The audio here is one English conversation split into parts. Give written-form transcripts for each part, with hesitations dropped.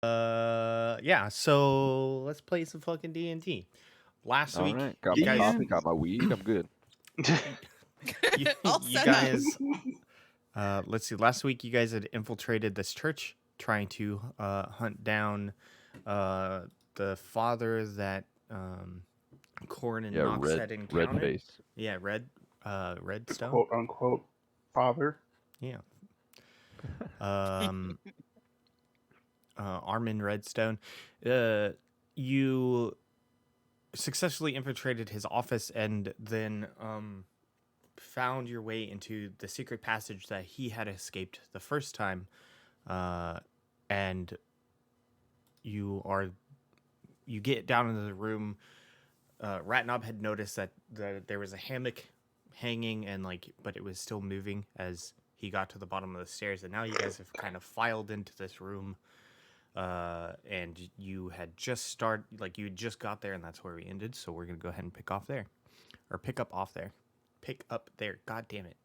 Yeah. So let's play some fucking D&D. Last All week, right, got you my guys, coffee, got my weed. I'm good. All you set up. guys. Let's see. Last week, you guys had infiltrated this church, trying to hunt down the father that Corn and Yeah, Knox had red encountered. face. Yeah, Redstone. Quote unquote father. Yeah. Armin Redstone. You successfully infiltrated his office and then found your way into the secret passage that he had escaped the first time, and you get down into the room. Ratnob had noticed that there was a hammock hanging and but it was still moving as he got to the bottom of the stairs, and now you guys have kind of filed into this room. And you had just you just got there, and that's where we ended. So we're gonna go ahead and pick up there. God damn it.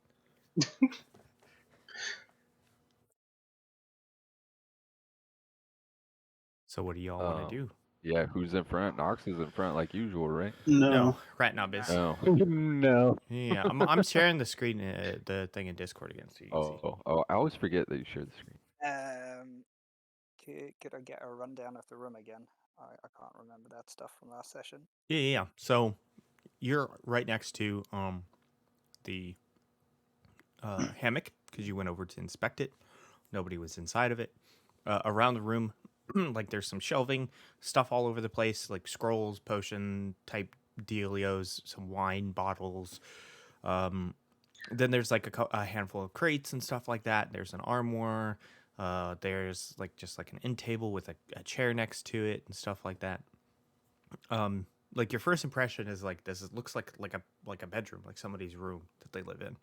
So what do y'all want to do? Yeah, who's in front? Knox is in front like usual, right? No. Ratnob is. Oh, no. Yeah, I'm sharing the screen, the thing in Discord again, so you can see. Oh, I always forget that you share the screen. Could I get a rundown of the room again? I can't remember that stuff from last session. Yeah. So you're right next to the hammock because you went over to inspect it. Nobody was inside of it. Around the room, there's some shelving, stuff all over the place, like scrolls, potion type dealios, some wine bottles. Then there's a handful of crates and stuff like that. There's an armoire. There's just an end table with a chair next to it and stuff like that. Your first impression is this. It looks like a bedroom, like somebody's room that they live in.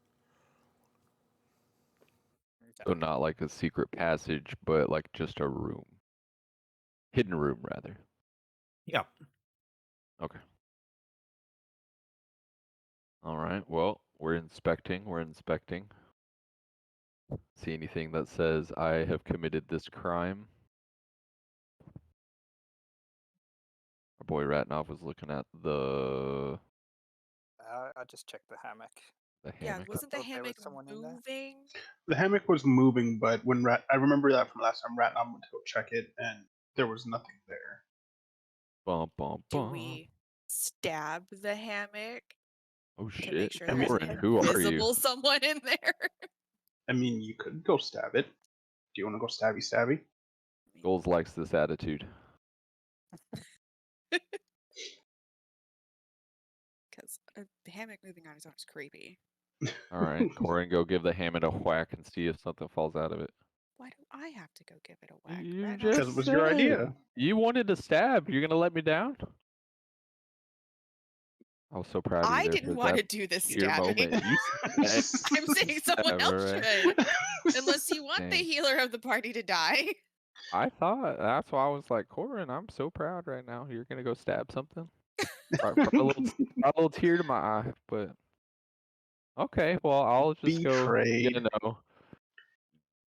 So not like a secret passage, but like just a room. Hidden room, rather. Yeah. Okay. All right. Well, we're inspecting. See anything that says I have committed this crime? Our boy Ratnoff was looking at the I just checked the hammock. Yeah, hammock. wasn't the thought there was hammock someone in there. moving? The hammock was moving, but I remember that from last time Ratnam went to go check it, and there was nothing there. Bum, bum, Do bum. we stab the hammock Oh to shit! make sure I there's mean- an Who are you? invisible someone in there? I mean, you could go stab it. Do you want to go stabby? Goals likes this attitude. Because the hammock moving on its own is creepy. All right, Corin, go give the hammock a whack and see if something falls out of it. Why do I have to go give it a whack? You Right just Because it was your said idea. You wanted to stab. You're gonna let me down? I was so proud of you. I there didn't for want to that do the pure stabbing. moment. You I'm saying someone else Alright. should. Unless you want the Dang. healer of the party to die. I thought that's why I was like, Corin, I'm so proud right now. You're gonna go stab something. Brought a little tear to my eye, but okay. Well, I'll just go. Betrayed.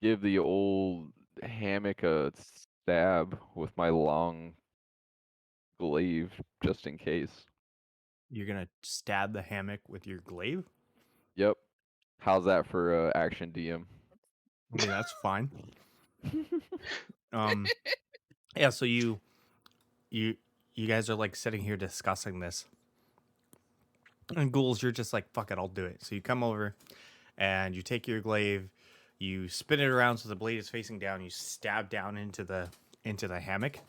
Give the old hammock a stab with my long glaive, just in case. You're gonna stab the hammock with your glaive? Yep. How's that for action, DM? I mean, that's fine. Yeah. So you guys are sitting here discussing this, and Ghouls, you're just like, fuck it, I'll do it. So you come over, and you take your glaive, you spin it around so the blade is facing down. You stab down into the hammock,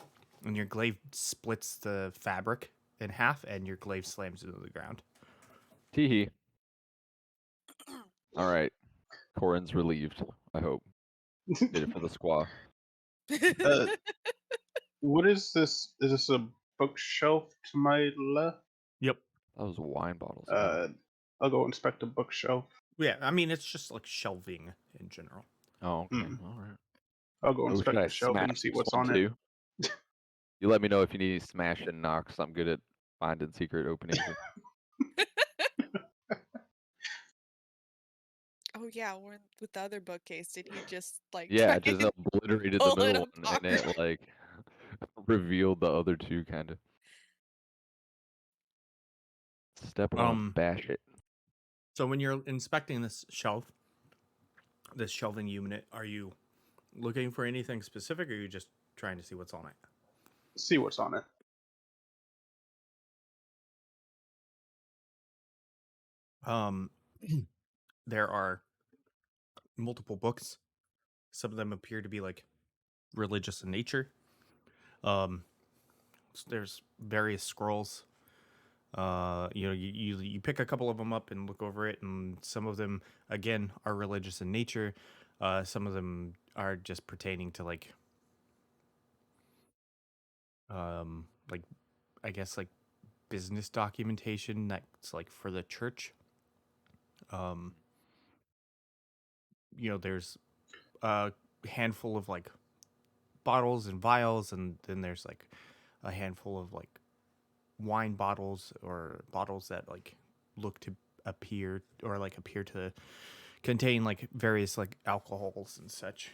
and your glaive splits the fabric in half, and your glaive slams into the ground. Teehee. All right. Corin's relieved, I hope. Did it for the squaw. What is this? Is this a bookshelf to my left? Yep. That was wine bottles. I'll go inspect the bookshelf. Yeah, I mean, it's just shelving in general. Oh, okay. Mm. All right. I'll go Oh, inspect should I the shelf and smash see this what's one on it. too? You let me know if you need any smash and knocks. I'm good at finding secret openings. Oh yeah, with the other bookcase, did he just Yeah, try it just and obliterated the pull it middle one, and apart? it revealed the other two, kind of. Step one, bash it. So when you're inspecting this shelving unit, are you looking for anything specific, or are you just trying to see what's on it? See what's on it. There are multiple books. Some of them appear to be like religious in nature. There's various scrolls. You pick a couple of them up and look over it, and some of them again are religious in nature. Some of them are just pertaining to like I guess like business documentation that's like for the church. There's a handful of like bottles and vials, and then there's like a handful of like wine bottles or bottles that like look to appear to contain like various like alcohols and such.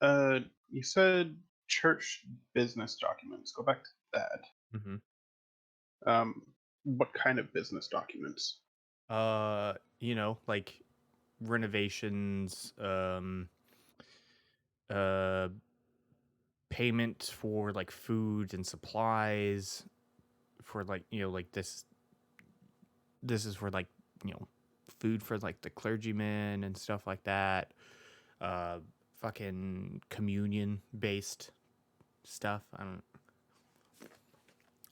You said church business documents. Go back to that. Mm-hmm. What kind of business documents? Like renovations, uh payment for like food and supplies for like like this is for like food for like the clergymen and stuff like that. uh Fucking communion based stuff. I don't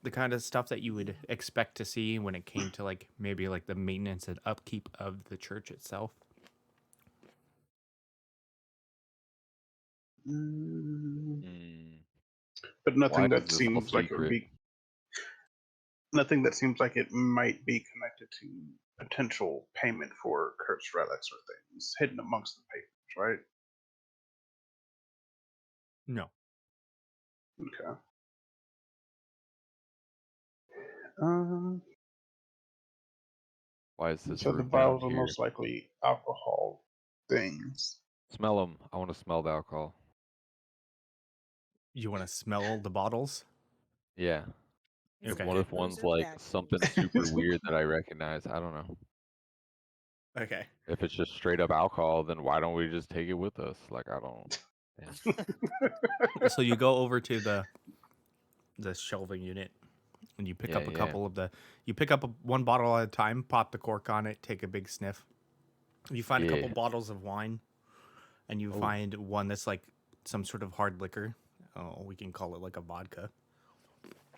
The kind of stuff that you would expect to see when it came to like maybe like the maintenance and upkeep of the church itself. But Why nothing is that this all seems like it would secret? be. Nothing that seems like it might be connected to potential payment for cursed relics or things hidden amongst the papers, right? No. Okay. Um, Why is this so the room down vials are here? most likely alcohol things. Smell them. I want to smell the alcohol. You want to smell the bottles? Yeah. Is Okay. it What good if booze one's or like bad booze? something super weird that I recognize? I don't know. Okay. If it's just straight up alcohol, then why don't we just take it with us? Like, I don't. Yeah. So you go over to the shelving unit and you pick up a Yeah. couple of you pick up one bottle at a time, pop the cork on it, take a big sniff. You find a couple Yeah. bottles of wine, and you Oh. find one that's like some sort of hard liquor. Oh, we can call it like a vodka.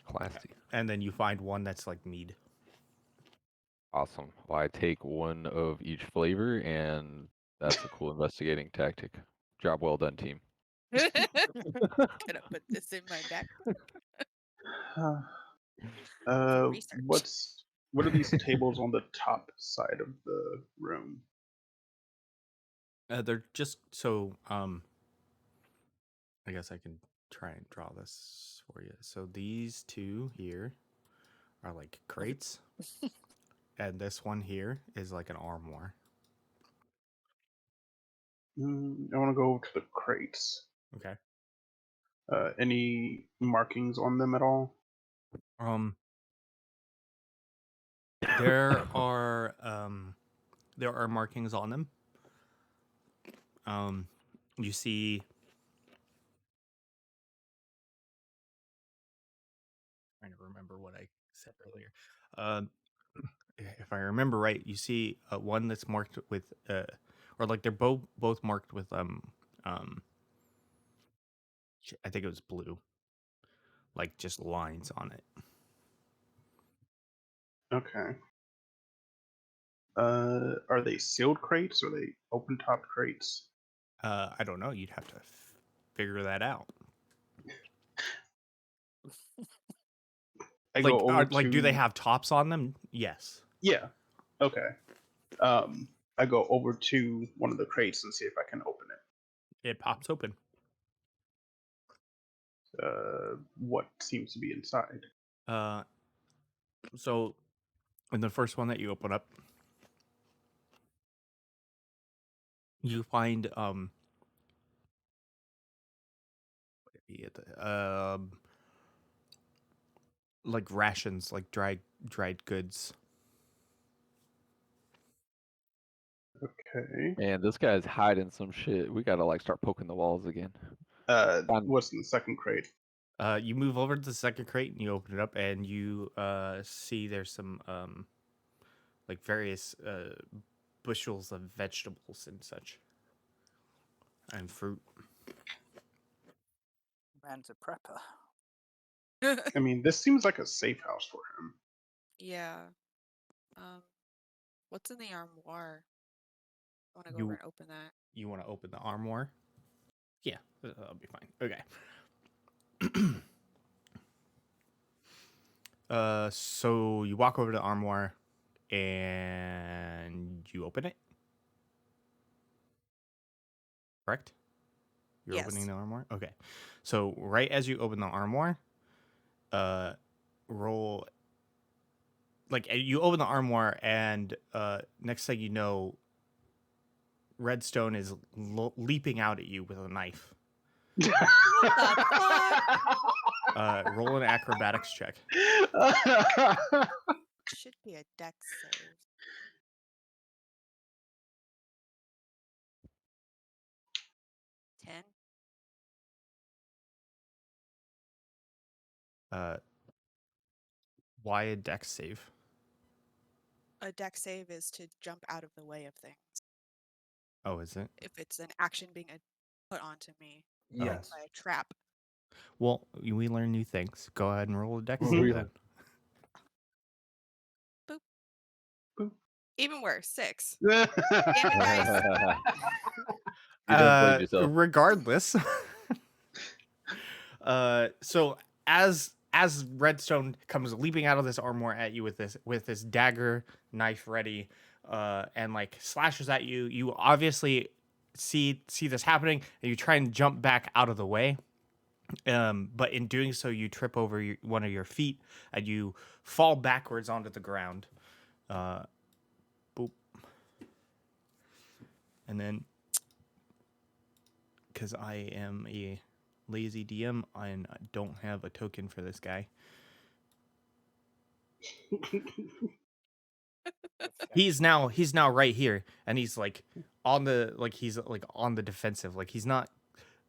Classy. And then you find one that's like mead. Awesome. Well, I take one of each flavor, and that's a cool investigating tactic. Job well done, team. Gonna put this in my backpack for research. What are these tables on the top side of the room? They're just so I guess I can try and draw this for you. So these two here are like crates, and this one here is like an armoire. I want to go to the crates. Okay. Any markings on them at all? There are markings on them. You see. Trying to remember what I said earlier. If I remember right, you see one that's marked with or like they're both marked with I think it was blue, like just lines on it. Okay. Are they sealed crates? Or are they open topped crates? I don't know. You'd have to figure that out. I go over Like, to. do they have tops on them? Yes. Yeah. Okay. I go over to one of the crates and see if I can open it. It pops open. What seems to be inside? So in the first one that you open up, you find be at the like rations, like dried goods. Okay. Man, this guy's hiding some shit. We gotta like start poking the walls again. What's in the second crate? You move over to the second crate and you open it up, and you see there's some like various bushels of vegetables and such, and fruit. Man's a prepper. I mean, this seems like a safe house for him. Yeah. What's in the armoire? I want to go over and open that. You want to open the armoire? Yeah, that'll be fine. Okay. So you walk over to the armoire and you open it. Correct? You're opening Yes. the armoire? Okay. So right as you open the armoire, roll, like you open the armoire, and next thing you know, Redstone is leaping out at you with a knife. What the fuck? Roll an acrobatics check. Should be a dex save. 10. Why a dex save? A dex save is to jump out of the way of things. Oh, is it? If it's an action being put onto me Yes. by a trap. Well, we learn new things. Go ahead and roll a dex Well, save we- then. Boop. Boop. Even worse, 6. You guys. done played yourself. Regardless. So as Redstone comes leaping out of this armoire at you with this dagger knife ready, and like slashes at you, you obviously see this happening, and you try and jump back out of the way. But in doing so, you trip over one of your feet, and you fall backwards onto the ground. Boop. And then, because I am a lazy DM and I don't have a token for this guy, he's now right here, and he's like on the defensive. Like he's not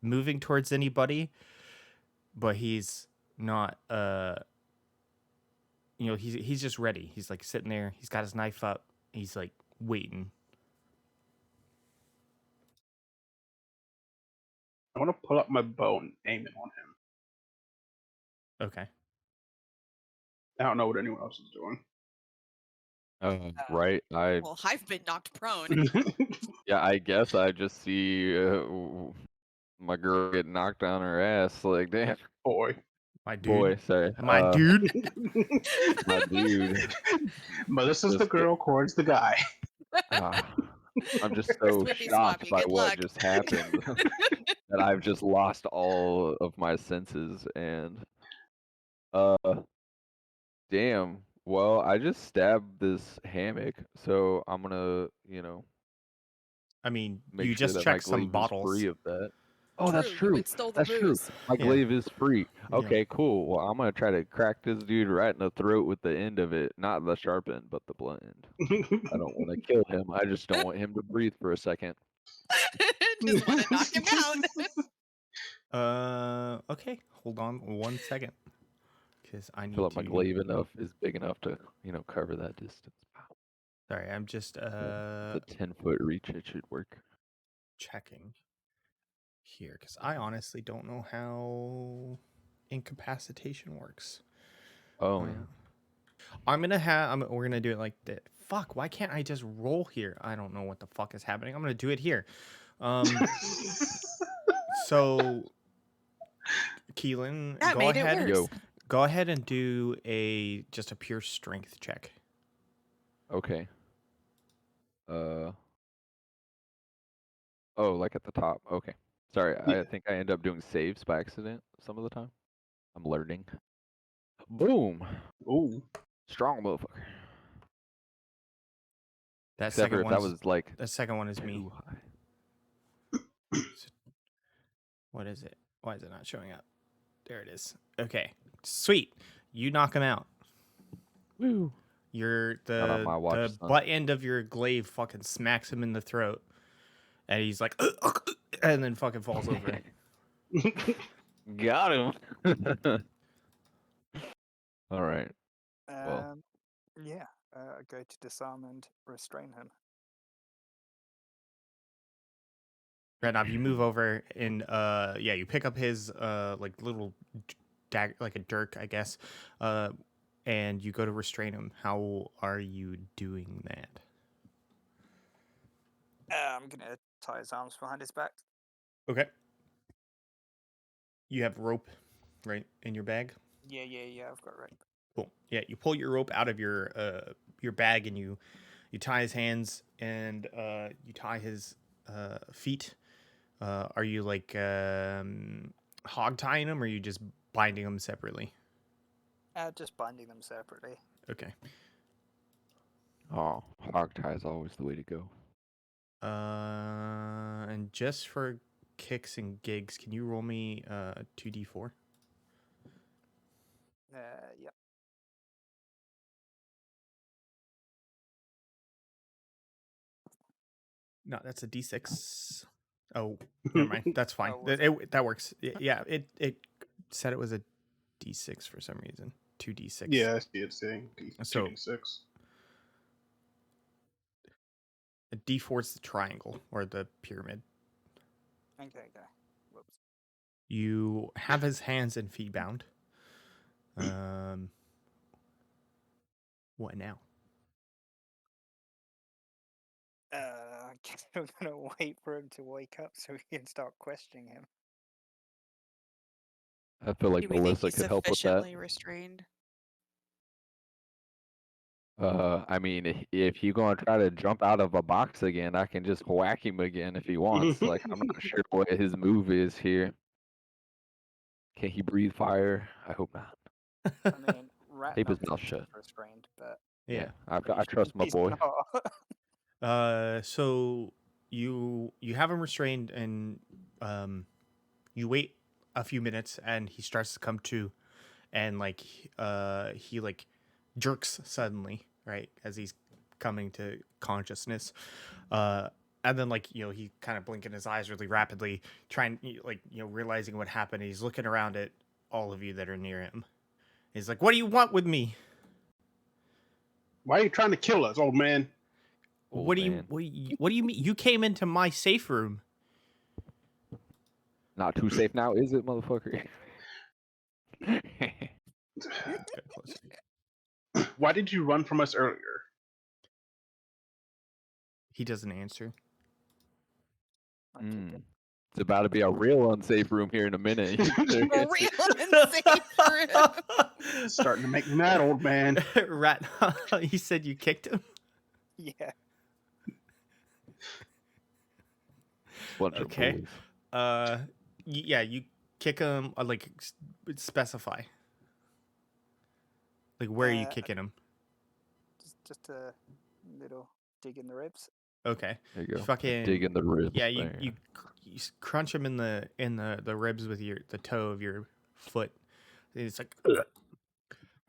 moving towards anybody, but he's not he's just ready. He's like sitting there. He's got his knife up. He's like waiting. I want to pull up my bow and aim it on him. Okay. I don't know what anyone else is doing. Right. Well, I've been knocked prone. Yeah, I guess I just see my girl get knocked on her ass. Like, damn. Boy. My dude. Boy, sorry. My dude. My dude. But this is the Just- girl, Corey's the guy. I'm just so Swippy shocked swappy, by good what luck. just happened that I've just lost all of my senses and damn. Well, I just stabbed this hammock, so I'm gonna, I mean, make you sure just that my check some glaive is bottles. free of that. Oh, that's You true. had stole the That's true. booze. My Yeah. glaive is free. Yeah. Okay, cool. Well, I'm gonna try to crack this dude right in the throat with the end of it, not the sharp end, but the blunt end. I don't want to kill him. I just don't want him to breathe for a second. Just want to knock him out. Okay. Hold on 1 second, because I need Feel like to. my glaive is big enough to, cover that distance. Sorry, I'm just The 10-foot reach, it should work. checking here, because I honestly don't know how incapacitation works. Oh yeah. We're gonna do it like that. Fuck, why can't I just roll here? I don't know what the fuck is happening. I'm gonna do it here. So Keelan, That made it worse. Yo. go ahead and do just a pure strength check. Okay. Oh, like at the top. Okay. Sorry, Yeah. I think I end up doing saves by accident some of the time. I'm learning. Boom. Ooh. Strong motherfucker. That Except for second if one that is was like the second one is me. too high. What is it? Why is it not showing up? There it is. Okay, sweet. You knock him out. Woo. Your Not on my watch, the son. butt end of your glaive fucking smacks him in the throat, and he's like, and then fucking falls over. Got him. All right. Well. Yeah, go to disarm and restrain him. Redknob, you move over and yeah, you pick up his like little dagger, like a dirk, I guess, and you go to restrain him. How are you doing that? I'm gonna tie his arms behind his back. Okay. You have rope, right, in your bag. Yeah, I've got rope. Cool. Yeah, you pull your rope out of your bag and you tie his hands and you tie his feet. Are you like hog tying them, or are you just binding them separately? Just binding them separately. Okay. Oh, hog tie is always the way to go. And just for kicks and gigs, can you roll me 2d4? Yep. No, that's a d6. Oh, never mind. That's fine. Oh, was That works. Yeah, it said it was a d6 for some reason. 2d6. Yeah, I see it saying So 2d6. a d4 is the triangle or the pyramid. Okay. Whoops. You have his hands and feet bound. What now? I guess I'm gonna wait for him to wake up so we can start questioning him. I feel like Do we think Melissa he's could help with that. sufficiently restrained? I mean, if you gonna try to jump out of a box again, I can just whack him again if he wants. Like, I'm not sure what his move is here. Can he breathe fire? I hope not. I mean, Keep his Ratnov mouth thinks shut. he's restrained, but Yeah, pretty I sure trust my he's boy. not. So you have him restrained, and you wait a few minutes, and he starts to come to, and like he like jerks suddenly, right, as he's coming to consciousness, and then like he kind of blinking his eyes really rapidly, trying like realizing what happened. He's looking around at all of you that are near him. He's like, "What do you want with me? Why are you trying to kill us, old man?" Old What do man. what do you mean? You came into my safe room." Not too safe now, is it, motherfucker? Get closer. Why did you run from us earlier? He doesn't answer. Okay, good. It's about to be a real unsafe room here in a minute. A real unsafe room. Starting to make me mad, old man. Rat. He said you kicked him. Yeah. Bunch Okay. of bullies. Yeah, you kick him. Like specify. Like where are you kicking him? Just a little dig in the ribs. Okay. There you go. Fucking dig in the ribs. Yeah, there. you crunch him in the ribs with the toe of your foot. And it's like,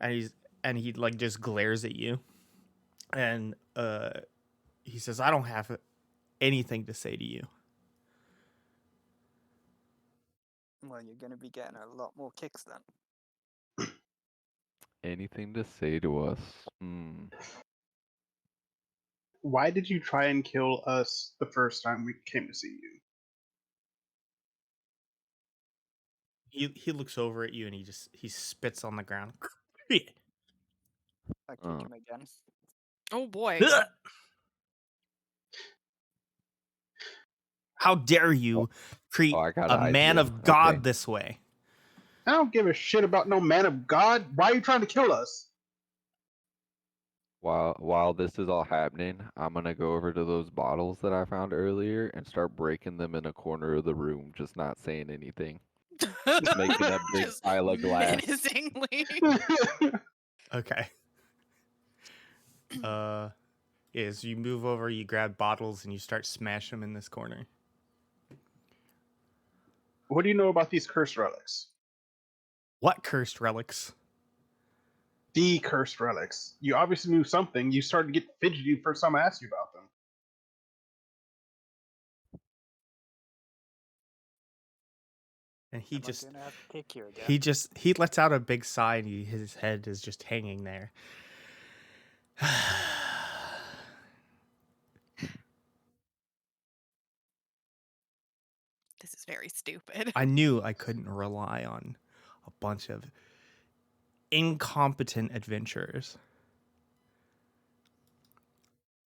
and he like just glares at you, and he says, "I don't have anything to say to you." Well, you're going to be getting a lot more kicks then. Anything to say to us? Why did you try and kill us the first time we came to see you? He looks over at you and he spits on the ground. I kick him again. Oh boy. How dare you treat I got a an man idea. of God Okay. this way? I don't give a shit about no man of God. Why are you trying to kill us? While this is all happening, I'm gonna go over to those bottles that I found earlier and start breaking them in a corner of the room, just not saying anything. Just making a big Just pile of glass. menacingly. Okay. Is you move over, you grab bottles, and you start smashing them in this corner. What do you know about these cursed relics? What cursed relics? The cursed relics. You obviously knew something. You started to get fidgety first time I asked you about them. And he Am I just gonna have to kick you again? he lets out a big sigh and his head is just hanging there. This is very stupid. I knew I couldn't rely on a bunch of incompetent adventurers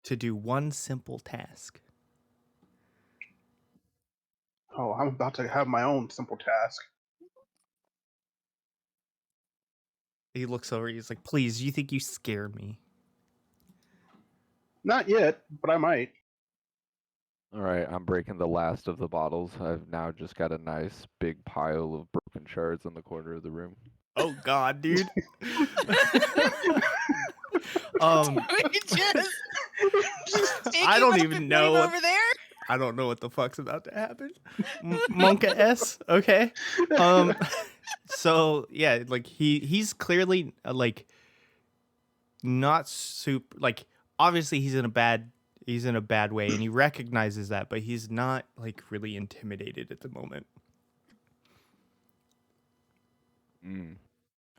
to do one simple task. Oh, I'm about to have my own simple task. He looks over, he's like, please, you think you scare me? Not yet, but I might. All right, I'm breaking the last of the bottles. I've now just got a nice big pile of broken shards in the corner of the room. Oh god, dude. We just I don't piggyback even and know leave what, over there. I don't know what the fuck's about to happen. Monka S, okay. So yeah, like he's clearly like not super, like obviously he's in a bad way and he recognizes that, but he's not like really intimidated at the moment.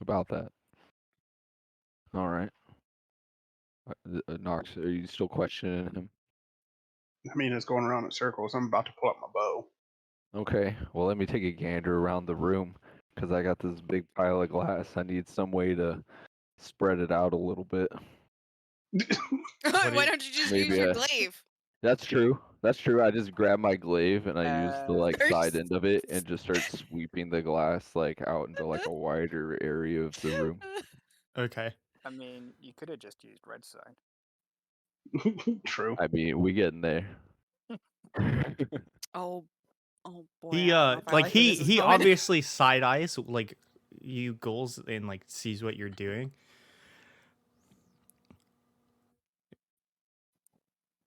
About that. All right. Nox, are you still questioning him? I mean, it's going around in circles. I'm about to pull out my bow. Okay, well, let me take a gander around the room because I got this big pile of glass. I need some way to spread it out a little bit. Why don't you just use Maybe your glaive? That's true. That's true. I just grab my glaive and I use the like Very side end of it and just start sweeping the glass like out into like a wider area of the room. Okay. I mean, you could have just used redstone. True. I mean, we getting there. Oh boy. He I don't know if I like like where this is he going. obviously side eyes like you goals and like sees what you're doing.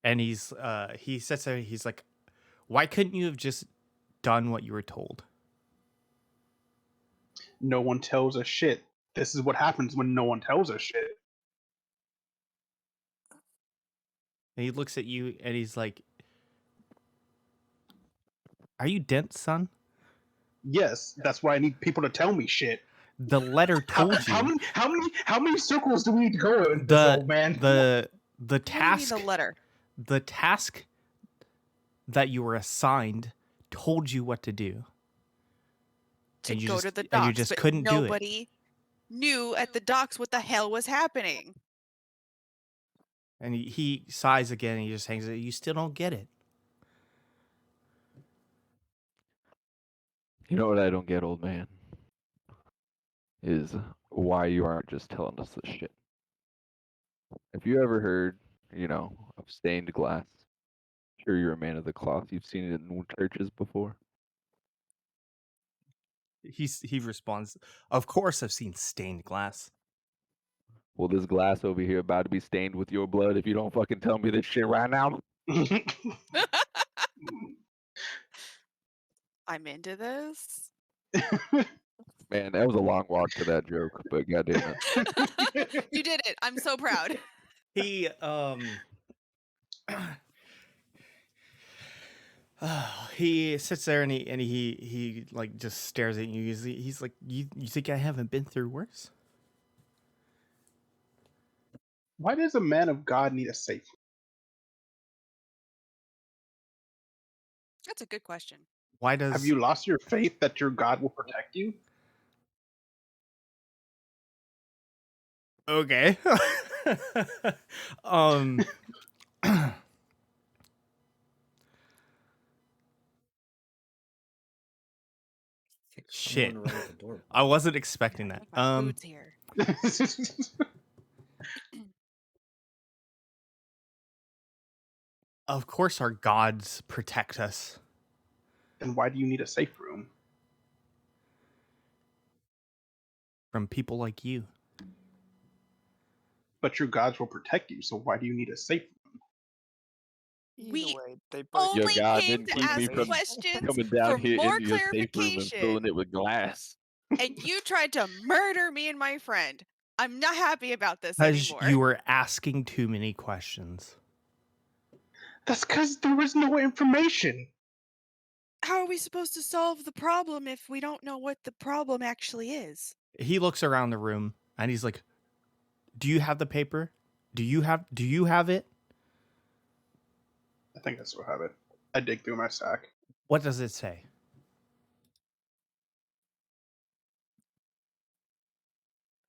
And he sits there, he's like, why couldn't you have just done what you were told? No one tells us shit. This is what happens when no one tells us shit. And he looks at you and he's like, are you dense, son? Yes, that's why I need people to tell me shit. The letter told you. How many circles do we need to go with this old man? The What do you mean task the letter? the task that you were assigned told you what to do. To And you go just to the and docks, you just but couldn't do it. nobody knew at the docks what the hell was happening. And he sighs again and he just hangs it. You still don't get it. You know what I don't get, old man? Is why you aren't just telling us this shit. Have you ever heard, of stained glass? Sure, you're a man of the cloth. You've seen it in churches before. He responds, of course I've seen stained glass. Well, this glass over here about to be stained with your blood if you don't fucking tell me this shit right now. I'm into this. Man, that was a long walk to that joke, but goddamn it. You did it. I'm so proud. He he sits there and he like just stares at you. He's like, you think I haven't been through worse? Why does a man of God need a safe? That's a good question. Why does Have you lost your faith that your God will protect you? Okay. Shit. Someone rang the doorbell. I wasn't expecting that. My food's here. Of course our gods protect us. Then why do you need a safe room? From people like you. But your gods will protect you, so why do you need a safe room? Either We way, they both Yo, only made God came didn't to keep me ask from recommendations. questions coming down for here more into your safe room and filling clarification, it with glass. and you tried to murder me and my friend. I'm not happy about this Because anymore. you were asking too many questions. That's because there was no information. How are we supposed to solve the problem if we don't know what the problem actually is? He looks around the room and he's like, "Do you have the paper? Do you have it? I think I still have it. I dig through my sack. What does it say?"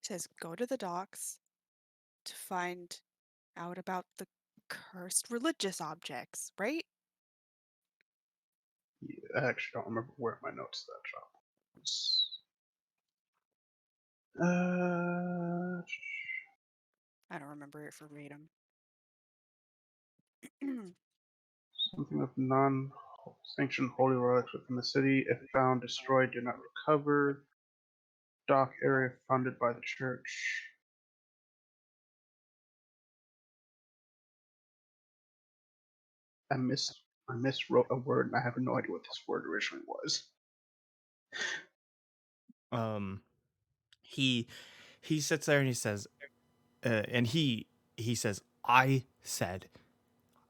It says go to the docks to find out about the cursed religious objects, right? Yeah, I actually don't remember where my notes that shop was. I don't remember it verbatim. Something of non-sanctioned holy relics within the city. If found, destroyed, do not recover. Dock area funded by the church. I miswrote a word, and I have no idea what this word originally was. He sits there and he says, he says, "I said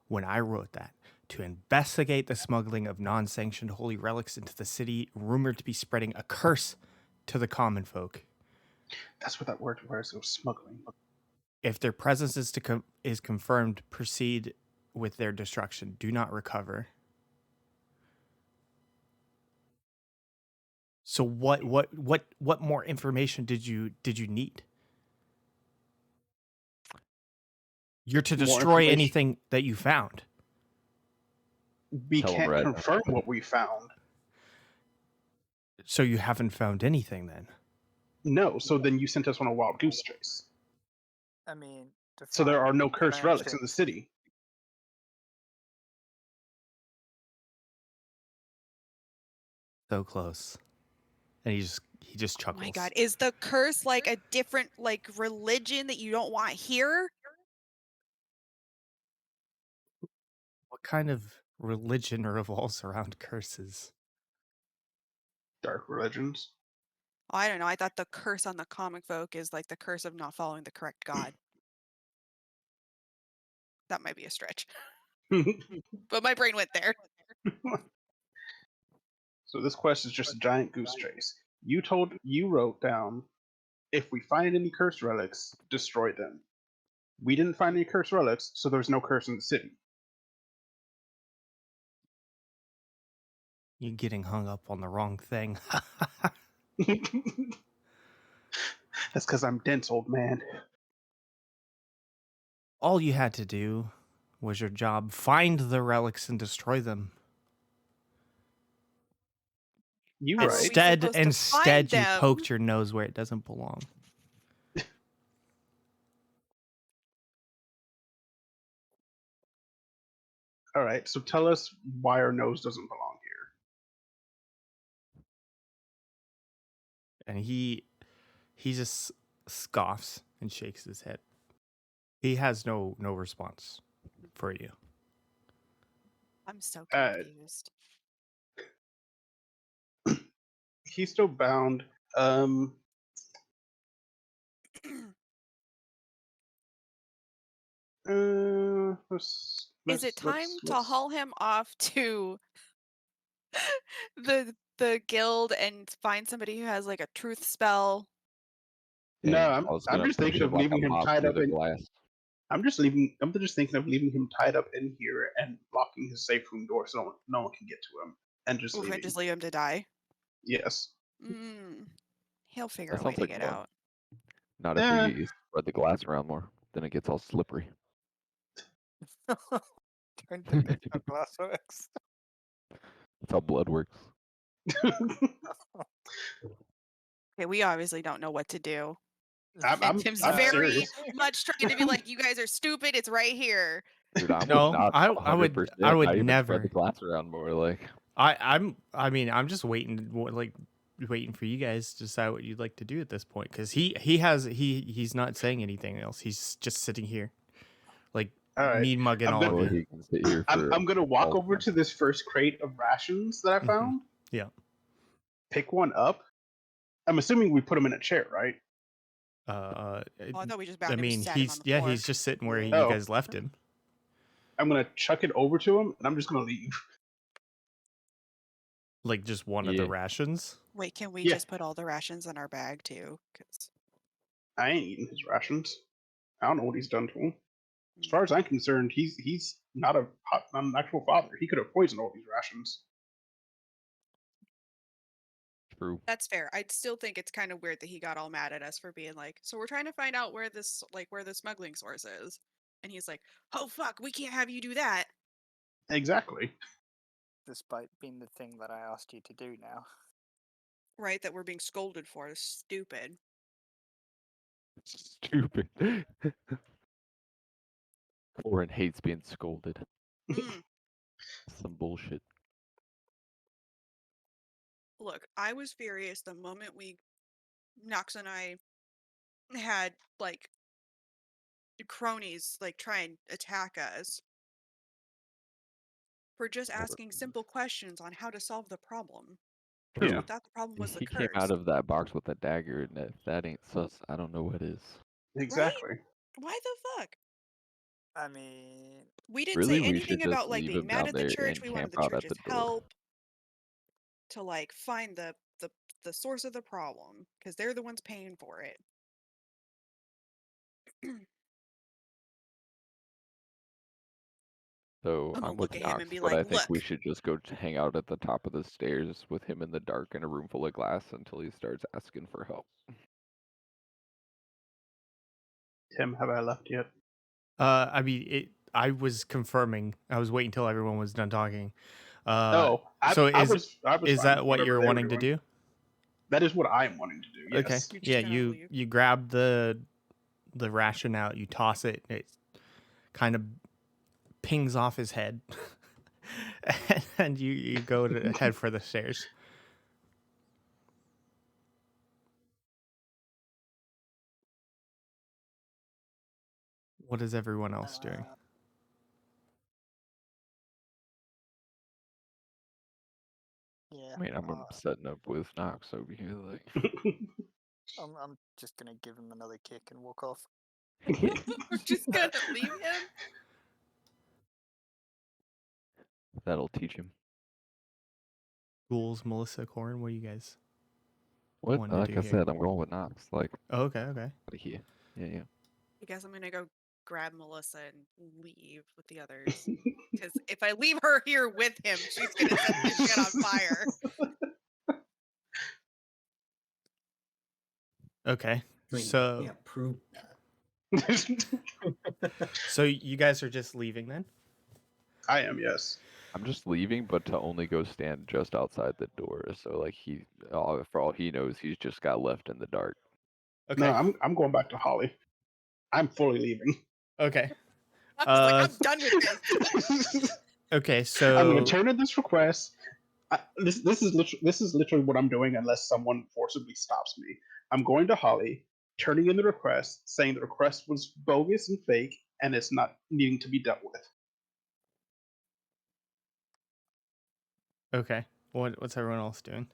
when I wrote that to investigate the smuggling of non-sanctioned holy relics into the city, rumored to be spreading a curse to the common folk. That's what that word was. It was smuggling. If their presence is confirmed, proceed with their destruction. Do not recover." So what more information did you need? You're to More destroy information. anything that you found. We Tell 'em, can't Red. confirm what we found. So you haven't found anything then. No, so then you sent us on a wild goose chase. I mean, So there fine, are no and I cursed relics in understand. the city. So close. And he just Oh chuckles. my god, is the curse like a different like religion that you don't want here? What kind of religion revolves around curses? Dark religions. Oh, I don't know. I thought the curse on the comic folk is like the curse of not following the correct god. That might be a stretch. But my brain went there. So this quest is just a giant goose chase. You wrote down, if we find any cursed relics, destroy them. We didn't find any cursed relics, so there's no curse in the city. You're getting hung up on the wrong thing. That's because I'm dense, old man. All you had to do was your job. Find the relics and destroy them. You How are right. we supposed to find Instead, you them? poked your nose where it doesn't belong. All right. So tell us why our nose doesn't belong here. And he just scoffs and shakes his head. He has no response for you. I'm so Uh, confused. He's still bound. Is it time to haul him off to the guild and find somebody who has like a truth spell? No, And I'm I was I'm gonna just push thinking him of like a leaving him mop tied through up the in. glass. I'm just thinking of leaving him tied up in here and locking his safe room door so no one can get to him, and just Oof, leaving. and just leave him to die. Yes. He'll figure That a way sounds to like get fun. out. Not if we spread the glass around more. Then it gets all slippery. Don't depict how glass works. That's how blood works. Okay, we obviously don't know what to do. I'm And Tim's I'm very serious. much trying to be like, you guys are stupid. It's right here. Dude, I'm No, with not I 100%. would I even never. spread the glass around more. Like, I'm just waiting for you guys to decide what you'd like to do at this point, because he's not saying anything else. He's just sitting here, like All right. mean mugging I'm all gonna- of Well, you. he can sit here I'm, for I'm gonna walk all over time. to this first crate of rations that I Mhm. found. Yeah. Pick one up. I'm assuming we put him in a chair, right? Oh, I thought we just I bound him, mean, sat him on the yeah, floor. he's just sitting where Yeah. you Oh. guys left him. I'm gonna chuck it over to him, and I'm just gonna leave. Like just one of the Yeah. rations. Wait, can we Yeah. just put all the rations in our bag too? 'Cause- I ain't eating his rations. I don't know what he's done to him. As far as I'm concerned, he's not not an actual father. He could have poisoned all these rations. True. That's fair. I'd still think it's kind of weird that he got all mad at us for being like, so we're trying to find out where the smuggling source is. And he's like, oh fuck, we can't have you do that. Exactly. Despite being the thing that I asked you to do now. Right, that we're being scolded for is stupid. Stupid. Corin hates being scolded. Mm. Some bullshit. Look, I was furious the moment Knox and I had like cronies like try and attack us for just asking simple questions on how to solve the problem. True. Yeah. We thought the problem was the He curse. came out of that box with a dagger, and if that ain't sus, I don't know what is. Exactly. Why the fuck? I mean, We didn't Really, say we should anything just about like leave being him mad down at the there church. and We wanted camp the out at church's the door. help to like find the source of the problem because they're the ones paying for it. So I'm gonna I'm with look at him and Knox, be but I like, think we look, should just go hang out at the top of the stairs with him in the dark in a room full of glass until he starts asking for help. Tim, have I left yet? I mean, I was confirming. I was waiting until everyone was done talking. No, So I is was is fine that with what whatever you're they were wanting to doing. do? That is what I'm wanting to do. Okay. Yes. You're just Yeah, gonna you leave. you grab the ration out, you toss it, it kind of pings off his head. And you go to head for the stairs. What is everyone else doing? yeah. I mean, I'm setting up with Knox over here, like. I'm just gonna give him another kick and walk off. We're just gonna leave him. That'll teach him. Ghouls, Melissa, Corin, what do you guys What? want to Like do I here? said, I'm going with Knox. Like, Oh, okay. out of here. Yeah. I guess I'm gonna go grab Melissa and leave with the others. Because if I leave her here with him, she's gonna set this shit on fire. Okay. I mean, So yeah, prove that. so you guys are just leaving then? I am, yes. I'm just leaving, but to only go stand just outside the door. So, like, for all he knows, he's just got left in the dark. Okay. No, I'm going back to Holly. I'm fully leaving. Okay. I was like, I'm done with this. Okay, so I'm going to turn in this request. This is literally what I'm doing unless someone forcibly stops me. I'm going to Holly, turning in the request, saying the request was bogus and fake, and it's not needing to be dealt with. Okay. What's everyone else doing?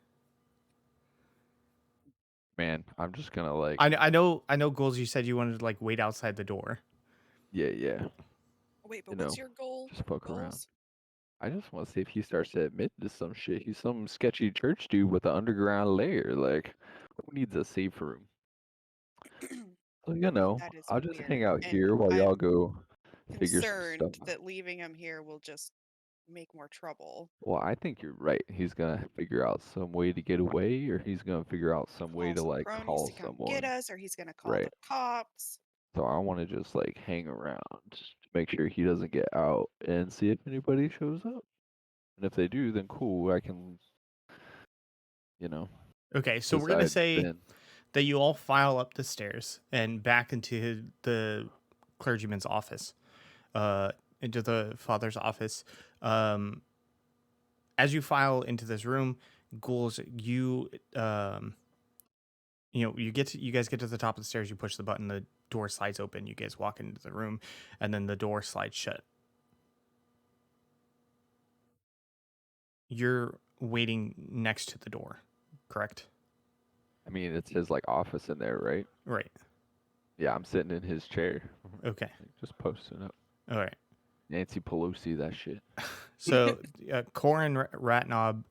Man, I'm just gonna like. I know Ghouls, you said you wanted to like wait outside the door. Yeah. Wait, but You what's know, your goal? just fuck around. Goals? I just want to see if he starts to admit to some shit. He's some sketchy church dude with an underground lair. Like, who needs a safe room? So, That is I'll just weird. hang out And here while y'all I'm go figure some stuff concerned out. that leaving him here will just make more trouble. Well, I think you're right. He's gonna figure out some way to get away, or he's gonna figure out some way Call to some like cronies call to come someone. get us, or he's gonna call Right. the cops. So I want to just like hang around to make sure he doesn't get out and see if anybody shows up. And if they do, then cool. I can, Okay, so we're gonna decide say then. that you all file up the stairs and back into the clergyman's office, into the father's office. As you file into this room, Ghouls, you you guys get to the top of the stairs. You push the button. The door slides open. You guys walk into the room, and then the door slides shut. You're waiting next to the door, correct? I mean, it's his like office in there, right? Right. Yeah, I'm sitting in his chair, Okay. just posting up. All right. Nancy Pelosi, that shit. So, Corin, Ratnob,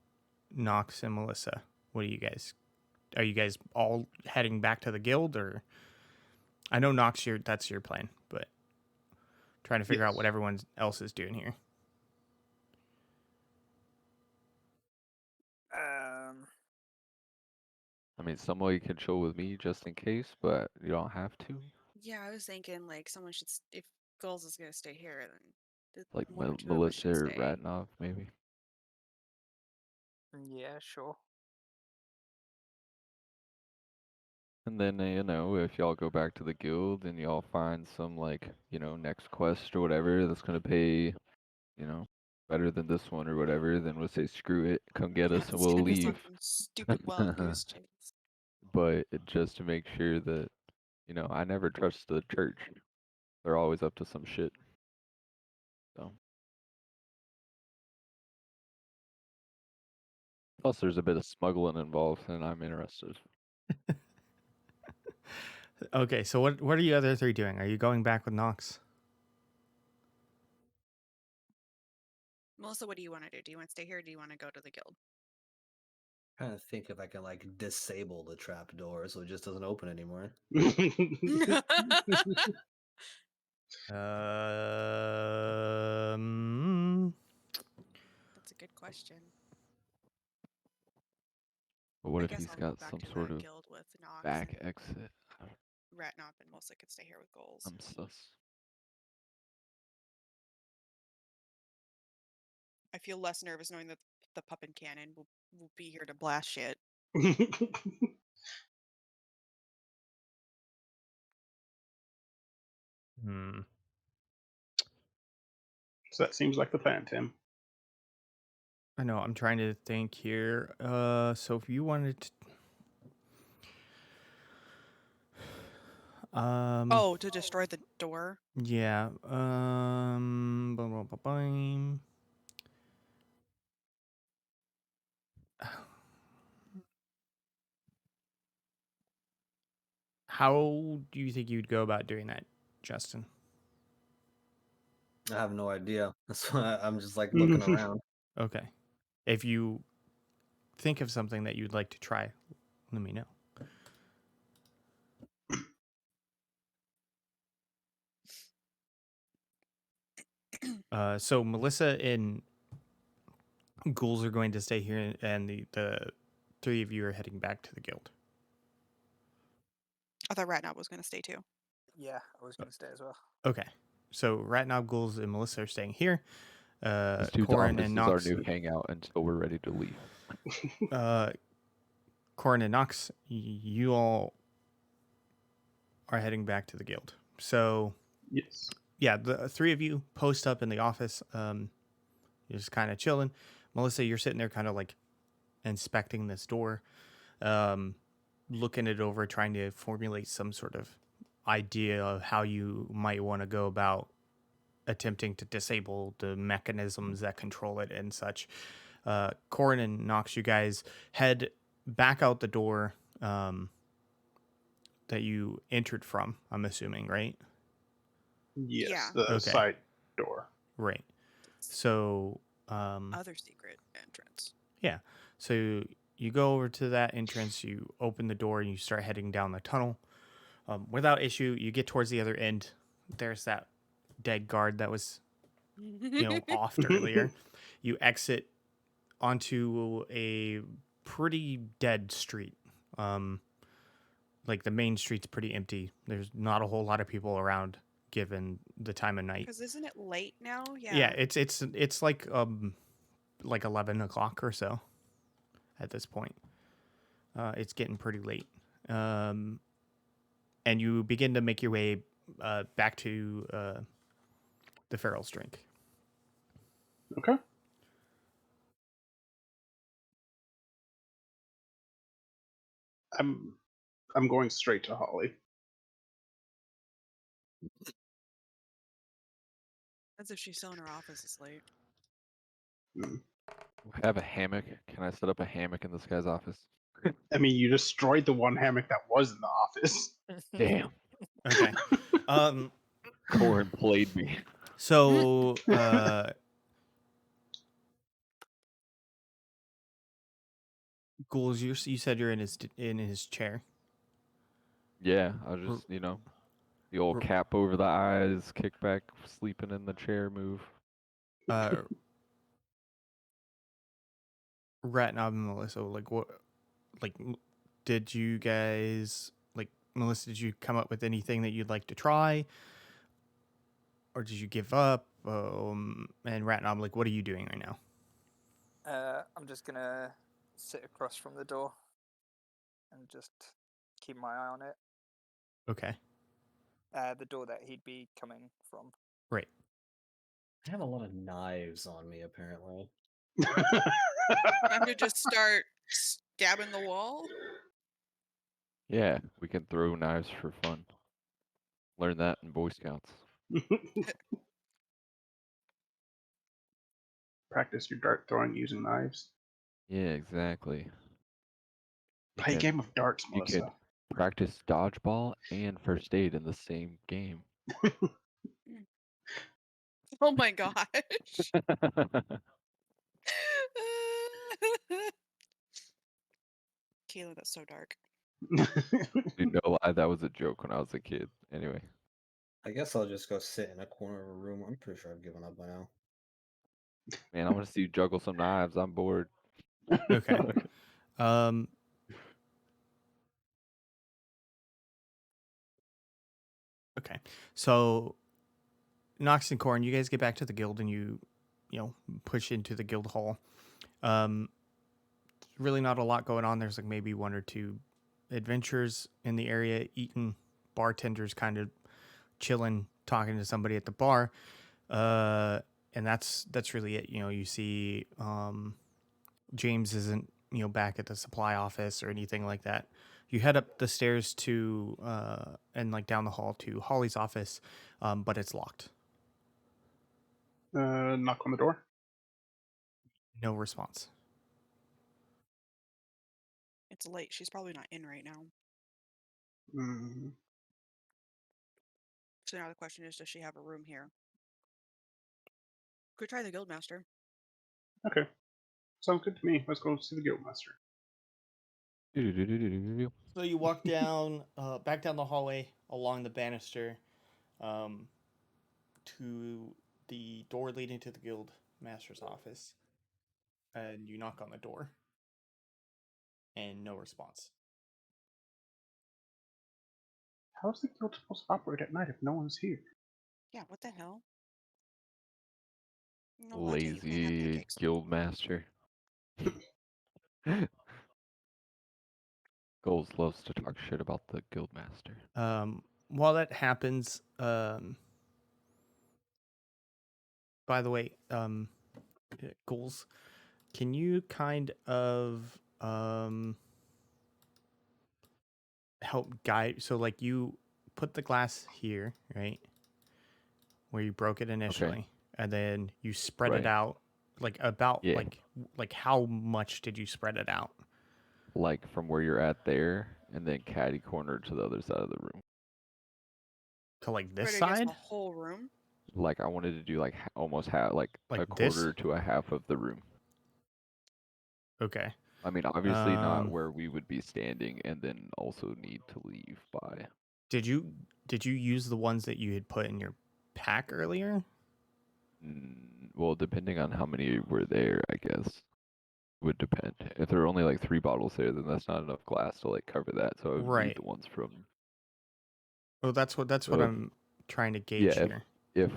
Knox, and Melissa. What do you guys? Are you guys all heading back to the guild, or? I know Knox, that's your plan, but trying to figure out Yes. what everyone else is doing here. I mean, somebody can chill with me just in case, but you don't have to. Yeah, I was thinking like someone should. If Gulls is gonna stay here, then Like one or two of us Melissa should or stay. Ratnov, maybe. Yeah, sure. And then, if y'all go back to the guild and y'all find some, like, next quest or whatever that's going to pay, better than this one or whatever, then we'll say, screw it, come get Yeah, us and it's we'll gonna be leave. some stupid wild goose chase. But just to make sure that, I never trust the church. They're always up to some shit. So. Plus, there's a bit of smuggling involved, and I'm interested. Okay, so what are you other three doing? Are you going back with Knox? Melissa, what do you want to do? Do you want to stay here or do you want to go to the guild? Trying to think if I can like disable the trap door so it just doesn't open anymore. That's a good question. But what I if guess he's I'll go got back some to sort the of guild with Knox back and exit? Ratnop, and Melissa could stay here with Goals. I'm sus. I feel less nervous knowing that the puppet cannon will be here to blast shit. So that seems like the plan, Tim. I know. I'm trying to think here. So if you wanted to, Oh, to destroy the door? yeah. Bum, bum, bum, bum. How do you think you'd go about doing that, Justin? I have no idea. That's why I'm just like looking around. Okay. If you think of something that you'd like to try, let me know. So Melissa and Ghouls are going to stay here, and the three of you are heading back to the guild. I thought Ratnop was going to stay too. Yeah, I was going to stay as well. Okay. So Ratnob, Ghouls, and Melissa are staying here. This dude's Corin office and is our Knox. new hangout until we're ready to leave. Corin and Knox, you all are heading back to the guild. So Yes. yeah, the three of you post up in the office. You're just kind of chilling. Melissa, you're sitting there kind of like inspecting this door, looking it over, trying to formulate some sort of idea of how you might want to go about attempting to disable the mechanisms that control it and such. Corin and Knox, you guys head back out the door that you entered from, I'm assuming, right? Yes, Yeah. the Okay. side door. Right. So, Other secret entrance. yeah. So you go over to that entrance, you open the door, and you start heading down the tunnel. Without issue, you get towards the other end. There's that dead guard that was, offed earlier. You exit onto a pretty dead street. Like the main street's pretty empty. There's not a whole lot of people around given the time of night. Because isn't it late now? Yeah, it's like 11 o'clock or so at this point. It's getting pretty late. And you begin to make your way back to the Feral's drink. Okay. I'm I'm going straight to Holly. As if she's still in her office asleep. Mm. I have a hammock. Can I set up a hammock in this guy's office? I mean, you destroyed the one hammock that was in the office. Damn. Okay. Corin played me. So Ghouls, you said you're in his chair. Yeah, I was just, the old R- cap over the eyes, kick back, sleeping in the chair move. Ratnob and Melissa, like what, did you guys Melissa? Did you come up with anything that you'd like to try, or did you give up? And Ratnob, like, what are you doing right now? I'm just gonna sit across from the door and just keep my eye on it. Okay. The door that he'd be coming from. Right. I have a lot of knives on me, apparently. Time to just start stabbing the wall. Yeah, we can throw knives for fun. Learn that in Boy Scouts. Practice your dart throwing using knives. Yeah, exactly. Play a game of darts, You Melissa. could practice dodgeball and first aid in the same game. Oh my gosh. Kayla, that's so dark. You know why that was a joke when I was a kid. Anyway. I guess I'll just go sit in a corner of a room. I'm pretty sure I've given up by now. Man, I want to see you juggle some knives. I'm bored. Okay. Okay. So Nox and Corn, you guys get back to the guild and you push into the guild hall. Really not a lot going on. There's like maybe one or two adventurers in the area, eating, bartenders kind of chilling, talking to somebody at the bar. And that's really it. You see James isn't back at the supply office or anything like that. You head up the stairs to and like down the hall to Holly's office, but it's locked. Knock on the door. No response. It's late. She's probably not in right now. Mm. So now the question is, does she have a room here? Could try the guildmaster. Okay. Sounds good to me. Let's go see the guildmaster. So you walk down, back down the hallway along the banister, to the door leading to the guild master's office, and you knock on the door, and no response. How's the guild supposed to operate at night if no one's here? Yeah, what the hell? No, latte, you can't have Lazy pancakes. guild master. Goals loves to talk shit about the guild master. While that happens, by the way, Ghouls, can you kind of help guide? So, like, you put the glass here, right, where you broke it initially, and then you spread it Right. out, like about Yeah. like how much did you spread it out? Like from where you're at there, and then catty corner to the other side of the room. To like this Spread against side, the whole room. Like I wanted to do like almost half, like like a this. quarter to a half of the room. Okay. I mean, obviously not where we would be standing, and then also need to leave by. Did you use the ones that you had put in your pack earlier? Well, depending on how many were there, I guess would depend. If there are only like 3 bottles there, then that's not enough glass to like cover that. So I would need Right. the ones from. Oh, that's what So if- I'm trying to gauge yeah, here. if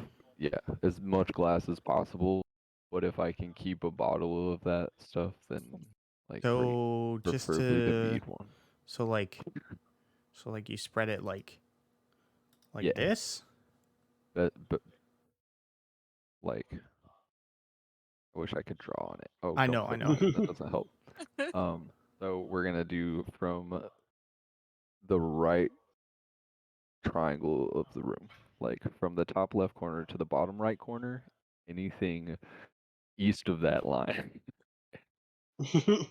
as much glass as possible. But if I can keep a bottle of that stuff, then like great. So just Preferably the to mead one. so like you spread it like Yeah. this. But like, I wish I could draw on it. Oh, I don't know, I click know. on it. That doesn't help. So we're gonna do from the right triangle of the room, like from the top left corner to the bottom right corner. Anything east of that line, because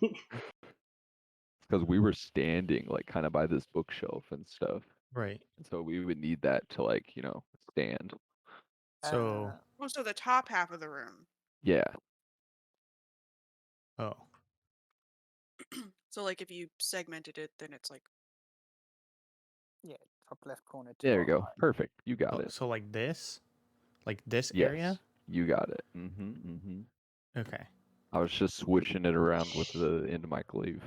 we were standing like kind of by this bookshelf and stuff, Right. and so we would need that to like stand. So, Oh, so the top half of the room. Yeah, oh, So like if you segmented it, then it's like Yeah, top left corner to there we bottom go. right. Perfect. You got oh, it. so like this Yes, area. you got it. Mm-hmm. Okay. I was just switching it around with the end of my glaive.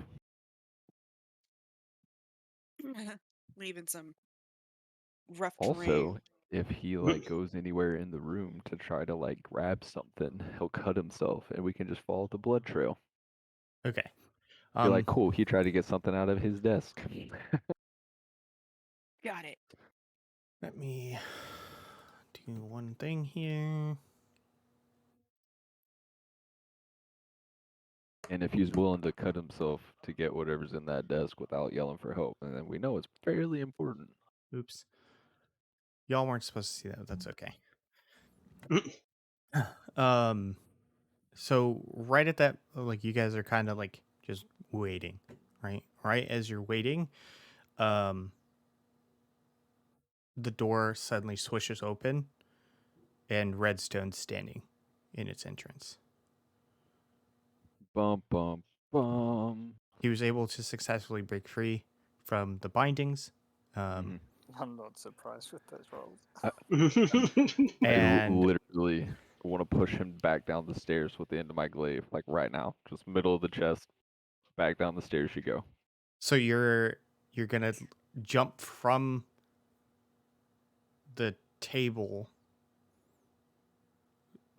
leaving some rough Also, terrain. if he like goes anywhere in the room to try to like grab something, he'll cut himself, and we can just follow the blood trail. Okay. Be like, cool. He tried to get something out of his desk. Got it. Let me do one thing here. And if he's willing to cut himself to get whatever's in that desk without yelling for help, and then we know it's fairly important. Oops. Y'all weren't supposed to see that. But that's okay. So right at that, like, you guys are kind of like just waiting, right? Right as you're waiting, the door suddenly swishes open, and Redstone's standing in its entrance. Bum bum bum. He was able to successfully break free from the bindings, Mhm. I'm not surprised with those rolls. and Literally want to push him back down the stairs with the end of my glaive, like right now, just middle of the chest. Back down the stairs you go. so you're gonna jump from the table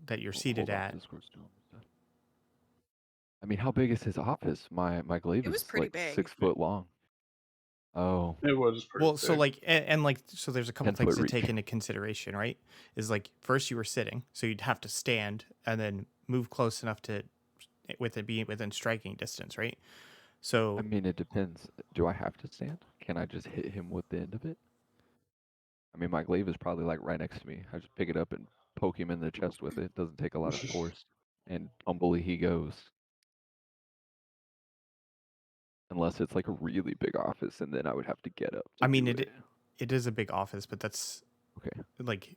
that you're seated Hold on, at. Discord's doing stuff. I mean, how big is his office? My glaive It was is pretty like big. 6 foot long. Oh, It was pretty Well, so big. like, and like, so there's a couple 10 things foot to take reach. into consideration, right? Is like, first you were sitting, so you'd have to stand and then move close enough to, with it being within striking distance, right? So I mean, it depends. Do I have to stand? Can I just hit him with the end of it? I mean, my glaive is probably like right next to me. I just pick it up and poke him in the chest with it. Doesn't take a lot of force. And tumbly he goes. Unless it's like a really big office, and then I would have to get up to I mean, do it. it is a big office, but that's Okay. like,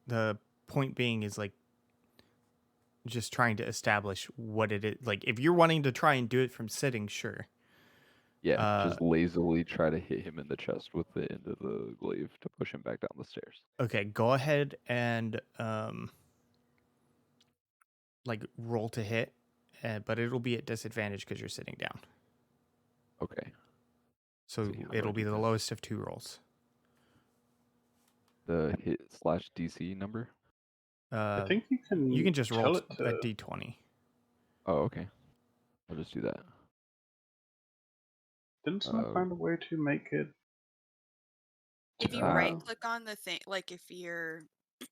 the point being is like just trying to establish what it is. Like, if you're wanting to try and do it from sitting, sure. Yeah, just lazily try to hit him in the chest with the end of the glaive to push him back down the stairs. Okay, go ahead and like roll to hit, but it'll be at disadvantage because you're sitting down. Okay. So See, how do I it'll be do the this? lowest of 2 rolls. The hit/DC number? I Uh, think you you can just roll tell it a to. d20. Oh, okay. I'll just do that. Didn't someone find a way to make it? If you Ah. right click on the thing, like if you're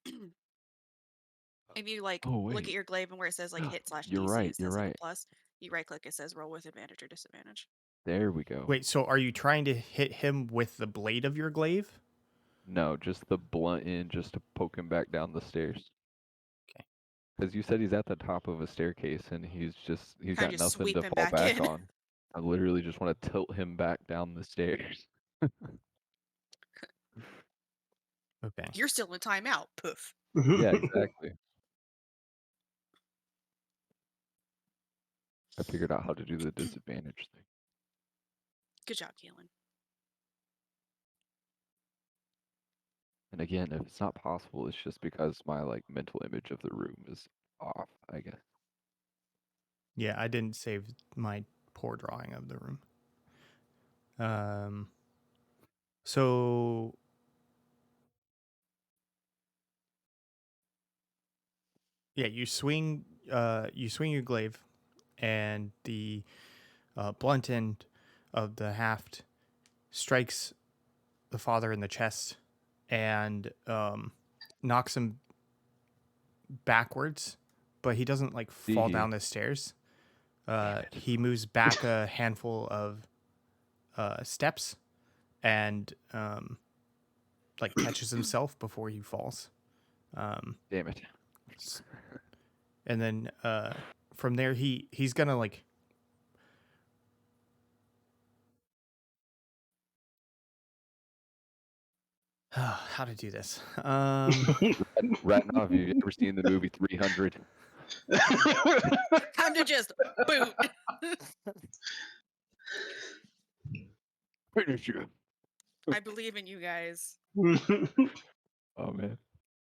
if you like Oh, look wait. at your glaive and where it says like hit / You're DC, right, it you're says like a right. plus. You right click, it says roll with advantage or disadvantage. There we go. Wait, so are you trying to hit him with the blade of your glaive? No, just the blunt end just to poke him back down the stairs. Okay. Because you said he's at the top of a staircase and he's Kinda got just nothing sweep to him fall back back in. on. I literally just want to tilt him back down the stairs. Okay. You're still in timeout. Poof. Yeah, exactly. I figured out how to do the disadvantage thing. Good job, Keelan. And again, if it's not possible, it's just because my like mental image of the room is off, I guess. Yeah, I didn't save my poor drawing of the room. So yeah, you swing your glaive, and the blunt end of the haft strikes the father in the chest and knocks him backwards, but he doesn't like fall down the stairs. He moves back a handful of steps and like catches himself before he falls. Damn it. And then from there he's gonna like how to do this. Right now, have you ever seen the movie 300? Time to just boot. Finish you. I believe in you guys. Oh man.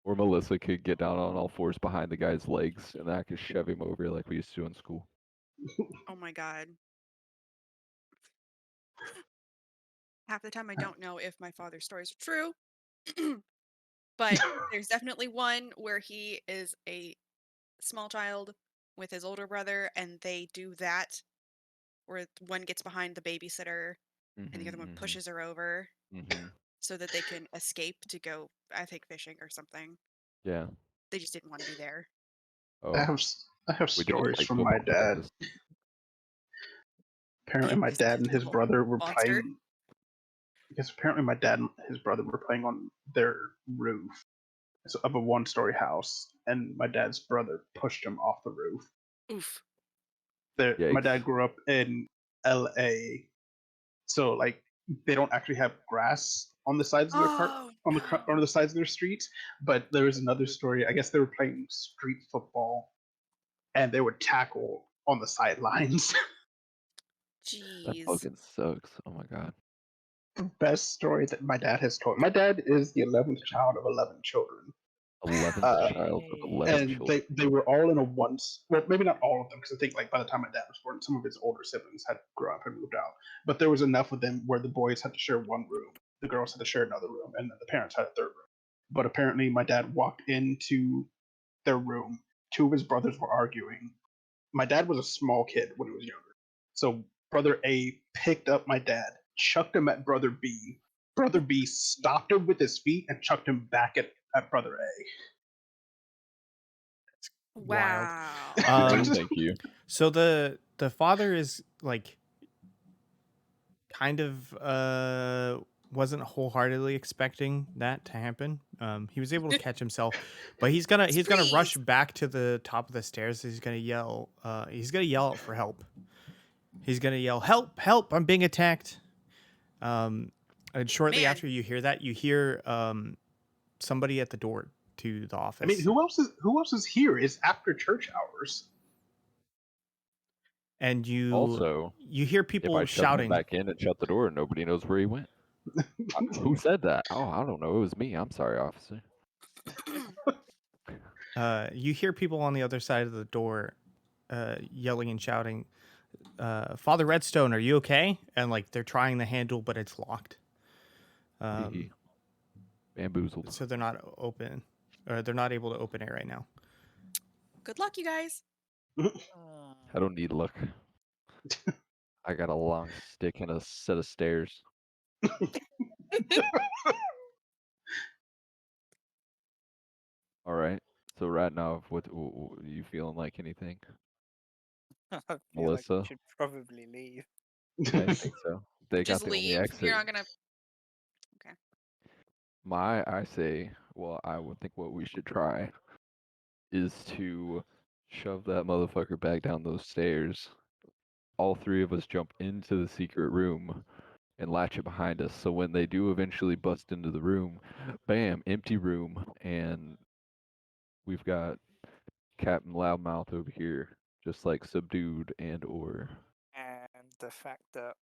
Or Melissa could get down on all fours behind the guy's legs, and I could shove him over like we used to in school. Oh my god. Half the time I don't know if my father's stories are true. But there's definitely one where he is a small child with his older brother, and they do that where one gets behind the babysitter and the other one pushes her over so that they can escape to go, I think, fishing or something. Yeah. They just didn't want to be there. Oh. I have We did stories like from football my dad. practice. Apparently, my This dad and his little brother were monster. playing. Because apparently, my dad and his brother were playing on their roof of a one-story house, and my dad's brother pushed him off the roof. Oof. My dad grew up in L.A., so like they don't actually have grass on the sides of their on the sides of their streets. But there was another story. I guess they were playing street football, and they would tackle on the sidelines. That Jeez. fucking sucks. Oh my god. The best story that my dad has told. My dad is the 11th child of 11 children. 11th child of 11 And children. they were all in a once, well, maybe not all of them, because I think like by the time my dad was born, some of his older siblings had grown up and moved out. But there was enough of them where the boys had to share one room, the girls had to share another room, and then the parents had a third room. But apparently, my dad walked into their room. Two of his brothers were arguing. My dad was a small kid when he was younger, so brother A picked up my dad, chucked him at brother B. Brother B stopped him with his feet and chucked him back at brother A. Wild. Wow. Thank you. So the father is like kind of wasn't wholeheartedly expecting that to happen. He was able to catch himself, but he's gonna rush back to the top of the stairs. He's gonna yell out for help. He's gonna yell, "Help! Help! I'm being attacked!" And shortly Man. after you hear that, you hear somebody at the door to the office. I mean, who else is here? It's after church hours. And you Also, hear if people I shove him shouting. back in and shut the door, nobody knows where he went. Who said that? Oh, I don't know. It was me. I'm sorry, officer. You hear people on the other side of the door yelling and shouting, "Father Redstone, are you okay?" And like they're trying the handle, but it's locked. Bamboozled. So they're not open, or they're not able to open it right now. Good luck, you guys. I don't need luck. I got a long stick and a set of stairs. All right. So right now, what you feeling like anything? I feel Melissa? like we should probably leave. I think so. They Just got the only leave. exit. You're not gonna. Okay. I say, well, I would think what we should try is to shove that motherfucker back down those stairs. All three of us jump into the secret room and latch it behind us. So when they do eventually bust into the room, bam, empty room, and we've got Captain Loudmouth over here, just like subdued and or. And the fact that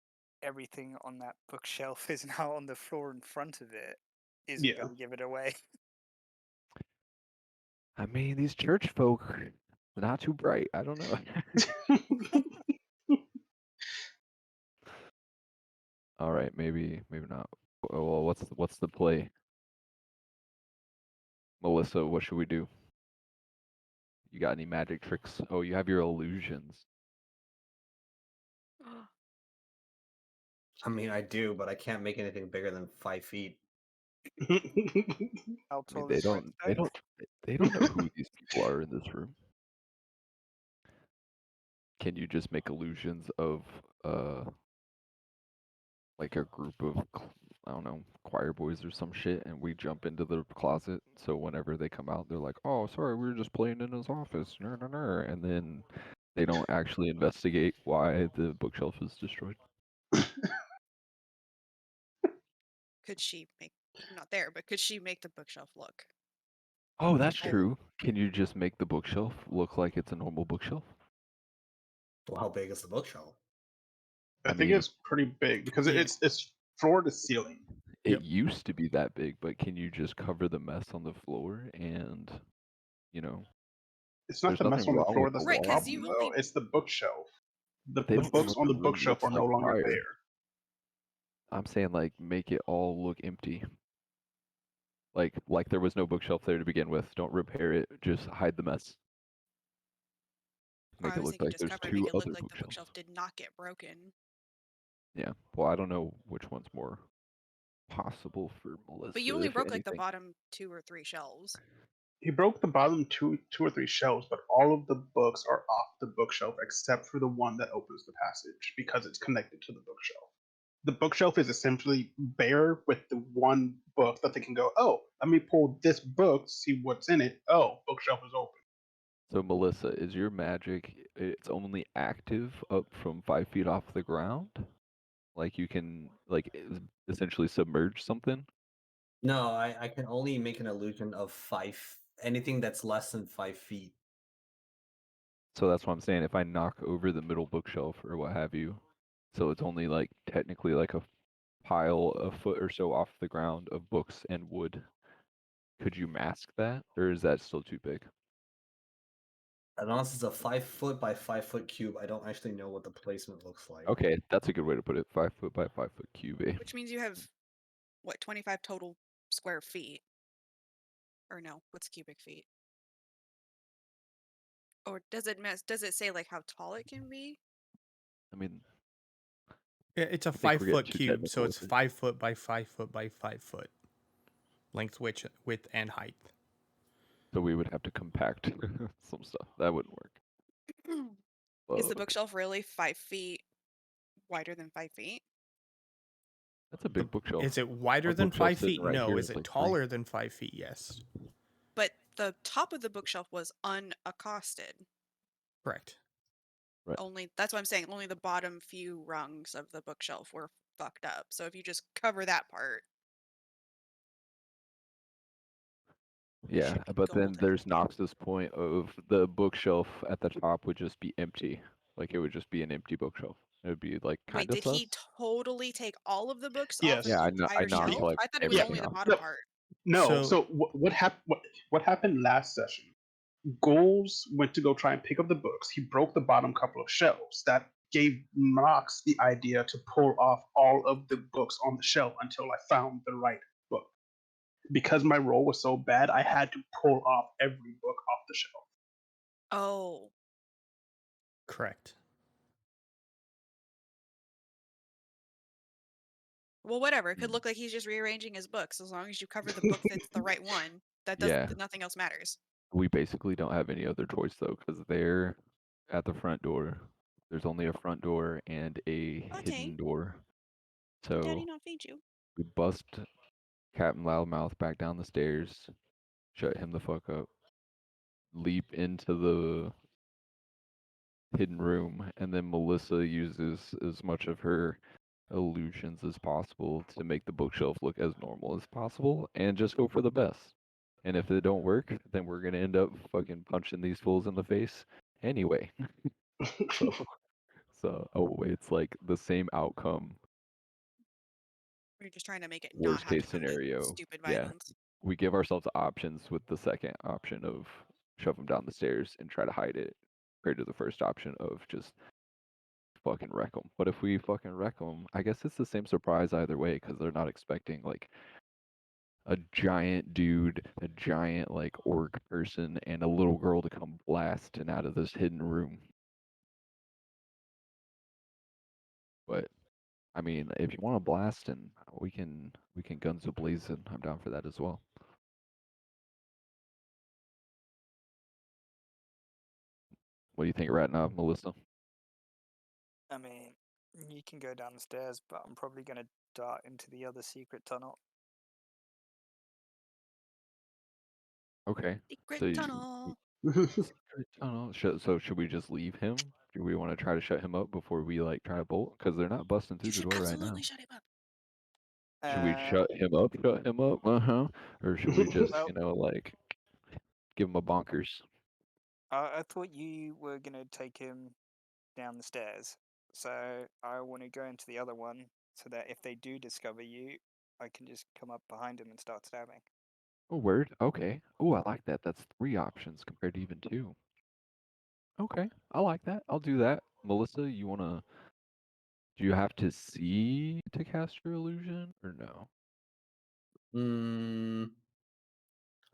everything on that bookshelf is now on the floor in front of it isn't Yeah. going to give it away. I mean, these church folk, they're not too bright. I don't know. All right, maybe not. Well, what's the play? Melissa, what should we do? You got any magic tricks? Oh, you have your illusions. I mean, I do, but I can't make anything bigger than 5 feet. How I mean, tall they is don't know who these people are in this room. Can you just make illusions of like a group of I don't know, choir boys or some shit, and we jump into the closet. So whenever they come out, they're like, "Oh, sorry, we were just playing in his office." And then they don't actually investigate why the bookshelf is destroyed. Could she make? I'm not there, but could she make the bookshelf look? Oh, that's Oh. true. Can you just make the bookshelf look like it's a normal bookshelf? Well, how big is the bookshelf? I I think mean, it's pretty big because Yeah. it's floor to ceiling. it Yep. used to be that big, but can you just cover the mess on the floor and, you know, It's not there's the mess nothing on the wrong floor with the that's the Right, 'cause walls, problem, you though. only- It's the bookshelf. but they The don't books live on in the a room bookshelf that's are no like longer fire. there. I'm saying like make it all look empty. Like there was no bookshelf there to begin with. Don't repair it, just hide the mess. or Make I it was look thinking like just there's cover it, make two it look other like the bookshelves. bookshelf did not get broken. Yeah. Well, I don't know which one's more possible for Melissa, But you only if broke like the anything. bottom 2 or 3 shelves. He broke the bottom two or three shelves, but all of the books are off the bookshelf except for the one that opens the passage because it's connected to the bookshelf. The bookshelf is essentially bare with the one book that they can go, oh, let me pull this book, see what's in it. Oh, bookshelf is open. So Melissa, is your magic it's only active up from 5 feet off the ground? Like you can essentially submerge something? No, I can only make an illusion of anything that's less than 5 feet. So that's what I'm saying. If I knock over the middle bookshelf or what have you, so it's only like technically like a pile a foot or so off the ground of books and wood. Could you mask that, or is that still too big? Unless it's a 5 foot by 5 foot cube, I don't actually know what the placement looks like. Okay, that's a good way to put it. 5 foot by 5 foot cube. Which means you have, what, 25 total square feet? Or no, what's cubic feet? Or does it say like how tall it can be? I mean, It's a I think we're getting 5 foot too cube, so technical it's with it. 5 foot by 5 foot by 5 foot. Length, width, and height. So we would have to compact some stuff. That wouldn't work. Is the Fuck. bookshelf really 5 feet wider than 5 feet? That's a big bookshelf. Is it wider Our than bookshelf 5 sitting feet? right No. here Is is it like 3. taller than 5 feet? Yes. But the top of the bookshelf was unaccosted. Correct. Right. Only that's what I'm saying. Only the bottom few rungs of the bookshelf were fucked up. So if you just cover that part, it Yeah, should be but then golden. there's Knox's point of the bookshelf at the top would just be empty. Like it would just be an empty bookshelf. It would be like kind Wait, of did sus. he totally take all of the books off Yes. of Yeah, the I entire knocked shelf? like I thought it was Yeah. only everything the off. bottom No, part. no. So- So what happened last session? Ghouls went to go try and pick up the books. He broke the bottom couple of shelves. That gave Knox the idea to pull off all of the books on the shelf until I found the right book. Because my roll was so bad, I had to pull off every book off the shelf. Oh, Correct. well, whatever. It could Hmm. look like he's just rearranging his books as long as you cover the book that's the right one. That does Yeah. nothing else matters. We basically don't have any other choice though, because they're at the front door. There's only a front door and a Okay. hidden door. Did Daddy So not feed you? we bust Captain Loudmouth back down the stairs, shut him the fuck up, leap into the hidden room, and then Melissa uses as much of her illusions as possible to make the bookshelf look as normal as possible and just go for the best. And if it don't work, then we're gonna end up fucking punching these fools in the face anyway. So it's like the same outcome. We're just trying to make it not Worst have to case come to scenario. stupid Yeah. violence. We give ourselves options with the second option of shove them down the stairs and try to hide it, compared to the first option of just fucking wreck them. But if we fucking wreck them, I guess it's the same surprise either way because they're not expecting like a giant dude, a giant like orc person, and a little girl to come blasting out of this hidden room. But I mean, if you want to blast, and we can guns a blazing. I'm down for that as well. What do you think right now, Melissa? I mean, you can go down the stairs, but I'm probably going to dart into the other secret tunnel. Okay. Secret So tunnel. secret tunnel. So should we just leave him? Do we want to try to shut him up before we like try to bolt? Because they're not busting through You the should door right now. absolutely shut him up. Should we Uh, shut him up? Shut him up? Or should we just well, like give him a bonkers? I thought you were gonna take him down the stairs, so I want to go into the other one so that if they do discover you, I can just come up behind him and start stabbing. Oh, word. Okay. Oh, I like that. That's 3 options compared to even 2. Okay, I like that. I'll do that. Melissa, you wanna? Do you have to see to cast your illusion or no?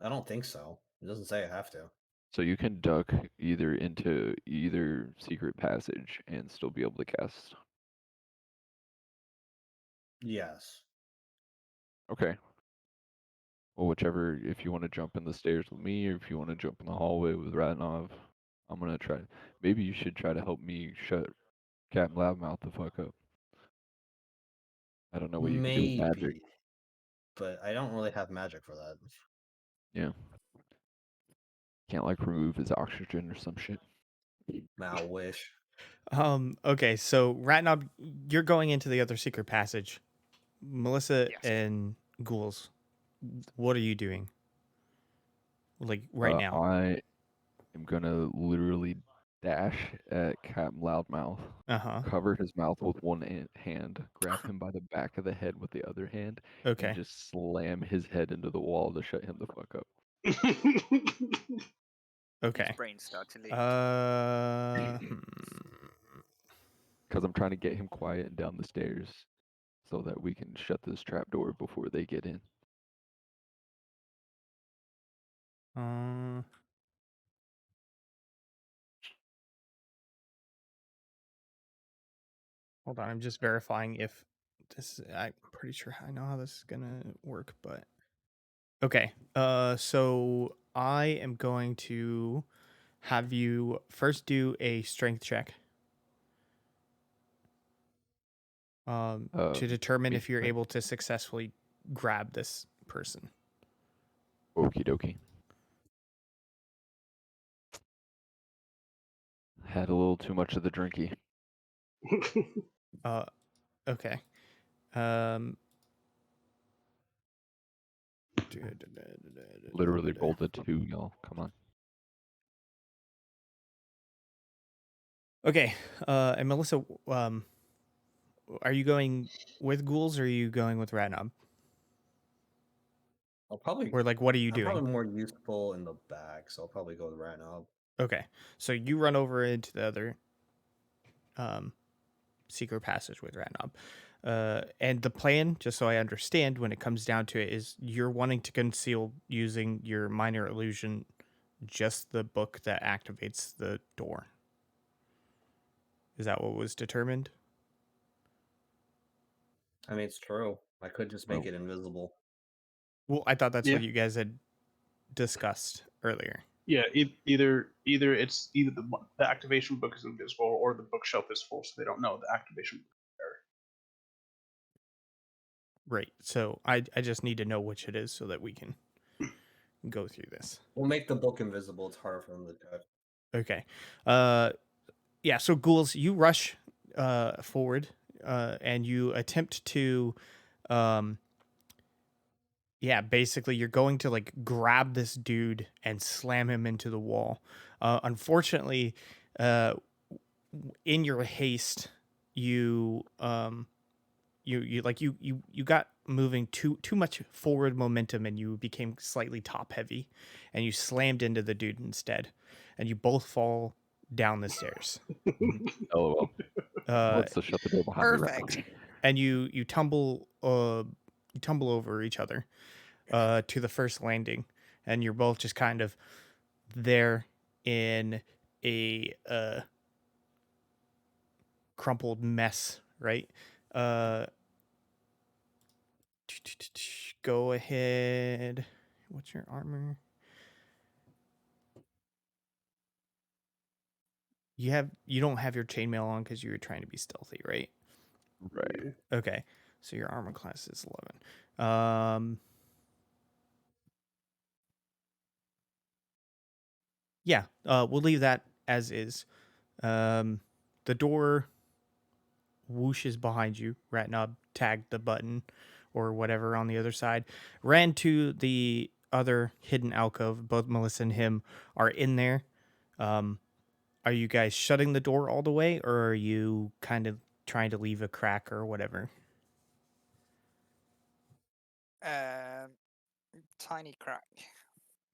I don't think so. It doesn't say I have to. So you can duck either into either secret passage and still be able to cast. Yes. Okay. Well, whichever. If you want to jump in the stairs with me, or if you want to jump in the hallway with Ratnov, I'm gonna try. Maybe you should try to help me shut Captain Loudmouth the fuck up. I don't know what you can do with magic. Maybe. But I don't really have magic for that. Yeah. Can't like remove his oxygen or some shit. Now wish. Okay, so Ratnob, you're going into the other secret passage. Melissa Yes. and Ghouls, what are you doing? Like right now? I am gonna literally dash at Captain Loudmouth, Uh-huh. cover his mouth with one hand, grab him by the back of the head with the other hand, and Okay. just slam his head into the wall to shut him the fuck up. His Okay. brains start to leak. Because I'm trying to get him quiet and down the stairs so that we can shut this trap door before they get in. Hold on, I'm just verifying if this. I'm pretty sure I know how this is gonna work, but okay. So I am going to have you first do a strength check. To determine if you're Like, able to successfully grab this person. okie dokie. Had a little too much of the drinky. Okay. Um. Literally rolled a 2, y'all. Come on. Okay. And Melissa, are you going with ghouls or are you going with Ratnob? I'll probably. Or like, what are you I'm doing? probably more useful in the back, so I'll probably go with right now. Okay. So you run over into the other secret passage with Ratnob. And the plan, just so I understand, when it comes down to it, is you're wanting to conceal using your minor illusion just the book that activates the door. Is that what was determined? I mean, it's true. I could just make Oh. it invisible. Well, I thought that's Yeah. what you guys had discussed earlier. Yeah, either it's either the activation book is invisible or the bookshelf is full, so they don't know the activation book is there. Right. So I just need to know which it is so that we can go through this. We'll make the book invisible. It's harder for them to check. Okay. Yeah, so ghouls, you rush forward and you attempt to basically you're going to like grab this dude and slam him into the wall. Unfortunately, in your haste, you you got moving too much forward momentum and you became slightly top heavy and you slammed into the dude instead and you both fall down the stairs. LOL. Uh, Let's just shut the door behind Perfect. me. and you tumble over each other to the first landing, and you're both just kind of there in a crumpled mess, right? Go ahead. What's your armor? You don't have your chainmail on because you were trying to be stealthy, right? Right. Okay. So your armor class is 11. Yeah, we'll leave that as is. The door whooshes behind you. Ratnob tagged the button or whatever on the other side. Ran to the other hidden alcove. Both Melissa and him are in there. Are you guys shutting the door all the way, or are you kind of trying to leave a crack or whatever? Tiny crack.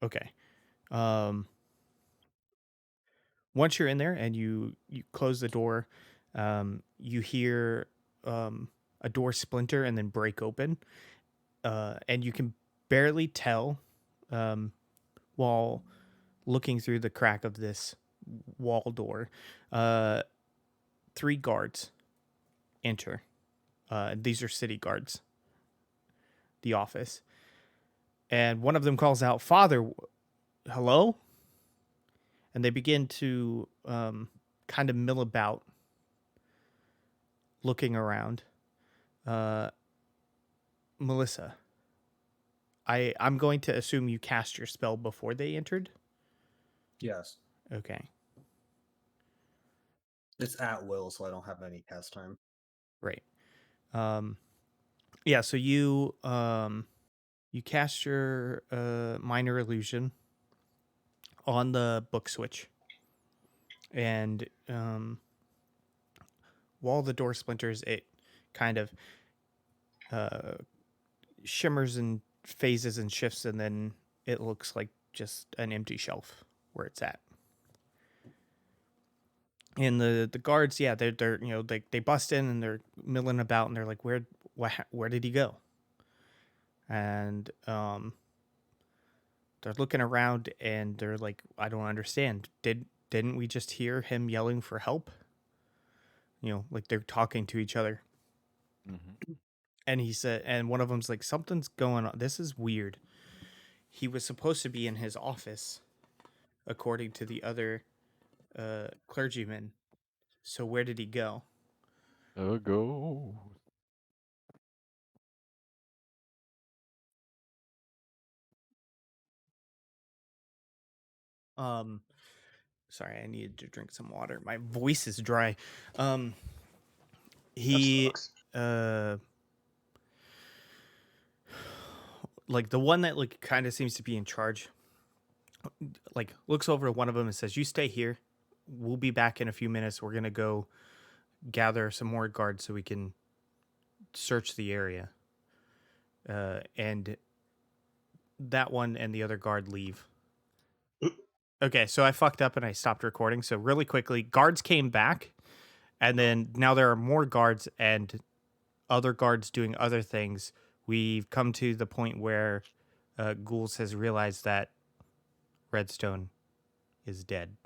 Okay. Once you're in there and you close the door, you hear a door splinter and then break open, and you can barely tell while looking through the crack of this wall door. 3 guards enter. These are city guards. The office, and one of them calls out, "Father, hello?" And they begin to kind of mill about, looking around. Melissa, I'm going to assume you cast your spell before they entered. Yes. Okay, It's at will, so I don't have any cast time. right. Yeah. So you cast your minor illusion on the book switch, and while the door splinters, it kind of shimmers and phases and shifts, and then it looks like just an empty shelf where it's at. And the guards, yeah, they're they bust in and they're milling about and they're like, where did he go? And they're looking around and they're like, I don't understand. Didn't we just hear him yelling for help? Like they're talking to each other. Mm-hmm. And he said, and one of them's like, something's going on. This is weird. He was supposed to be in his office, according to the other clergyman. So where did he go? Go. Sorry, I needed to drink some water. My voice is dry. That He sucks. like the one that like kind of seems to be in charge, like looks over to one of them and says, "You stay here. We'll be back in a few minutes. We're gonna go gather some more guards so we can search the area." And that one and the other guard leave. Okay, so I fucked up and I stopped recording. So really quickly, guards came back, and then now there are more guards and other guards doing other things. We've come to the point where Ghouls has realized that Redstone is dead,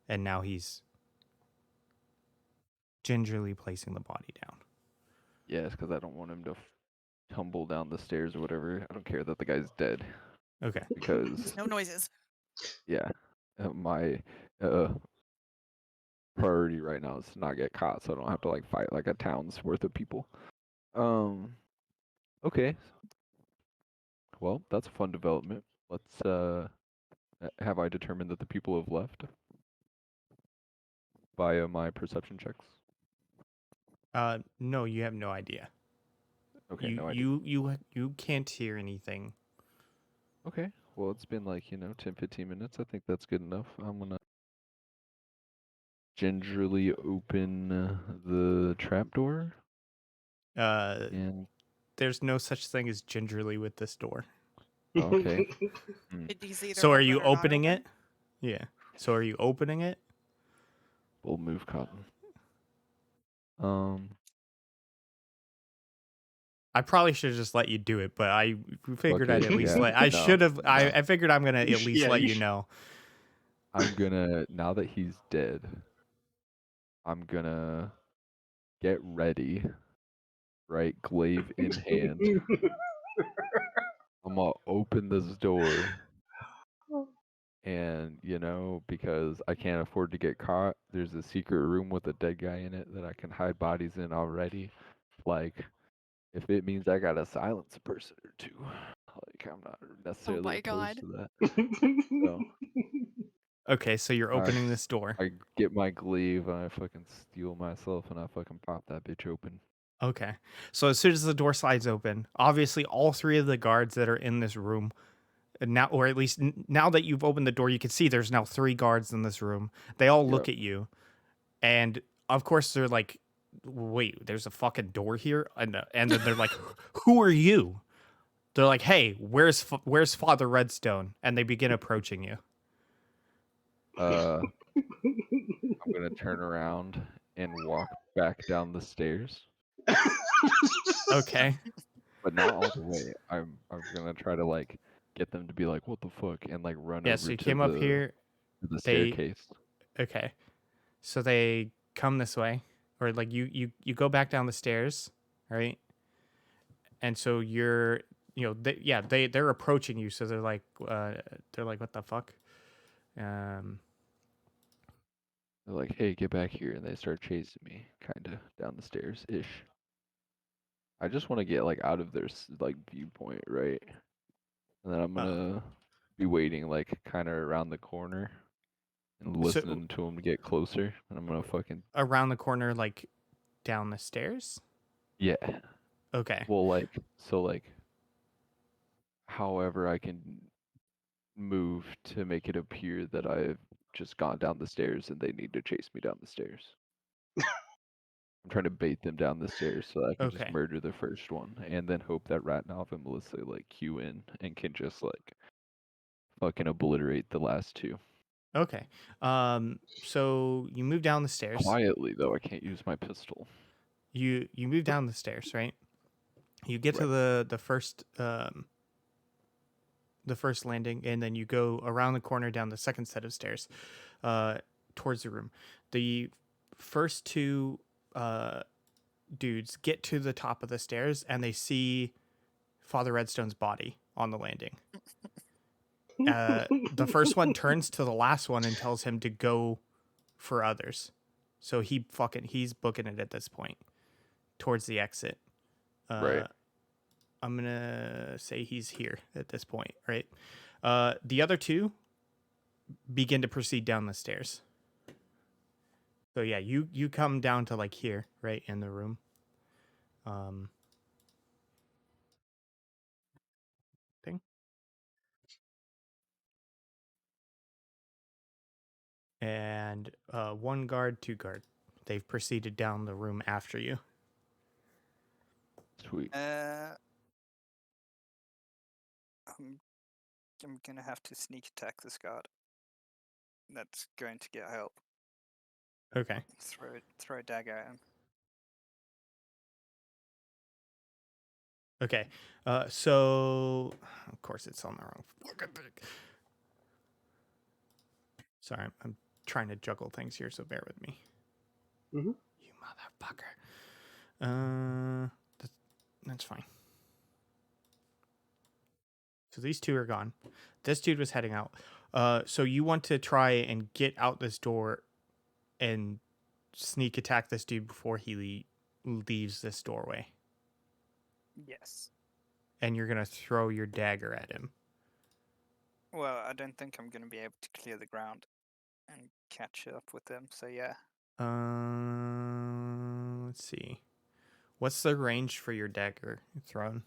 and now he's gingerly placing the body down. Yes, because I don't want him to tumble down the stairs or whatever. I don't care that the guy's dead Okay. because No noises. yeah, my priority right now is to not get caught, so I don't have to like fight like a town's worth of people. Okay. Well, that's a fun development. Let's have I determined that the people have left via my perception checks? No, you have no idea. Okay, You no idea. you can't hear anything. Okay. Well, it's been like, 10, 15 minutes. I think that's good enough. I'm gonna gingerly open the trapdoor and There's no such thing as gingerly with this door. okay. He's either So are open you or not opening open. it? Yeah. So are you opening it? We'll move cotton. I probably should have just let you do it, but I figured I'd Okay, at least yeah, let. I no, should have. no. I figured I'm gonna at least Yeah, let you you know. I'm gonna, now that he's dead, I'm gonna get ready, right? Glaive in hand. I'm gonna open this door. And, because I can't afford to get caught, there's a secret room with a dead guy in it that I can hide bodies in already. Like, If it means I gotta silence a person or two, like I'm not necessarily my opposed God. to that. So Okay, so you're I opening this door. I get my glaive and I fucking steel myself and I fucking pop that bitch open. Okay. So as soon as the door slides open, obviously all three of the guards that are in this room now, or at least now that you've opened the door, you can see there's now three guards in this room. They all look Yep. at you, and of course they're like, "Wait, there's a fucking door here," and then they're like, "Who are you?" They're like, "Hey, where's Father Redstone?" And they begin approaching you. I'm gonna turn around and walk back down the stairs, Okay. but not all the way. I'm gonna try to like get them to be like, "What the fuck?" and like run Yeah. So over you to came up the here. They staircase. okay. So they come this way, or like you go back down the stairs, right? And so they're approaching you. So they're like, what the fuck? Um, They're like, "Hey, get back here!" and they start chasing me, kind of down the stairs ish. I just want to get like out of their like viewpoint, right? And then I'm gonna be waiting like kind of around the corner and so listening to them get closer. And I'm gonna fucking around the corner, like down the stairs. yeah. Okay. Well, like so like however I can move to make it appear that I've just gone down the stairs and they need to chase me down the stairs. I'm trying to bait them down the stairs so I can just Okay. murder the first one and then hope that Ratnov and Melissa like queue in and can just like fucking obliterate the last two. Okay. So you move down the stairs. Quietly though, I can't use my pistol. You move down the stairs, right? You get to Right. the first landing, and then you go around the corner down the second set of stairs, uh, towards the room. The first two dudes get to the top of the stairs, and they see Father Redstone's body on the landing. The first one turns to the last one and tells him to go for others. So he's booking it at this point towards the exit. Right. I'm gonna say he's here at this point, right? The other two begin to proceed down the stairs. So yeah, you come down to like here, right in the room. Thing. And one guard, two guard. They've proceeded down the room after you. Sweet. I'm gonna have to sneak attack this guard. That's going to get help. Okay. Throw a dagger at him. Okay. So of course it's on the wrong fucking thing. Sorry, I'm trying to juggle things here, so bear with me. Mm-hmm. You motherfucker. That's fine. So these two are gone. This dude was heading out. So you want to try and get out this door and sneak attack this dude before he leaves this doorway. Yes. And you're gonna throw your dagger at him. Well, I don't think I'm gonna be able to clear the ground and catch up with them. So yeah. Let's see. What's the range for your dagger thrown?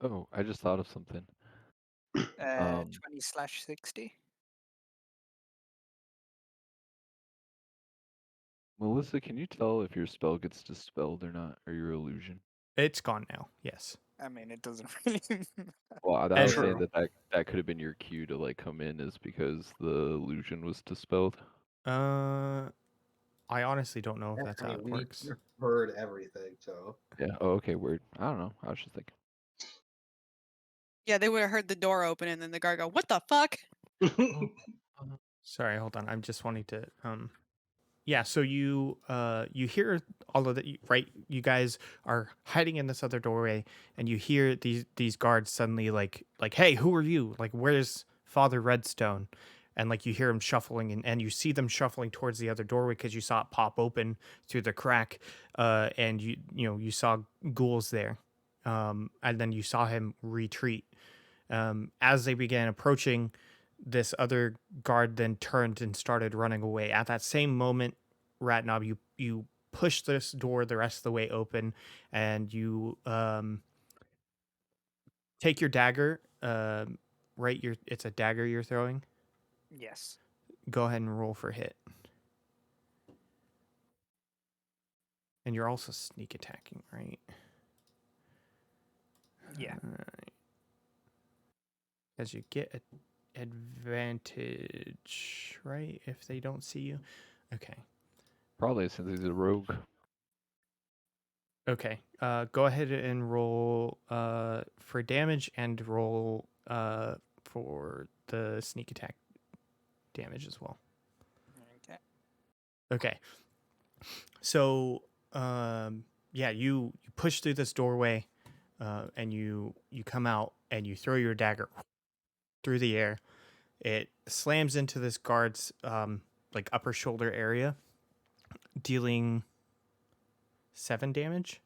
Oh, I just thought of something. 20/60. Melissa, can you tell if your spell gets dispelled or not, or your illusion? It's gone now. Yes. I mean, it doesn't really. Well, I And was saying True. that could have been your cue to like come in, is because the illusion was dispelled. I honestly don't know if that's I how mean, it we works. heard everything, so Yeah. Oh, okay. Weird. I don't know. I was just thinking. Yeah, they would have heard the door open and then the guard go, "What the fuck?" Sorry, hold on. I'm just wanting to yeah, so you hear all of that, right? You guys are hiding in this other doorway, and you hear these guards suddenly like, hey, who are you? Like, where's Father Redstone? and like you hear them shuffling, and you see them shuffling towards the other doorway because you saw it pop open through the crack, and you saw ghouls there, and then you saw him retreat. As they began approaching, this other guard then turned and started running away. At that same moment, Ratnob, you push this door the rest of the way open, and you take your dagger. Right, it's a dagger you're throwing. Yes. Go ahead and roll for hit. And you're also sneak attacking, right? Yeah. As you get an advantage, right? If they don't see you. Okay. Probably since he's a rogue. Okay. Go ahead and roll for damage and roll for the sneak attack damage as well. Okay. Okay. So yeah, you push through this doorway, and you come out and you throw your dagger through the air. It slams into this guard's like upper shoulder area, dealing 7 damage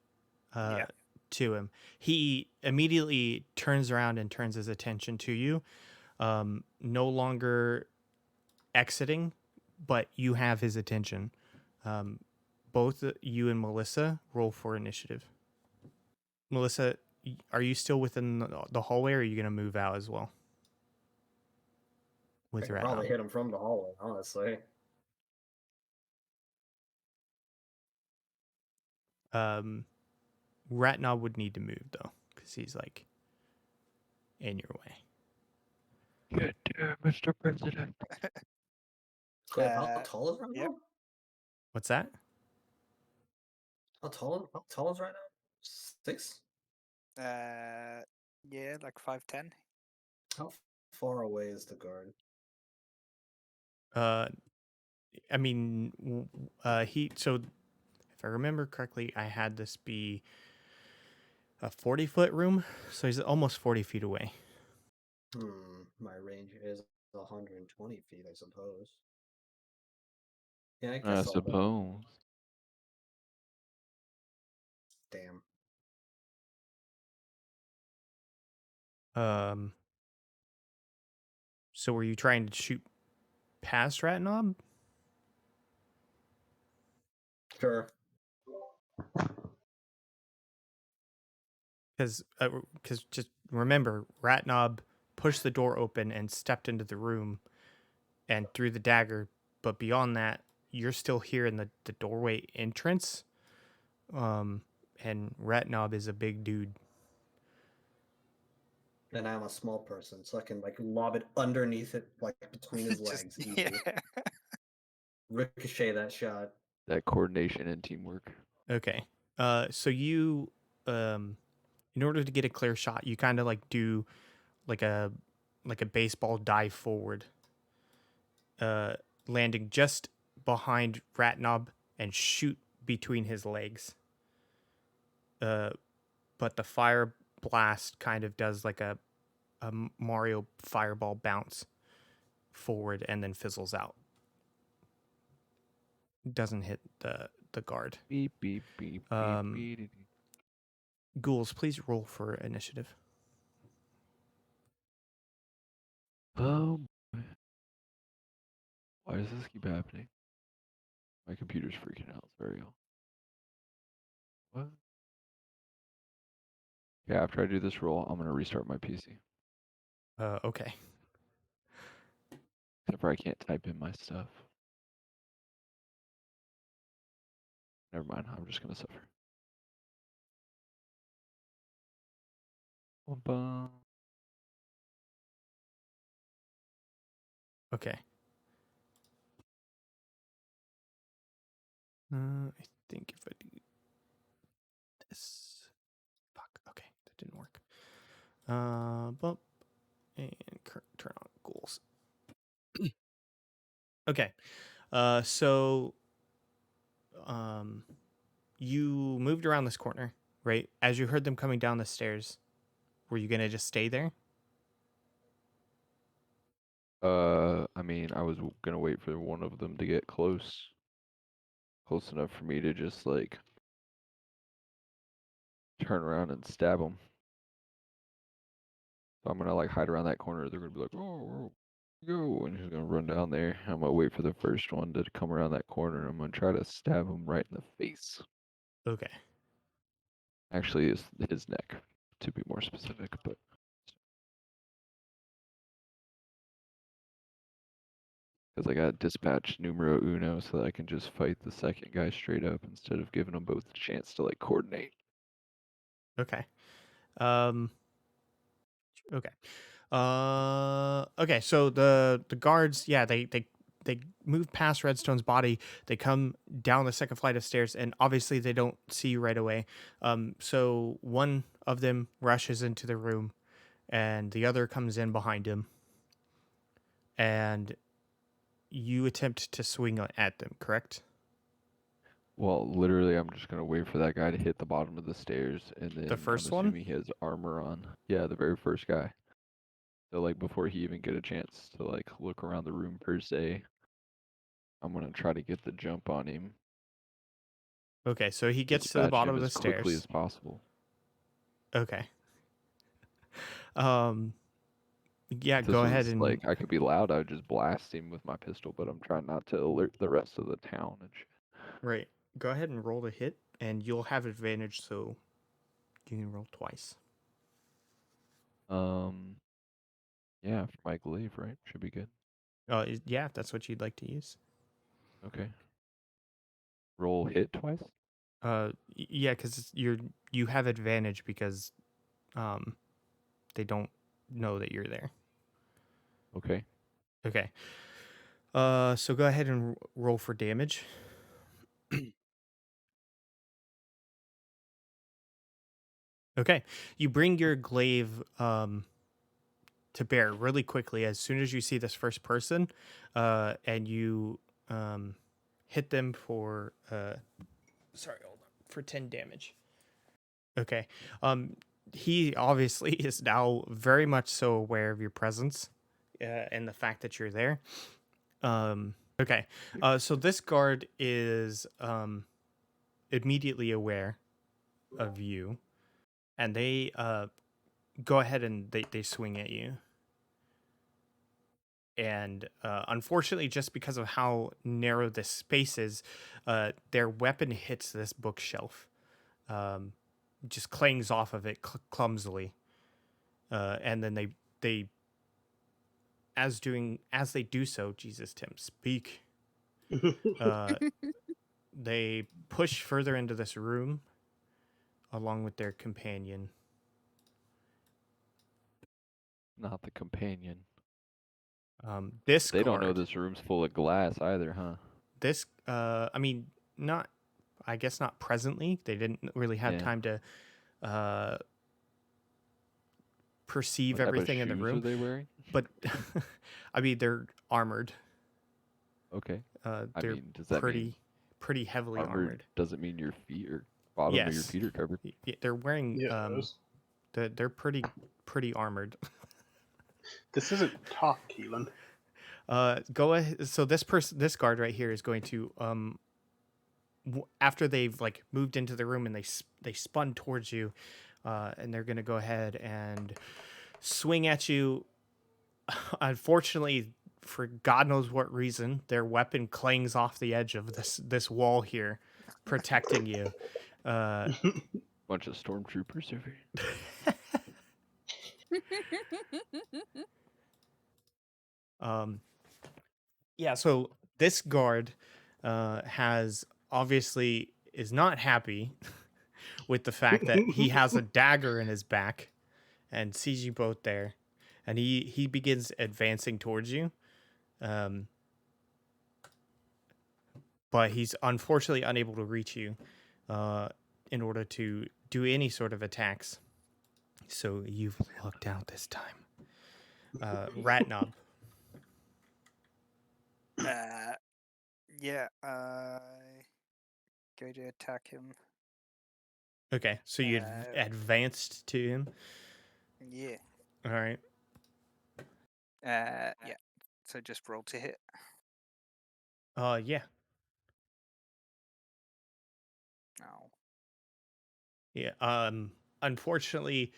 Yeah. to him. He immediately turns around and turns his attention to you, no longer exiting, but you have his attention. Both you and Melissa roll for initiative. Melissa, are you still within the hallway, or are you going to move out as well? I With could probably Ratnob. hit him from the hallway, honestly. Ratnob would need to move though, because he's like in your way. Get there, Mr. President. Wait, how Uh, tall is right yep. now? What's that? How tall is right now? 6? Yeah, like 5'10". How far away is the guard? I mean, so if I remember correctly, I had this be a 40-foot room, so he's almost 40 feet away. My range is 120 feet, I suppose. Yeah, I I guess I'll go. suppose. Damn. So were you trying to shoot past Ratnob? Sure. Because just remember, Ratnob pushed the door open and stepped into the room and threw the dagger. But beyond that, you're still here in the doorway entrance. And Ratnob is a big dude. And I'm a small person, so I can like lob it underneath it, like between his Just legs, easy. yeah. Ricochet that shot. That coordination and teamwork. Okay. So you, in order to get a clear shot, you kind of like do like a baseball dive forward, landing just behind Ratnob and shoot between his legs. But the fire blast kind of does like a Mario fireball bounce forward and then fizzles out. Doesn't hit the guard. Beep beep beep Um, beep beep. Ghouls, please roll for initiative. Oh boy. Why does this keep happening? My computer's freaking out. Sorry, y'all. What? Yeah, after I do this roll, I'm gonna restart my PC. Okay. Except for I can't type in my stuff. Never mind. I'm just gonna suffer. Bum. Okay. I think if I do this, fuck. Okay, that didn't work. Bump and turn on ghouls. Okay. So, you moved around this corner, right? As you heard them coming down the stairs, were you gonna just stay there? I mean, I was gonna wait for one of them to get close enough for me to just like turn around and stab them. So I'm gonna like hide around that corner. They're gonna be like, "Oh, go!" And he's gonna run down there. I'm gonna wait for the first one to come around that corner. And I'm gonna try to stab him right in the face. Okay. Actually, it's his neck, to be more specific. But because I got dispatch numero uno, so that I can just fight the second guy straight up instead of giving them both a chance to like coordinate. Okay. Okay. Okay. So the guards, yeah, they move past Redstone's body. They come down the second flight of stairs, and obviously they don't see you right away. So one of them rushes into the room, and the other comes in behind him, and you attempt to swing at them. Correct? Well, literally, I'm just gonna wait for that guy to hit the bottom of the stairs, and The then I'm first one. assuming he has armor on. Yeah, the very first guy. So like before he even get a chance to like look around the room per se, I'm gonna try to get the jump on him, Okay. So he gets to the dispatch bottom him of as the quickly stairs. as possible. Okay. Um. Yeah. If Go this ahead was and like I could be loud, I would just blast him with my pistol, but I'm trying not to alert the rest of the town and shit. right. Go ahead and roll the hit, and you'll have advantage. So you can roll twice. Um, yeah, for my glaive, right? Should be good. Yeah, if that's what you'd like to use. Okay. Roll hit twice. Yeah, because you have advantage because um they don't know that you're there. Okay. Okay. So go ahead and roll for damage. Okay, you bring your glaive to bear really quickly as soon as you see this first person, and you hit them for sorry, hold on, for 10 damage. Okay. He obviously is now very much so aware of your presence, and the fact that you're there. Okay. So this guard is immediately aware of you, and they go ahead and they swing at you. And unfortunately, just because of how narrow this space is, their weapon hits this bookshelf, just clangs off of it clumsily, and then they as they do so, Jesus, Tim, speak. Uh, they push further into this room along with their companion. Not the companion. This They don't know guard, this room's full of glass either, huh? this, I mean, not, I guess not presently. They didn't really have Yeah. time to perceive What type of everything in the shoes are room, they wearing? but I mean, they're armored. Okay. I They're mean, does that mean pretty heavily armored. doesn't mean your feet or bottom of your Yes, feet are covered? they're wearing. Yes. They're pretty armored. This isn't talk, Keelan. Go ahead. So this guard right here is going to after they've like moved into the room and they spun towards you, and they're gonna go ahead and swing at you. Unfortunately, for God knows what reason, their weapon clangs off the edge of this wall here, protecting you. Bunch of stormtroopers over here. Yeah, so this guard has obviously is not happy with the fact that he has a dagger in his back and sees you both there, and he begins advancing towards you, but he's unfortunately unable to reach you in order to do any sort of attacks. So you've lucked out this time. Ratnob. Yeah, I go to attack him. Okay, so you advanced to him. Yeah. All right. Yeah. So just roll to hit. Yeah. No. Yeah. Unfortunately,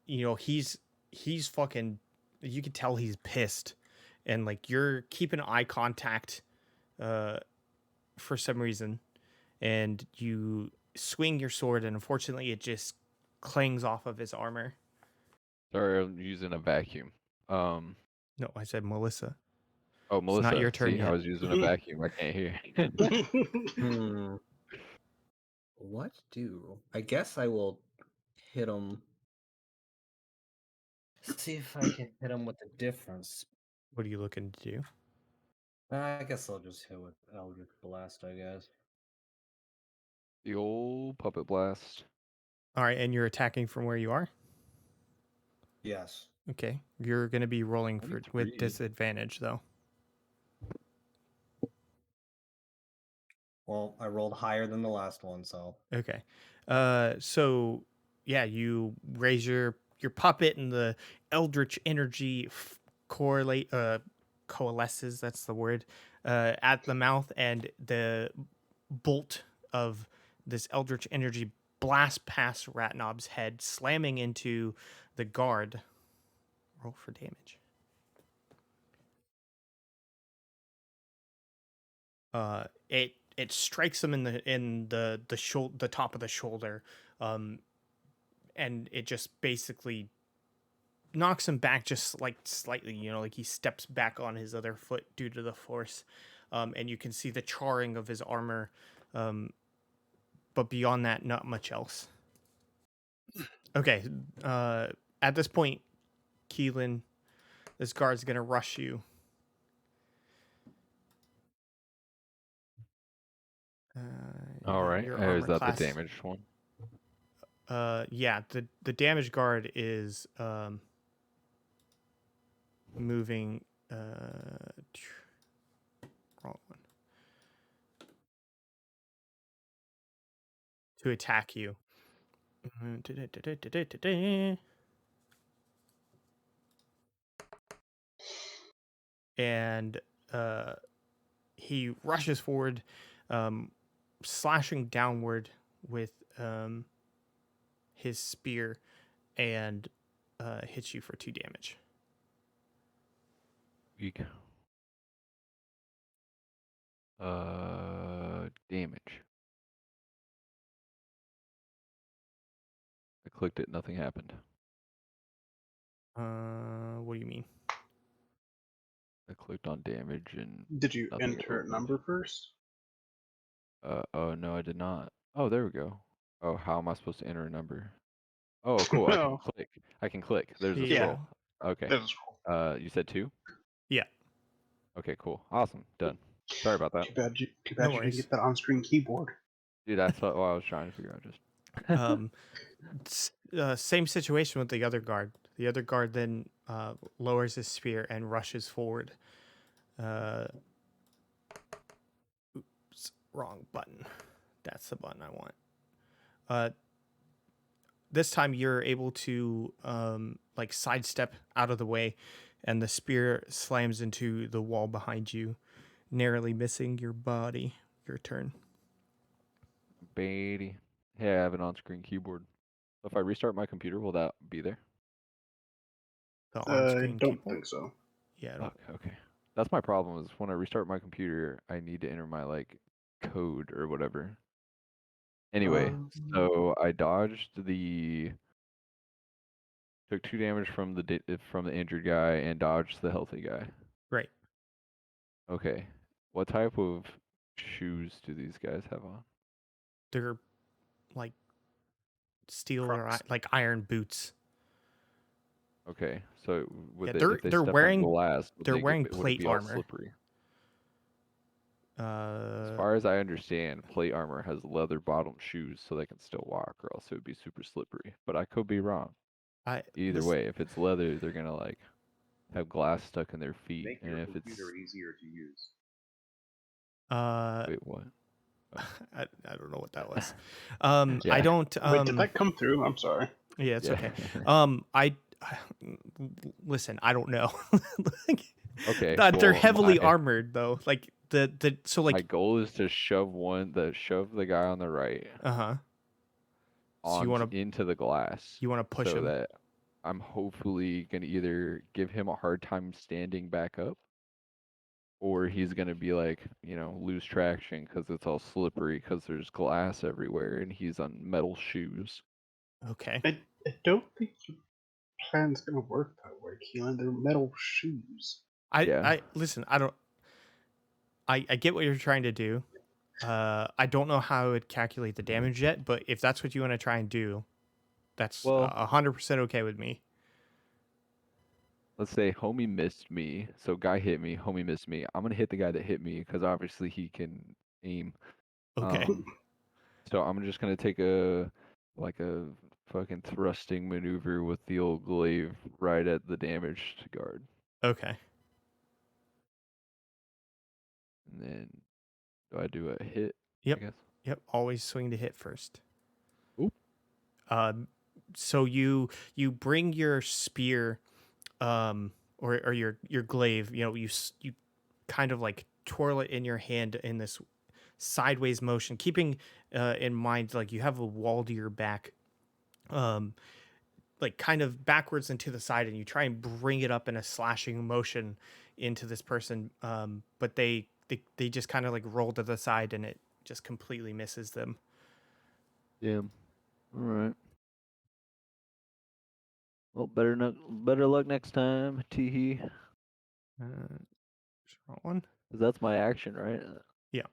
he's fucking. You can tell he's pissed, and like you're keeping eye contact, for some reason, and you swing your sword, and unfortunately, it just clings off of his armor. Sorry, I'm using a vacuum. No, I said Melissa. Oh, It's not Melissa. your turn See, I yet. was using a vacuum. I can't hear. Hmm. What do? I guess I will hit him. See if I can hit him with the difference. What are you looking to do? I guess I'll just hit with Eldritch Blast, I guess. The old puppet blast. All right, and you're attacking from where you are. Yes. Okay, you're gonna be rolling with 23. disadvantage though. Well, I rolled higher than the last one, so. Okay. So yeah, you raise your puppet, and the eldritch energy coalesces. That's the word. At the mouth, and the bolt of this eldritch energy blasts past Ratnob's head, slamming into the guard. Roll for damage. It strikes him in the top of the shoulder, and it just basically knocks him back just like slightly. Like he steps back on his other foot due to the force, and you can see the charring of his armor, but beyond that, not much else. Okay, at this point, Keelan, this guard's gonna rush you. All right. Your Is armor that class. the damaged one? Yeah, the damage guard is moving. Wrong one. To attack you. And he rushes forward, slashing downward with his spear, and hits you for 2 damage. Weak. Damage. I clicked it, nothing happened. What do you mean? I clicked on damage and Did you nothing enter a opened. number first? Oh no, I did not. Oh, there we go. Oh, how am I supposed to enter a number? Oh, cool. I can No. click. I can click. There's a Yeah. scroll. Okay. That is cool. You said 2? Yeah. Okay, cool. Awesome. Done. Sorry about that. Too bad you No didn't worries. get that on-screen keyboard. Dude, that's what I was trying to figure out just. Same situation with the other guard. The other guard then lowers his spear and rushes forward. Oops, wrong button. That's the button I want. This time you're able to like sidestep out of the way, and the spear slams into the wall behind you, narrowly missing your body. Your turn. Beatty. Hey, I have an on-screen keyboard. If I restart my computer, will that be there? The I on-screen don't keyboard? think so. Yeah, I don't. Okay. That's my problem is when I restart my computer, I need to enter my like code or whatever. Anyway, so I dodged took 2 damage from the injured guy and dodged the healthy guy. Right. Okay. What type of shoes do these guys have on? They're like steel Crocs. or like iron boots. Okay. So Yeah, if they they're step wearing on glass, they're wearing would it plate be all armor. slippery? As far as I understand, plate armor has leather bottom shoes so they can still walk, or else it would be super slippery. But I could be wrong. Either way, if it's leather, they're gonna like have glass stuck in their feet, Make and your if it's computer easier to use. wait, what? I don't know what that was. Yeah. I don't. Wait, did that come through? I'm sorry. Yeah, it's Yeah. okay. listen, I don't know. Like, Okay, they're well, heavily armored though. Like so my like goal is to shove the guy on the right uh-huh. So you want to into the glass push so him. that I'm hopefully gonna either give him a hard time standing back up, or he's gonna be like, lose traction because it's all slippery because there's glass everywhere and he's on metal shoes. Okay. I don't think your plan's gonna work that way, Keelan. They're metal shoes. I listen, I get what you're trying to do. I don't know how I would calculate the damage yet, but if that's what you want to try and do, that's Well, 100% okay with me. let's say homie missed me, so guy hit me, homie missed me. I'm gonna hit the guy that hit me because obviously he can aim. Okay. So I'm just gonna take a fucking thrusting maneuver with the old glaive right at the damaged guard. Okay. And then do I do a hit? Yep. I guess. Yep. Always swing to hit first. Oop. So you bring your spear, or your glaive. You kind of like twirl it in your hand in this sideways motion, keeping in mind like you have a wall to your back, like kind of backwards and to the side, and you try and bring it up in a slashing motion into this person, but they just kind of like roll to the side and it just completely misses them. Damn. All right. Well, better luck next time, teehee. Wrong one. 'Cause that's my action, right? Yeah.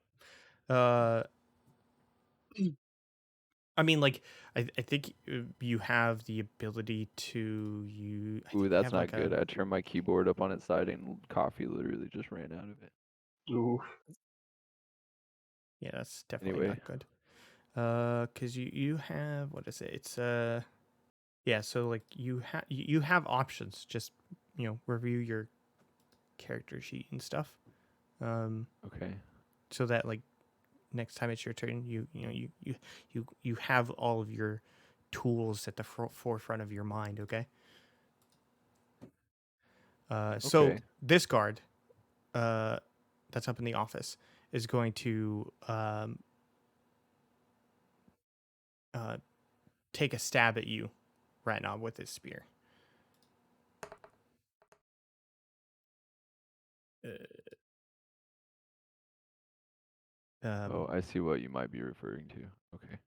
I mean, like, I think you have the ability to I think Ooh, you that's have not like good. I turned my keyboard up on its side and coffee literally just ran out of it. Oof. yeah, that's definitely Anyway, not good. Cause you have, what is it? It's yeah. So like you have options. Just review your character sheet and stuff. okay. So that like next time it's your turn, you have all of your tools at the forefront of your mind. Okay. So Okay. this guard, that's up in the office, is going to uh, take a stab at you right now with his spear. Oh, I see what you might be referring to. Okay.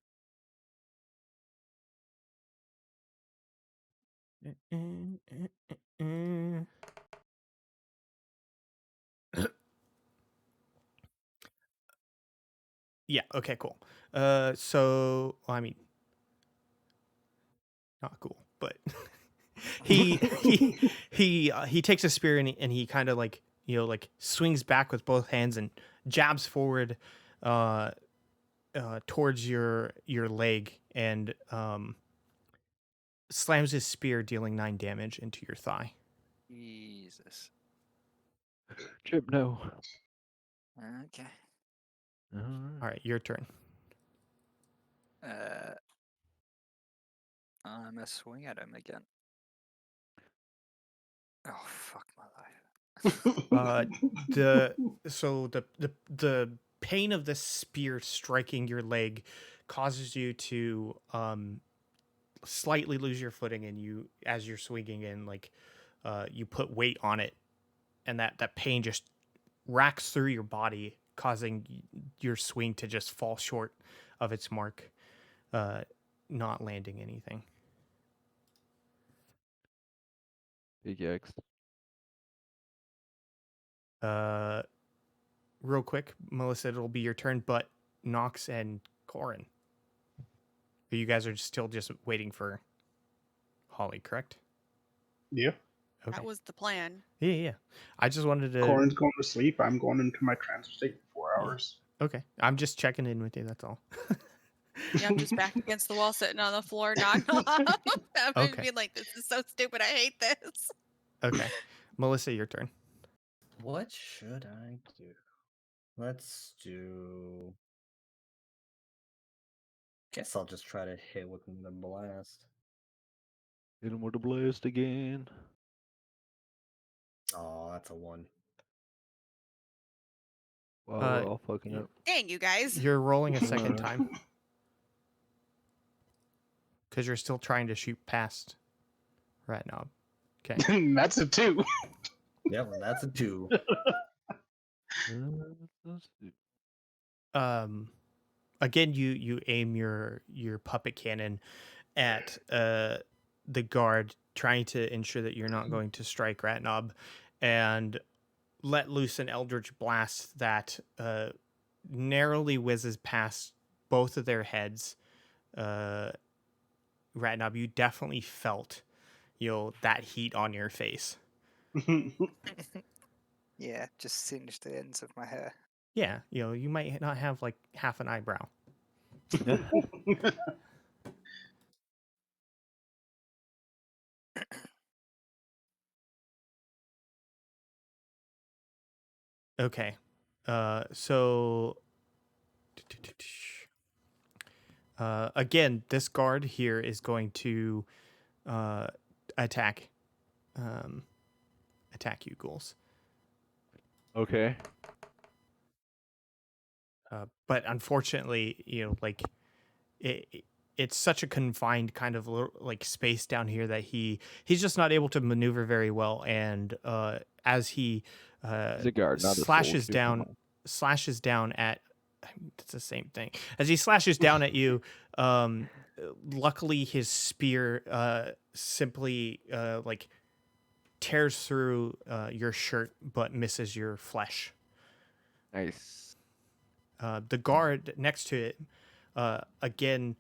Yeah. Okay. Cool. So I mean, not cool, but he he takes a spear and he kind of like like swings back with both hands and jabs forward, uh, towards your leg and slams his spear, dealing 9 damage into your thigh. Jesus. Chip, no. Okay. All right, your turn. I'm gonna swing at him again. Oh fuck my life. The pain of the spear striking your leg causes you to slightly lose your footing, and you, as you're swinging in, like you put weight on it, and that pain just racks through your body, causing your swing to just fall short of its mark, not landing anything. Big X. Real quick, Melissa, it'll be your turn, but Nox and Corin, you guys are still just waiting for Holly, correct? Yeah. Okay. That was the plan. Yeah. I just wanted to. Corin's going to sleep. I'm going into my trance state for 4 Yeah. hours. Okay. I'm just checking in with you. That's all. Yeah, I'm just back against the wall, sitting on the floor, knocked off. I'm Okay. being like, this is so stupid. I hate this. Okay. Melissa, your turn. What should I do? Let's do. Guess I'll just try to hit with the blast. Hit him with a blast again. Oh, that's a 1. Wow, we're all fucking up. Dang, you guys. You're rolling a It's second alright. time because you're still trying to shoot past Rat Knob. Okay. That's a 2. Yep, and that's a 2. Let's see. Again, you aim your puppet cannon at the guard, trying to ensure that you're not going to strike Ratnob, and let loose an eldritch blast that narrowly whizzes past both of their heads. Ratnob, you definitely felt that heat on your face. Yeah, just singed the ends of my hair. Yeah, you might not have like half an eyebrow. Okay. So again, this guard here is going to attack you, ghouls. Okay. But unfortunately, it's such a confined kind of like space down here that he's just not able to maneuver very well. And as he He's a guard, not a slashes soldier. Come down at, it's the same thing. As he slashes down at you, luckily his spear simply like tears through your shirt but misses your flesh. Nice. The guard next to it, again,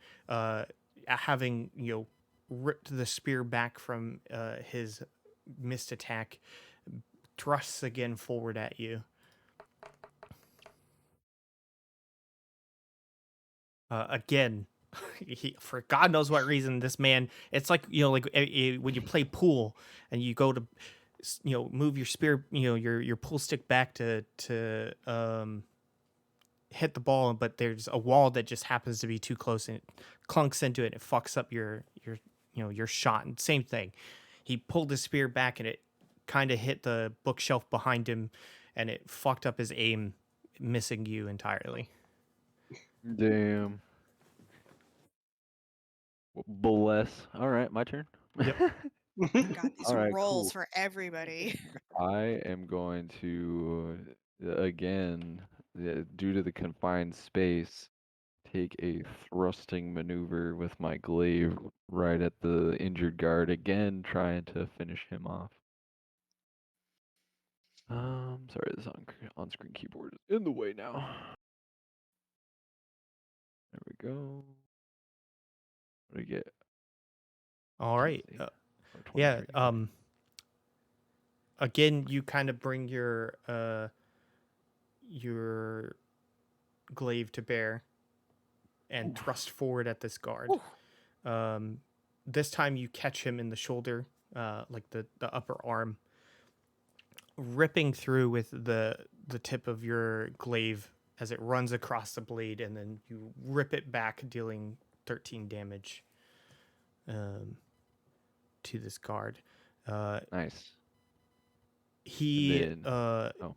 having ripped the spear back from his missed attack, thrusts again forward at you. Again, for God knows what reason, this man, it's like when you play pool and you go to move your spear, your pool stick back to hit the ball, but there's a wall that just happens to be too close and it clunks into it and it fucks up your shot. And same thing, he pulled his spear back and it kind of hit the bookshelf behind him and it fucked up his aim, missing you entirely. Damn. Bless. All right, my turn. Yep. God, these All right, rolls cool. for everybody. I am going to, again, due to the confined space, take a thrusting maneuver with my glaive right at the injured guard again, trying to finish him off. Sorry, this on-screen keyboard is in the way now. There we go. What do we get? All right. 16 or Yeah. 23. Again, you kind of bring your glaive to bear and thrust forward at this guard. This time you catch him in the shoulder, like the upper arm, ripping through with the tip of your glaive as it runs across the blade, and then you rip it back, dealing 13 damage to this guard. Nice. He And then,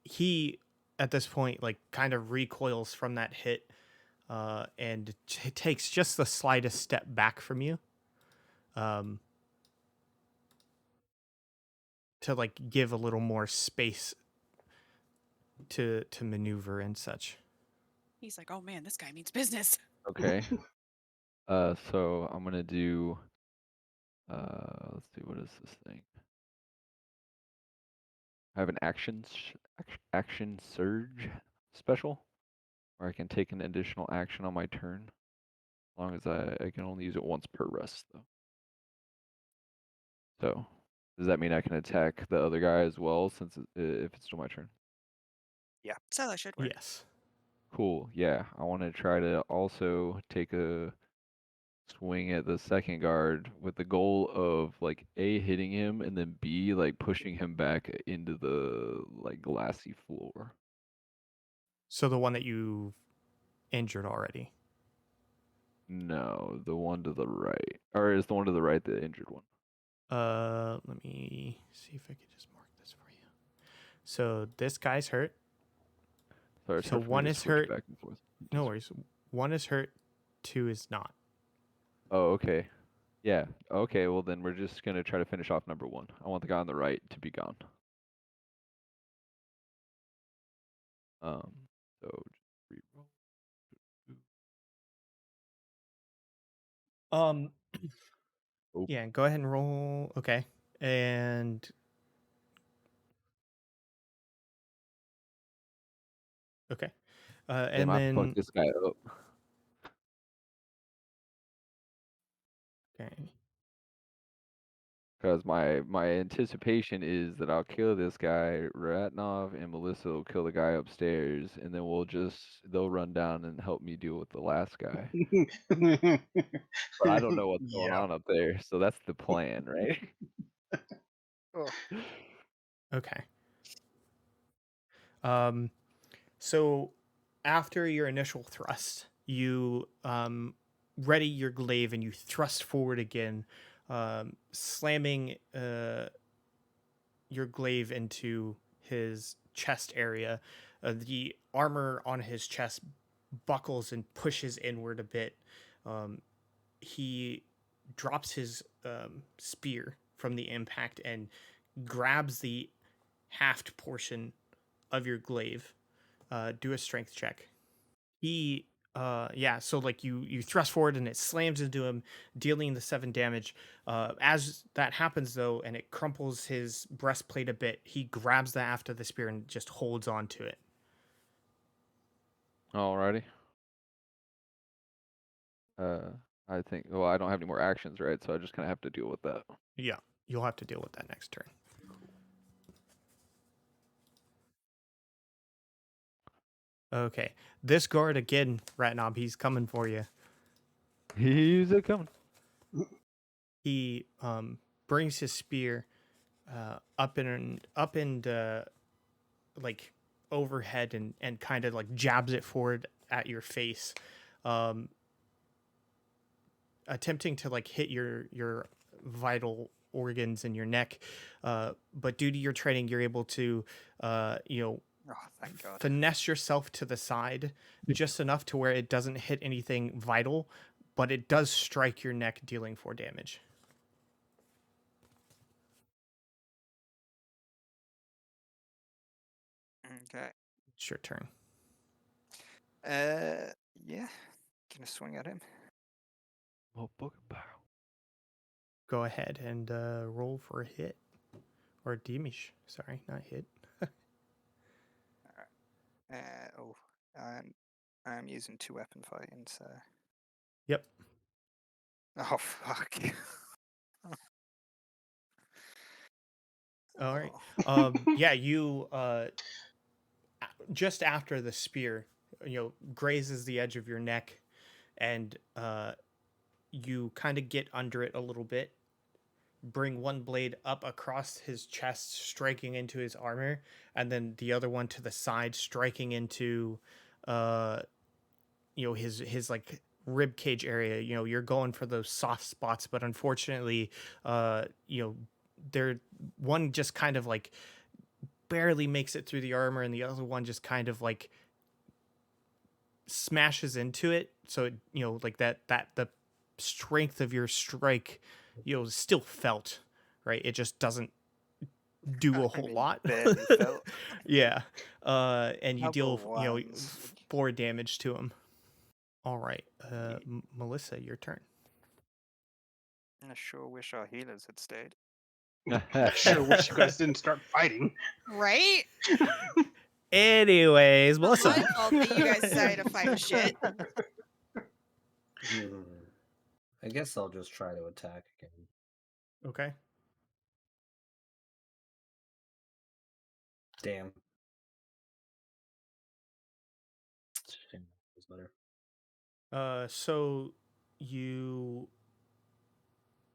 he at this point like kind of recoils from that hit, and takes just the slightest step back from you, to like give a little more space to maneuver and such. He's like, oh man, this guy means business. Okay. So I'm gonna do. Let's see, what is this thing? I have an action surge special, where I can take an additional action on my turn, as long as I can only use it once per rest, though. So, does that mean I can attack the other guy as well, since if it's still my turn? So that should work. Yes. Cool. Yeah, I want to try to also take a swing at the second guard with the goal of like A, hitting him, and then B, like pushing him back into the like glassy floor. So the one that you injured already. No, the one to the right. Or is the one to the right the injured one? Let me see if I can just mark this for you. So this guy's hurt. Sorry, it's So hard for me one to is switch hurt. back and forth. No worries. One is hurt. Two is not. Oh, okay. Yeah. Okay, well then we're just gonna try to finish off number 1. I want the guy on the right to be gone. So just reroll. Oh, Yeah. Go ahead and roll. Okay. And okay. damn, And I fucked then this guy up. okay. Because my anticipation is that I'll kill this guy, Ratnov and Melissa will kill the guy upstairs, and then they'll run down and help me deal with the last guy. But I don't know what's going Yeah. on up there, so that's the plan, right? Oh, Okay. So after your initial thrust, you ready your glaive and you thrust forward again, slamming your glaive into his chest area. The armor on his chest buckles and pushes inward a bit. He drops his spear from the impact and grabs the haft portion of your glaive. Do a strength check. He yeah, so like you thrust forward and it slams into him, dealing the 7 damage. As that happens though, and it crumples his breastplate a bit, he grabs the aft of the spear and just holds on to it. Alrighty. I think, well, I don't have any more actions, right? So I just kind of have to deal with that. Yeah, you'll have to deal with that next turn. Okay, this guard again, Ratnob, he's coming for you. He's a coming. He brings his spear up and like overhead and kind of like jabs it forward at your face, um, attempting to like hit your vital organs in your neck. But due to your training, you're able to oh, thank God. finesse yourself to the side just enough to where it doesn't hit anything vital, but it does strike your neck, dealing 4 damage. Okay. It's your turn. Yeah. Gonna swing at him. Oh, fucking pow. Go ahead and roll for a hit. Or damage. Sorry, not hit. Oh, I'm using 2 weapon fighting, so. Yep. Oh fuck. All right. Oh. Yeah, you just after the spear, grazes the edge of your neck, and you kind of get under it a little bit. Bring one blade up across his chest, striking into his armor, and then the other one to the side, striking into, his like rib cage area. You're going for those soft spots, but unfortunately, there one just kind of like barely makes it through the armor, and the other one just kind of like smashes into it. So it, like that the strength of your strike, is still felt, right? It just doesn't do a I whole mean, lot. barely felt. Yeah. And you Couple deal, ones. 4 damage to him. All right. Melissa, your turn. I sure wish our healers had stayed. I sure wish you guys didn't start fighting. Right? Anyways, Not Melissa. my fault that you guys decided to fight shit. I guess I'll just try to attack again. Okay. Damn. Shame, that was better. So you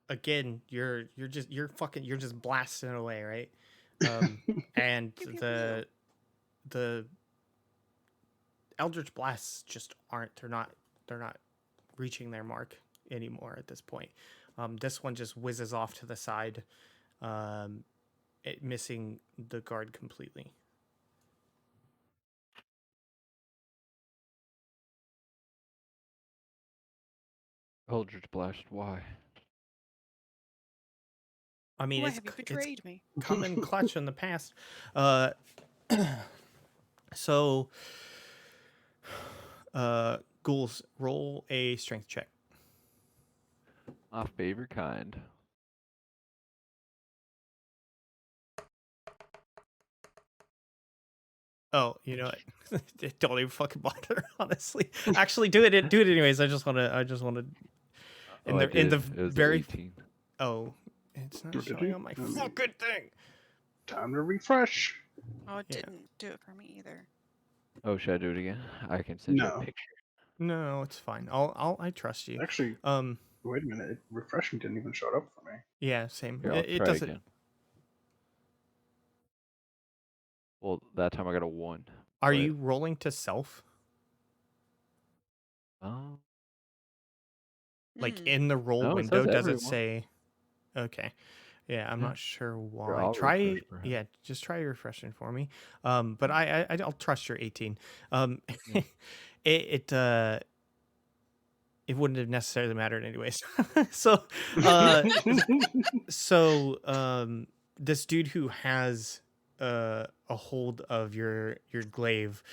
again, you're just blasting away, right? And Pew, pew, pew. the Eldritch blasts just aren't they're not reaching their mark anymore at this point. This one just whizzes off to the side, missing the guard completely. Eldritch Blast, why? I mean, Why it's have you it's betrayed me? come in clutch in the past. So, ghouls, roll a strength check. My favorite kind. Oh, you know what? Don't even fucking bother. Honestly, actually, do it. Do it anyways. I just want to. In I the did. It was an very 18. oh, it's not Did showing you? on my fucking thing. Time to refresh. Oh, it Yeah. didn't do it for me either. Oh, should I do it again? I can send you a No. picture. No, it's fine. I trust you. Actually, Um, wait a minute. Refreshing didn't even show up for me. yeah, same. Here, I'll It try doesn't. again. Well, that time I got a 1. Are but- you rolling to self? Oh. Like Hmm. in the roll No, it window, says does it everyone. say? Okay. Yeah, I'm Yeah. not sure why. I'll Try, refresh perhaps. yeah, just try refreshing for me. But I'll trust your 18. Yeah. It wouldn't have necessarily mattered anyways. So, this dude who has a hold of your glaive,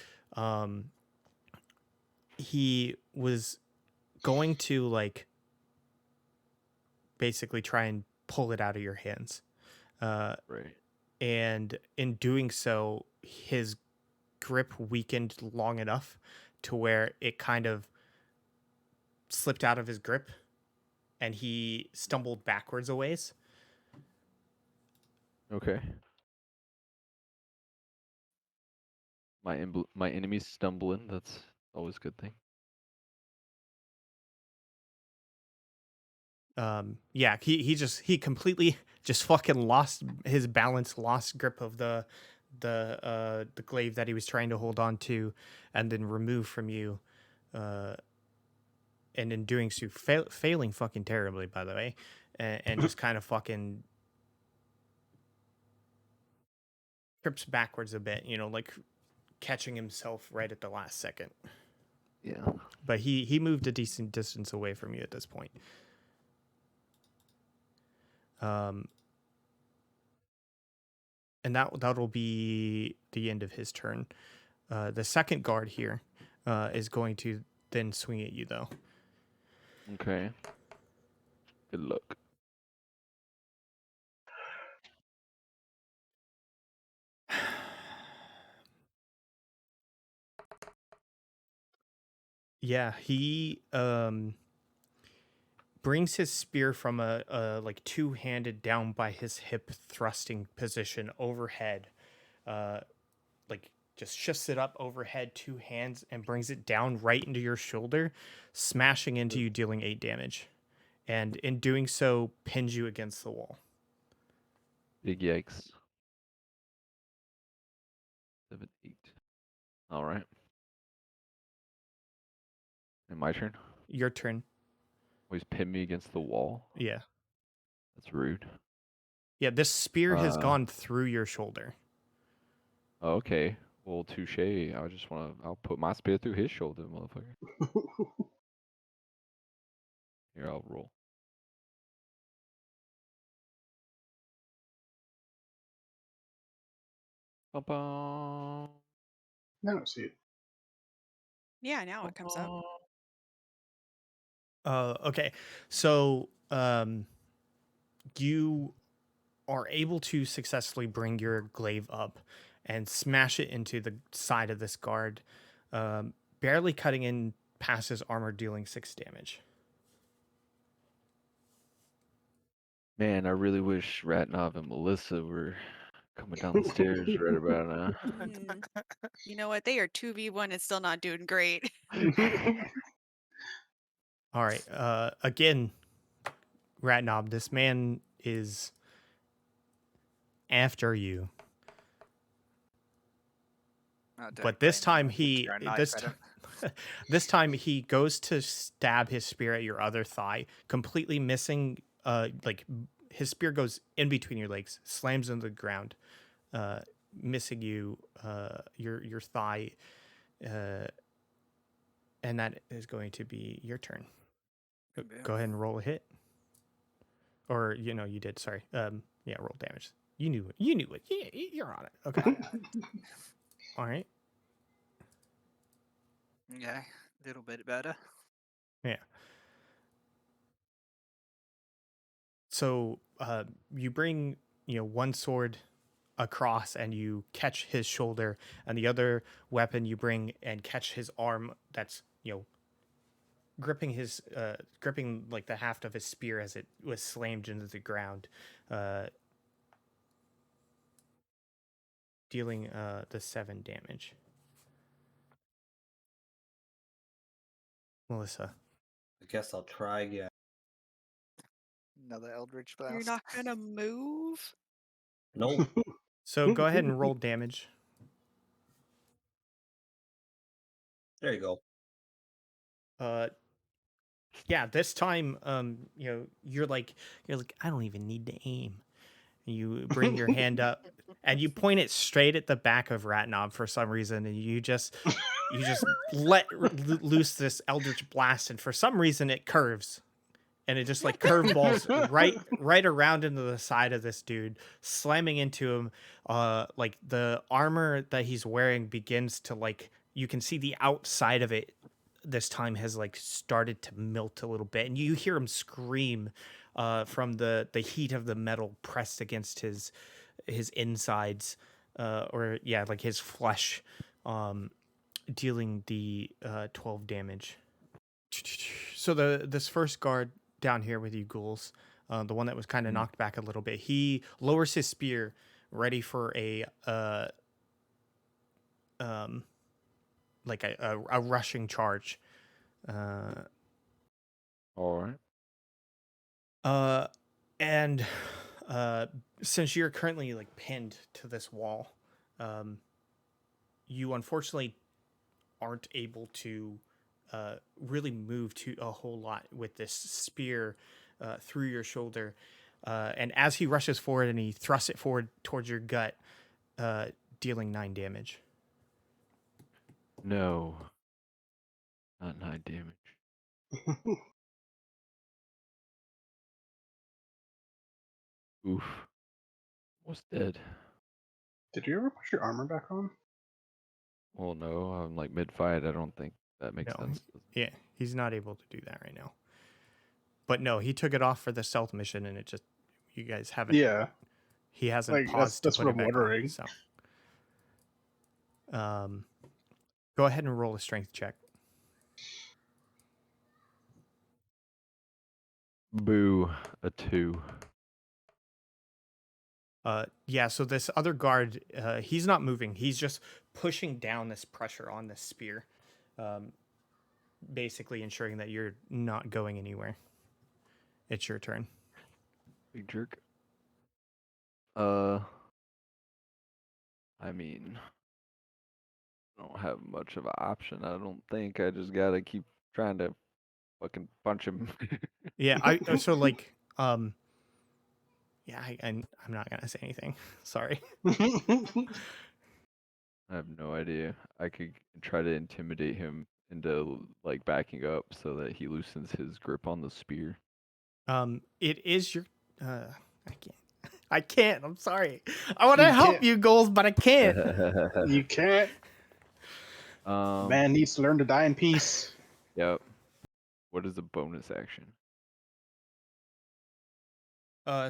he was going to like basically try and pull it out of your hands. Right. And in doing so, his grip weakened long enough to where it kind of slipped out of his grip and he stumbled backwards a ways. Okay. My enemies stumbling. That's always a good thing. Yeah, he completely just fucking lost his balance, lost grip of the glaive that he was trying to hold on to and then remove from you. And in doing so, failing fucking terribly, by the way, and just kind of fucking trips backwards a bit, like catching himself right at the last second. Yeah. But he moved a decent distance away from you at this point. And that'll be the end of his turn. The second guard here is going to then swing at you, though. Okay. Good luck. Yeah, he brings his spear from a like two-handed down by his hip thrusting position overhead, like just shifts it up overhead, two hands, and brings it down right into your shoulder, smashing into you, dealing 8 damage, and in doing so, pins you against the wall. Big yikes. 7, 8. All right. And my turn. Your turn. Always pin me against the wall. Yeah. That's rude. Yeah, this spear has gone through your shoulder. Okay. Well, touche. I'll put my spear through his shoulder, motherfucker. Here, I'll roll. Ba-bum. I don't see it. Yeah, now it comes up. Okay. So, you are able to successfully bring your glaive up and smash it into the side of this guard, barely cutting in past his armor, dealing 6 damage. Man, I really wish Ratnov and Melissa were coming down the stairs right about now. You know what? They are 2v1 and still not doing great. All right. Again, Ratnob, this man is after you. Oh, don't But this blame me, time I'll put your own knife this at time, him. This time he goes to stab his spear at your other thigh, completely missing. His spear goes in between your legs, slams into the ground, missing you, your thigh, and that is going to be your turn. Go ahead and roll a hit, or you did. Sorry. Yeah, roll damage. You knew it. Yeah, you're on it. Okay. All right. Yeah, a little bit better. Yeah. So you bring one sword across and you catch his shoulder, and the other weapon you bring and catch his arm that's gripping like the haft of his spear as it was slammed into the ground, dealing the 7 damage. Melissa. I guess I'll try again. Another Eldritch Blast. You're not gonna move? Nope. So go ahead and roll damage. There you go. Yeah, this time you're like I don't even need to aim. You bring your hand up and you point it straight at the back of Ratnob for some reason, and you just let loose this eldritch blast, and for some reason it curves, and it just like curveballs right around into the side of this dude, slamming into him. Like the armor that he's wearing begins to, like, you can see the outside of it this time has like started to melt a little bit, and you hear him scream from the heat of the metal pressed against his insides, or yeah, like his flesh, dealing the 12 damage. So this first guard down here with you ghouls, the one that was kind of knocked back a little bit, he lowers his spear, ready for a like a rushing charge. All right. And since you're currently like pinned to this wall, you unfortunately aren't able to really move to a whole lot with this spear through your shoulder. And as he rushes forward and he thrusts it forward towards your gut, dealing 9 damage. No. Not 9 damage. Oof. Was dead. Did you ever put your armor back on? Well, no, I'm like mid-fight. I don't think that makes No, sense. yeah, he's not able to do that right now. But no, he took it off for the stealth mission, and it just, you guys haven't. Yeah. He hasn't Like, paused to that's put what it I'm back wondering. on. So, go ahead and roll a strength check. Boo. A 2. Yeah, so this other guard, he's not moving. He's just pushing down this pressure on this spear, basically ensuring that you're not going anywhere. It's your turn. Big jerk. I mean, I don't have much of an option. I don't think. I just gotta keep trying to fucking punch him. Yeah, so like, yeah, I'm not gonna say anything. Sorry. I have no idea. I could try to intimidate him into like backing up so that he loosens his grip on the spear. It is your. I can't. I can't. I'm sorry. I want to help can't. you, goals, but I can't. You can't. Man needs to learn to die in peace. Yep. What is a bonus action?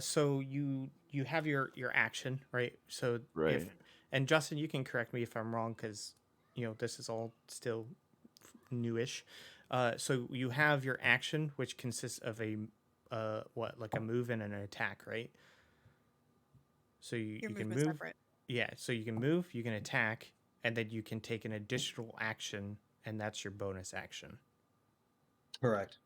So you have your action, right? So Right. and Justin, you can correct me if I'm wrong, because this is all still newish. So you have your action, which consists of a like a move and an attack, right? So you can movement's move. separate. Yeah, so you can move, you can attack, and then you can take an additional action, and that's your bonus action. Correct.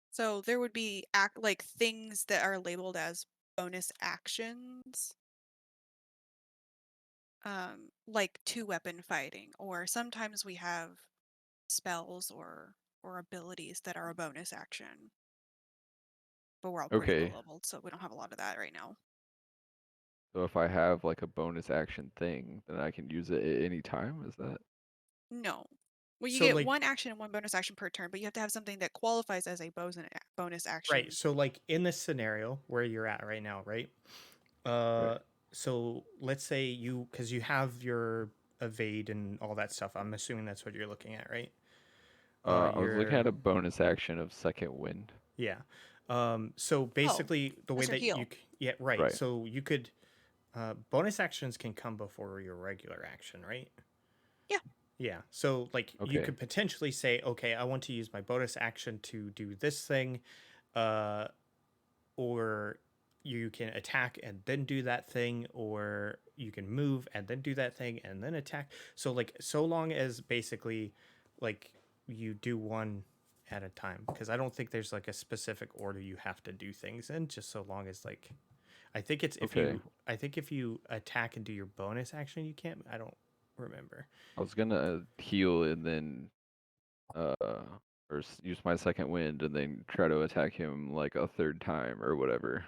So there would be like things that are labeled as bonus actions. Like 2-weapon fighting, or sometimes we have spells or abilities that are a bonus action. But we're all pretty low Okay. leveled, so we don't have a lot of that right now. So if I have like a bonus action thing, then I can use it at any time. Is that? No. Well, you So, get like, one action and one bonus action per turn, but you have to have something that qualifies as a bonus action. right. So, like, in this scenario where you're at right now, right? Right. So let's say because you have your evade and all that stuff. I'm assuming that's what you're looking at, right? I was looking Your at a bonus action of second wind. Yeah. So basically, the way that's your that heal. yeah, right. Right. So you could bonus actions can come before your regular action, right? Yeah. Yeah. So like you Okay. could potentially say, okay, I want to use my bonus action to do this thing, uh, or you can attack and then do that thing, or you can move and then do that thing and then attack. So like so long as basically like you do one at a time, because I don't think there's like a specific order you have to do things in, just so long as like I think it's Okay. I think if you attack and do your bonus action you can't. I don't remember. I was gonna heal and then use my second wind and then try to attack him like a third time or whatever.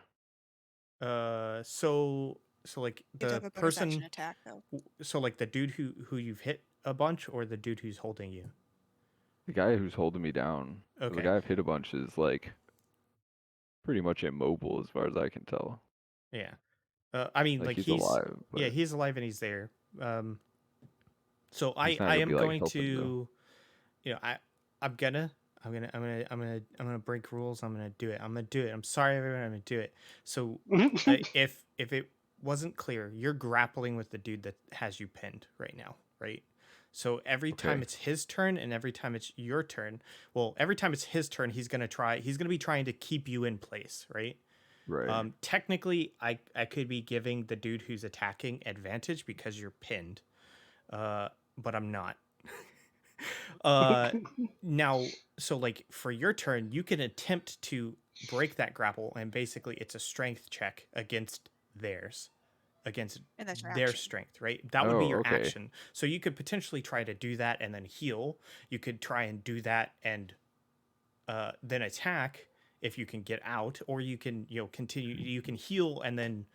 So like You have to the have a bonus action person, attack, though. so like the dude who you've hit a bunch, or the dude who's holding you. The guy who's holding me down, 'cause the Okay. guy I've hit a bunch is like pretty much immobile as far as I can tell. Yeah. I mean, Like like he's he's alive, yeah, but he's alive and he's there. So he's not I gonna am be like going helping though. to, you know, I'm gonna I'm gonna break rules. I'm gonna do it. I'm gonna do it. I'm sorry, everyone. I'm gonna do it. So, if it wasn't clear, you're grappling with the dude that has you pinned right now, right? So every time Okay. it's his turn and every time it's your turn, well, every time it's his turn, he's gonna try. He's gonna be trying to keep you in place, right? Right. Technically, I could be giving the dude who's attacking advantage because you're pinned, but I'm not. Uh, Now, so like for your turn, you can attempt to break that grapple, and basically it's a strength check against theirs, against And that's your their action. strength, right? That would be Oh, your okay. action. So you could potentially try to do that and then heal. You could try and do that and then attack if you can get out, or you can continue. You can heal and then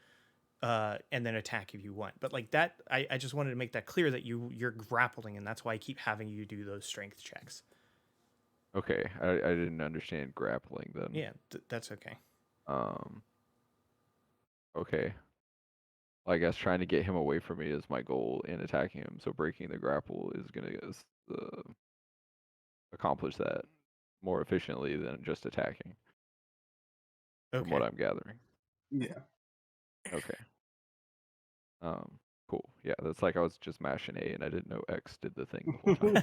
attack if you want. But like that, I just wanted to make that clear that you're grappling, and that's why I keep having you do those strength checks. Okay. I didn't understand grappling then. Yeah, that's okay. Um, okay. I guess trying to get him away from me is my goal in attacking him. So breaking the grapple is gonna accomplish that more efficiently than just attacking, from what Okay. I'm gathering. Yeah. Okay. Cool. Yeah, that's like I was just mashing A and I didn't know X did the thing the whole time.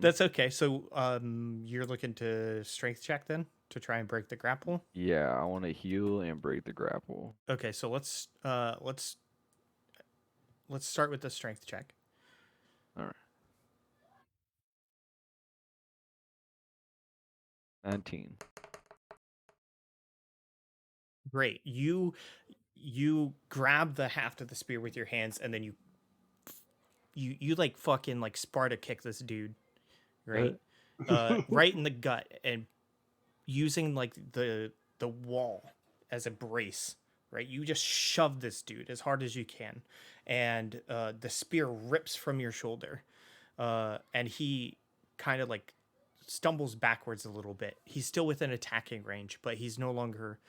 That's okay. So, you're looking to strength check then to try and break the grapple. Yeah, I want to heal and break the grapple. Okay, so let's start with the strength check. All right. 19. Great. You grab the haft of the spear with your hands, and then you like fucking like Sparta kick this dude, right? Right in the gut, and using like the wall as a brace, right? You just shove this dude as hard as you can, and the spear rips from your shoulder, and he kind of like stumbles backwards a little bit. He's still within attacking range, but he's no longer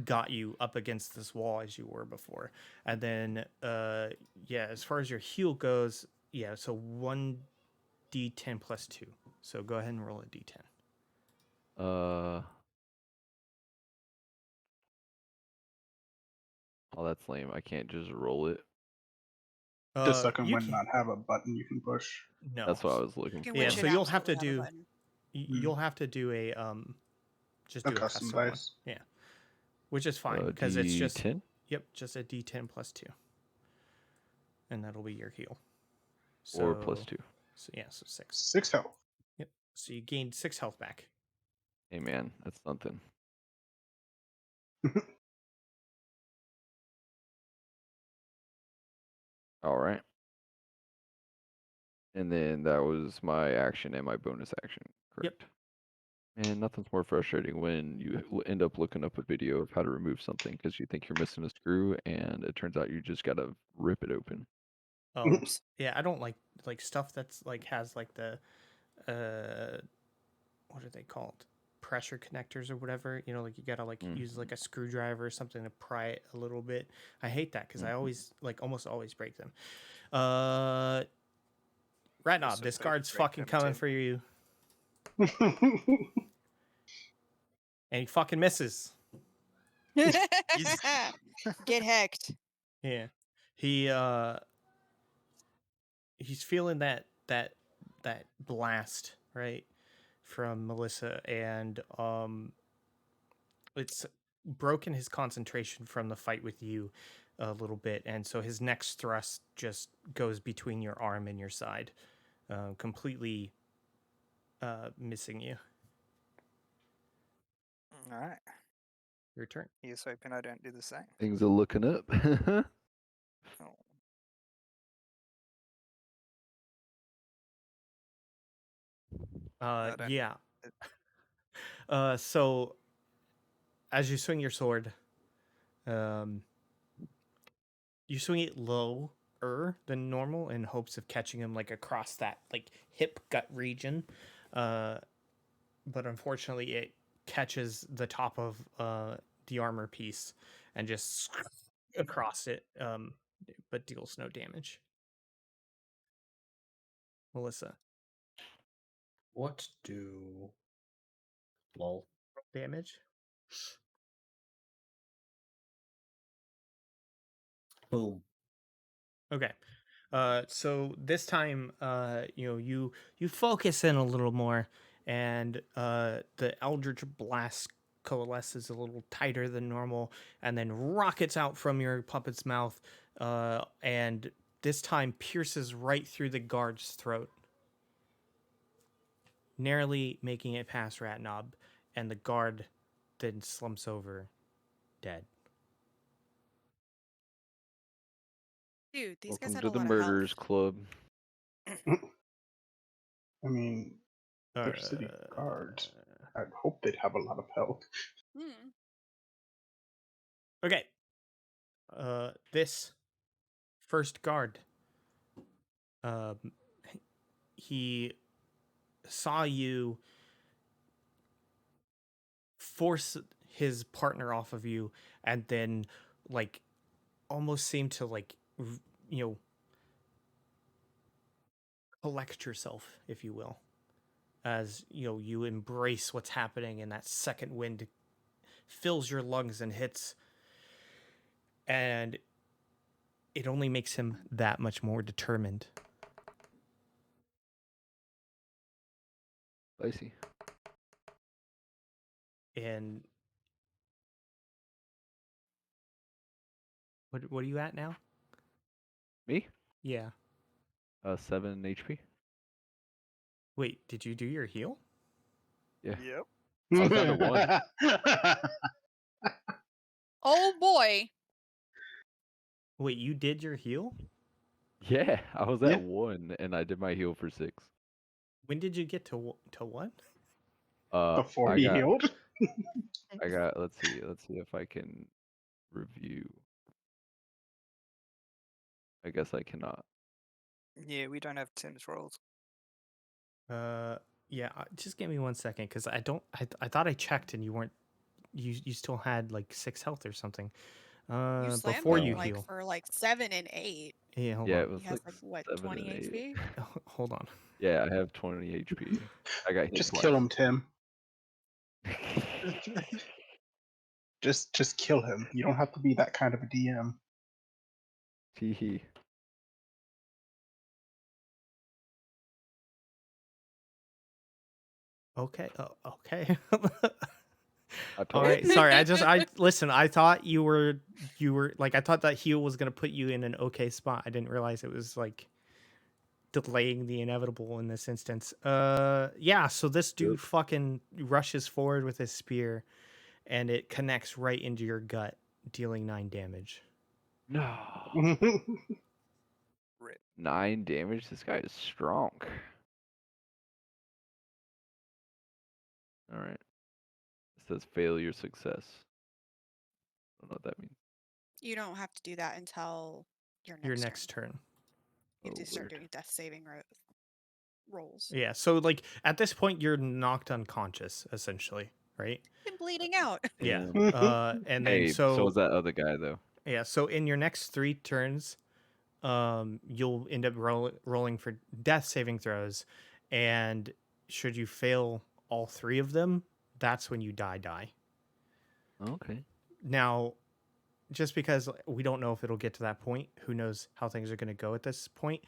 got you up against this wall as you were before. And then, yeah, as far as your heal goes, yeah, so 1d10 plus 2. So go ahead and roll a d10. Uh, oh, that's lame. I can't just roll it. Does second You wind can not have a button you can push? no. That's what I was looking You can Yeah, witch for. it so out you'll so have it to would have a do button. you'll have to do just A do a custom custom one. dice. Yeah, which is fine because it's just D10 just a d10 plus 2, and that'll be your heal. or plus So 2. yeah, so 6. 6 health. Yep. So you gained 6 health back. Hey man, that's something. All right. And then that was my action and my bonus action. Yep. Correct. And nothing's more frustrating when you end up looking up a video of how to remove something because you think you're missing a screw, and it turns out you just gotta rip it open. Oh, Oops. yeah. I don't like stuff that's like has like the what are they called? Pressure connectors or whatever. You know, like you gotta like use like a screwdriver or something to pry it a little bit. I hate that because I always like almost always break them. Rat Knob, Also this both guard's break fucking them, coming Tim. for you, and he fucking misses. Get hecked. Yeah, he's feeling that blast right from Melissa, and it's broken his concentration from the fight with you a little bit, and so his next thrust just goes between your arm and your side, completely missing you. All right. Your turn. Here's hoping I don't do the same. Things are looking up. Oh. I don't- Yeah. So as you swing your sword, um, you swing it lower than normal in hopes of catching him like across that like hip gut region, but unfortunately it catches the top of the armor piece and just across it, but deals no damage. Melissa, What do? Lol. damage. Boom. Okay. So this time, you focus in a little more, and the Eldritch Blast coalesces a little tighter than normal, and then rockets out from your puppet's mouth, and this time pierces right through the guard's throat, narrowly making it past Ratnob, and the guard then slumps over, dead. Dude, these guys Welcome had to a the lot of health. Murderers Club. I mean, they're city guards. I'd hope they'd have a lot of health. Hmm. Okay. This first guard, um, he saw you force his partner off of you, and then like almost seemed to like you know collect yourself, if you will, as you embrace what's happening, and that second wind fills your lungs and hits, and it only makes him that much more determined. Spicy. And what are you at now? Me? Yeah. 7 HP. Wait, did you do your heal? Yeah. Yep. I was down to 1. Oh boy. Wait, you did your heal? Yeah, I was Yeah. at 1 and I did my heal for 6. When did you get to what? Before I he got healed. let's see if I can review. I guess I cannot. Yeah, we don't have Tim's rolls. Yeah, just give me 1 second, because I thought I checked and you weren't. You still had like 6 health or something. You slammed Before him you like heal. for like 7 and 8. Yeah, hold Yeah, on. it was He has like like what, 7 20 and 8. HP? Hold on. Yeah, I have 20 HP. I got hit Just twice. kill him, Tim. Just kill him. You don't have to be that kind of a DM. Tee. Okay. Okay. I All told right. you. Sorry. Listen. I thought you were like, I thought that heal was gonna put you in an okay spot. I didn't realize it was like delaying the inevitable in this instance. Yeah. So this dude fucking rushes forward with his spear, and it connects right into your gut, dealing 9 damage. No. Rip. 9 damage. This guy is strong. All right. It says failure success. I don't know what that means. You don't have to do that until your Your next next turn. You have Oh, to start weird. doing death saving rolls. Yeah. So like at this point, you're knocked unconscious essentially, right? And bleeding out. Yeah. Yeah. And then Hey, so was that other guy though. yeah. So in your next 3 turns, you'll end up rolling for death saving throws, and should you fail all 3 of them, that's when you die. Okay. Now, just because we don't know if it'll get to that point, who knows how things are going to go at this point.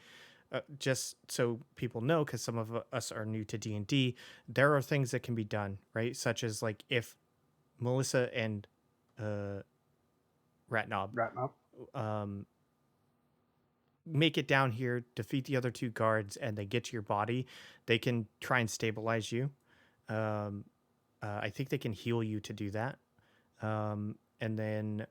Just so people know, because some of us are new to D&D, there are things that can be done, right? Such as like if Melissa and Ratnob Ratnob. make it down here, defeat the other 2 guards, and they get to your body, they can try and stabilize you. I think they can heal you to do that. And then,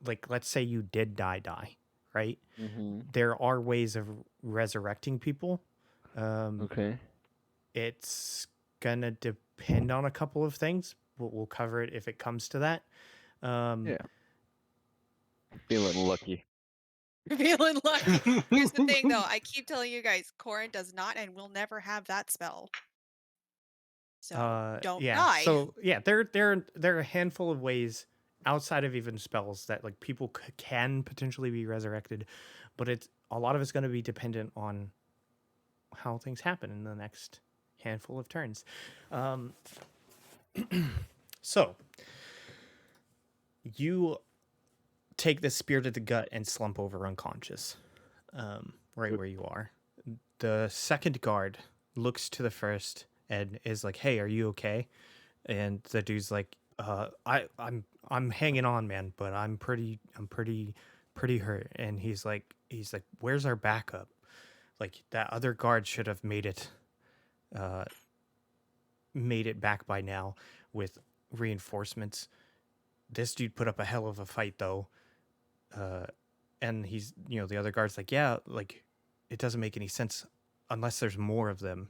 like, let's say you did die, right? Mm-hmm. There are ways of resurrecting people. Okay. It's gonna depend on a couple of things. We'll cover it if it comes to that. Yeah. Feeling lucky. Feeling lucky. Here's the thing, though. I keep telling you guys, Corin does not and will never have that spell. So don't yeah. die. So yeah, there are a handful of ways outside of even spells that like people can potentially be resurrected, but it's a lot of it's going to be dependent on how things happen in the next handful of turns. So you take the spear to the gut and slump over unconscious, right where you are. The second guard looks to the first and is like, "Hey, are you okay?" And the dude's like, I'm hanging on, man, but I'm pretty hurt." And he's like, "Where's our backup? Like that other guard should have made it back by now with reinforcements. This dude put up a hell of a fight though." And he's, the other guard's like, "Yeah, like it doesn't make any sense unless there's more of them."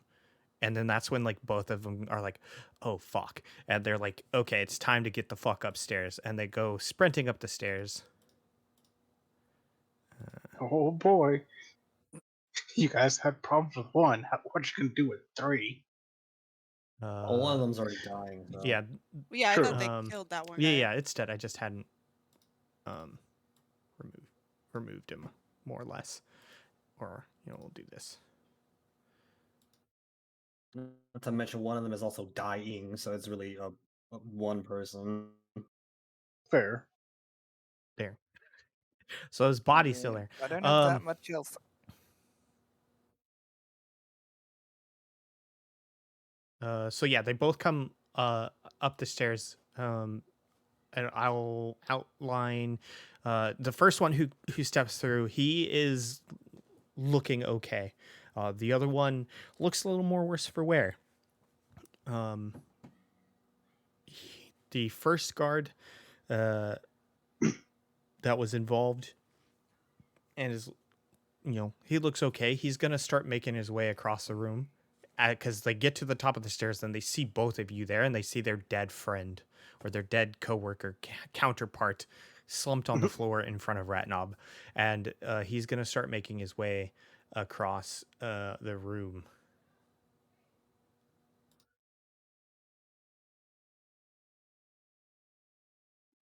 And then that's when like both of them are like, "Oh fuck," and they're like, "Okay, it's time to get the fuck upstairs," and they go sprinting up the stairs. Oh boy. You guys had problems with 1. What you can do with 3? Well, one of them's already dying. So. Yeah, Yeah, I True. thought they killed that one yeah, guy. yeah, it's dead. I just hadn't um removed him, more or less, or we'll do this. Not to mention, one of them is also dying, so it's really a one person. Fair. There. So his body's still there. I don't have that much health. So yeah, they both come up the stairs. And I'll outline the first one who steps through. He is looking okay. The other one looks a little more worse for wear. The first guard that was involved and is, he looks okay. He's gonna start making his way across the room because they get to the top of the stairs, then they see both of you there, and they see their dead friend or their dead coworker counterpart slumped on the floor in front of Ratnob, and he's gonna start making his way across the room.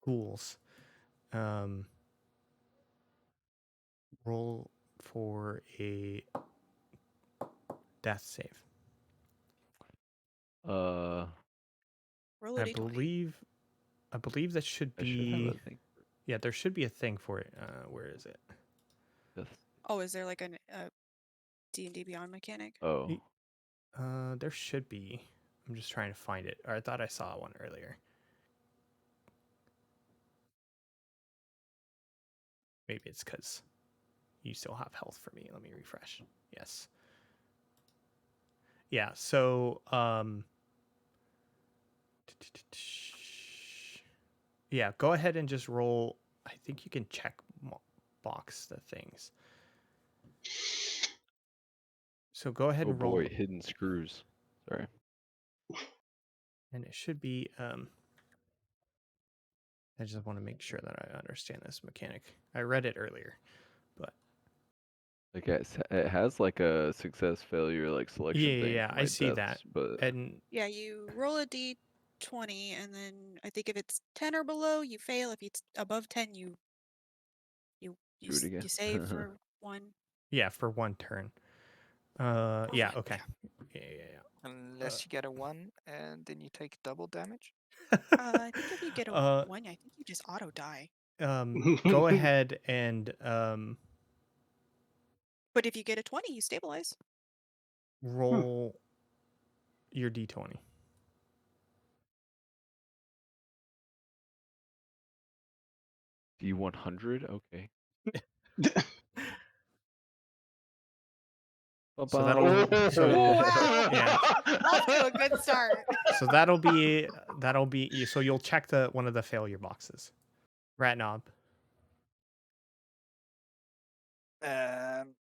Ghouls. Roll for a death save. Roll a I d20. believe that should I should have be. a thing. Yeah, there should be a thing for it. Where is it? Oh, is there like a D&D Beyond mechanic? Oh. There should be. I'm just trying to find it. Or I thought I saw one earlier. Maybe it's because you still have health for me. Let me refresh. Yes. Yeah. So, yeah. Go ahead and just roll. I think you can check box the things. So go ahead Oh and roll, boy, hidden screws. Sorry. and it should be. I just want to make sure that I understand this mechanic. I read it earlier, but Like it has like a success failure like selection thing yeah, for I my see that. deaths, but And Yeah, you roll a d20, and then I think if it's 10 or below, you fail. If it's above 10, you do it again. save for 1. yeah, for 1 turn. For Yeah, 1, okay. yeah. Yeah. Unless you get a 1, and then you take double damage. I think if you get a 1, I think you just auto die. Go ahead and But if you get a 20, you stabilize. roll your d20. D100. Okay. So that'll Wow. yeah. Off to a good start. So that'll be so you'll check one of the failure boxes. Rat knob. Um,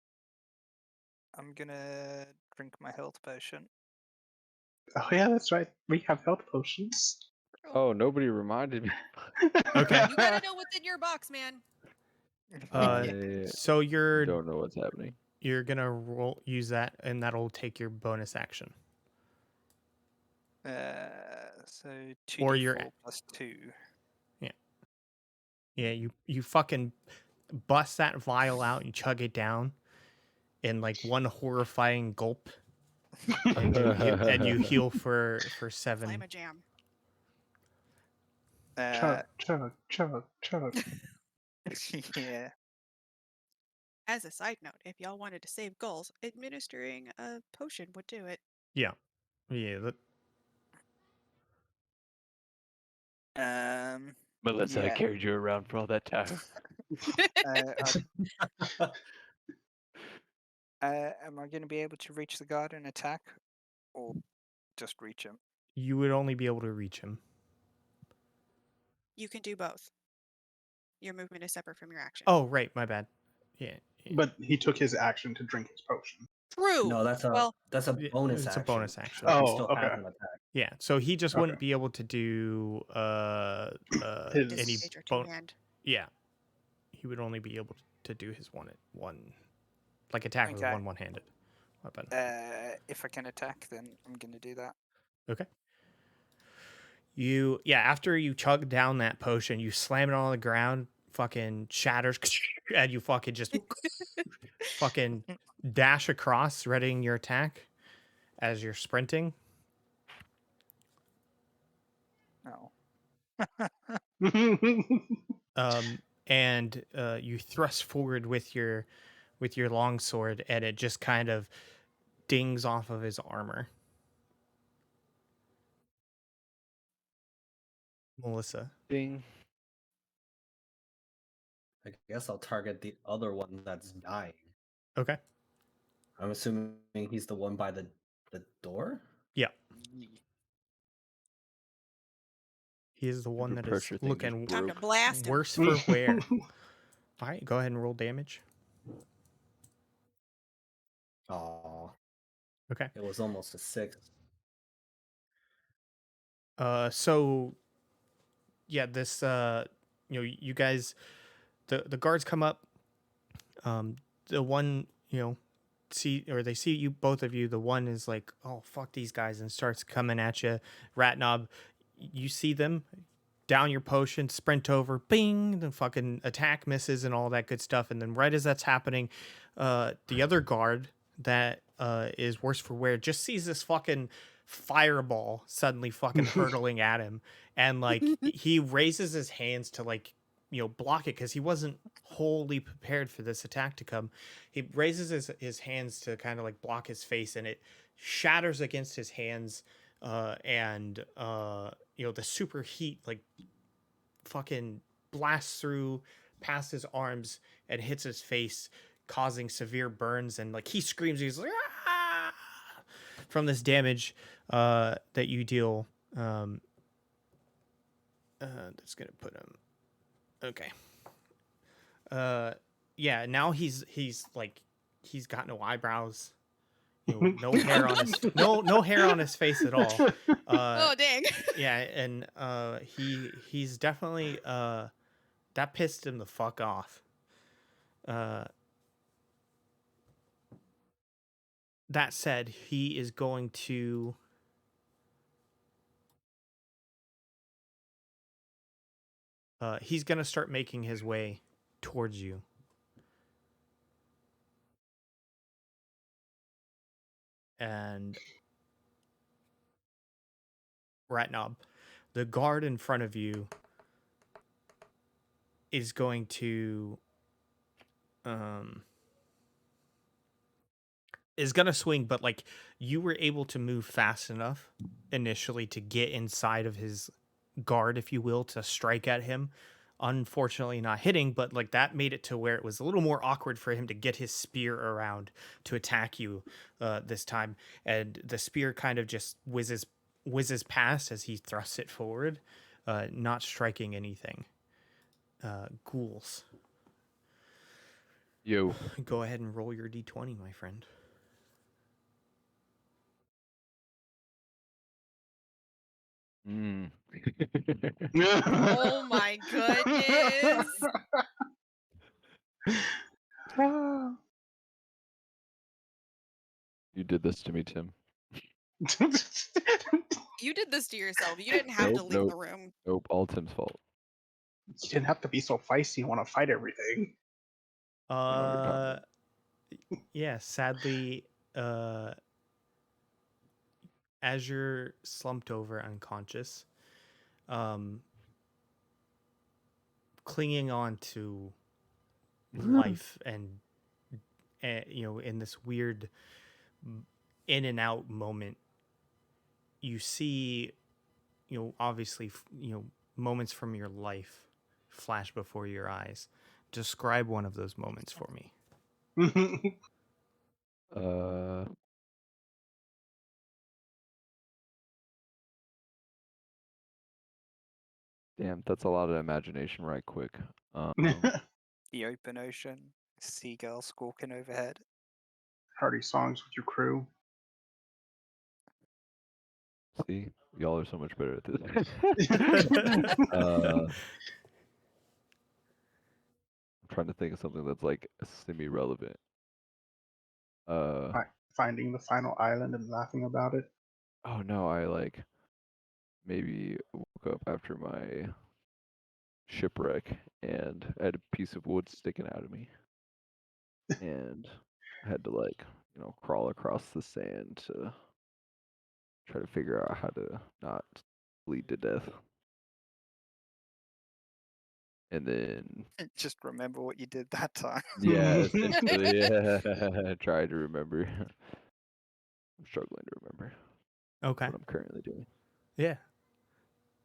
I'm gonna drink my health potion. Oh yeah, that's right. We have health potions. Oh, nobody reminded me. Okay. You gotta know what's in your box, man. I So don't know what's happening. you're gonna use that, and that'll take your bonus action. So Or your 2d4 plus 2. Yeah, you fucking bust that vial out and chug it down in like one horrifying gulp, and you heal for 7. Slime a jam. Uh, Chug, chug, chug. yeah. As a side note, if y'all wanted to save goals, administering a potion would do it. Yeah. That, Melissa, I Yeah. carried you around for all that time. Am I going to be able to reach the guard and attack, or just reach him? you would only be able to reach him. You can do both. Your movement is separate from your action. Oh, right, my bad. Yeah. But he took his action to drink his potion. True. No, that's a Well, bonus It's action. a bonus action. But he Oh, still okay. has an attack. Yeah, so he just Okay. wouldn't be able to do any disengage or two-hand. Yeah, he would only be able to do his one like attack with Okay. one-handed weapon. If I can attack, then I'm going to do that. Okay. After you chug down that potion, you slam it on the ground, fucking shatters, and you fucking just fucking dash across, readying your attack as you're sprinting. No. And you thrust forward with your longsword, and it just kind of dings off of his armor. Melissa. Ding. I guess I'll target the other one that's dying. Okay. I'm assuming he's the one by the door? Yeah. Ye- He is the one Super that is pressure thing looking just Time to broke. blast him. worse for wear. All right, go ahead and roll damage. Aw. Okay. It was almost a 6. So yeah, this you guys, the guards come up. The one, they see you, both of you. The one is like, oh fuck these guys, and starts coming at you. Ratnob, you see them, down your potion, sprint over, bing, the fucking attack misses and all that good stuff. And then right as that's happening, the other guard that is worse for wear just sees this fucking fireball suddenly fucking hurtling at him, and like he raises his hands to like block it because he wasn't wholly prepared for this attack to come. He raises his hands to kind of like block his face, and it shatters against his hands, and the super heat like fucking blasts through past his arms and hits his face, causing severe burns. And like he screams, he's like, ah! From this damage that you deal. That's gonna put him. Okay. Yeah. Now he's like he's got no eyebrows, no hair on his no hair on his face at all. Oh dang. Yeah, and he's definitely that pissed him the fuck off. That said, he is going to he's going to start making his way towards you. And Ratnob, the guard in front of you is going to swing, but like you were able to move fast enough initially to get inside of his guard, if you will, to strike at him. Unfortunately not hitting, but like that made it to where it was a little more awkward for him to get his spear around to attack you this time, and the spear kind of just whizzes past as he thrusts it forward, not striking anything. Ghouls, Yo. go ahead and roll your d20, my friend. Oh my goodness. You did this to me, Tim. You did this to yourself. You didn't have to leave the room. Nope, all Tim's fault. You didn't have to be so feisty and want to fight everything. Yeah, sadly, as you're slumped over unconscious, clinging on to life and in this weird in and out moment, you see, obviously, moments from your life flash before your eyes. Describe one of those moments for me. Damn, that's a lot of imagination right quick. The open ocean, seagulls squawking overhead. Party songs with your crew. See, y'all are so much better at this. I'm trying to think of something that's like semi-relevant. Finding the final island and laughing about it. Oh no, I like maybe woke up after my shipwreck and I had a piece of wood sticking out of me. And I had to like, crawl across the sand to try to figure out how to not bleed to death. And then Just remember what you did that time. yeah, essentially, yeah. Try to remember. I'm struggling to remember Okay. what I'm currently doing. Yeah.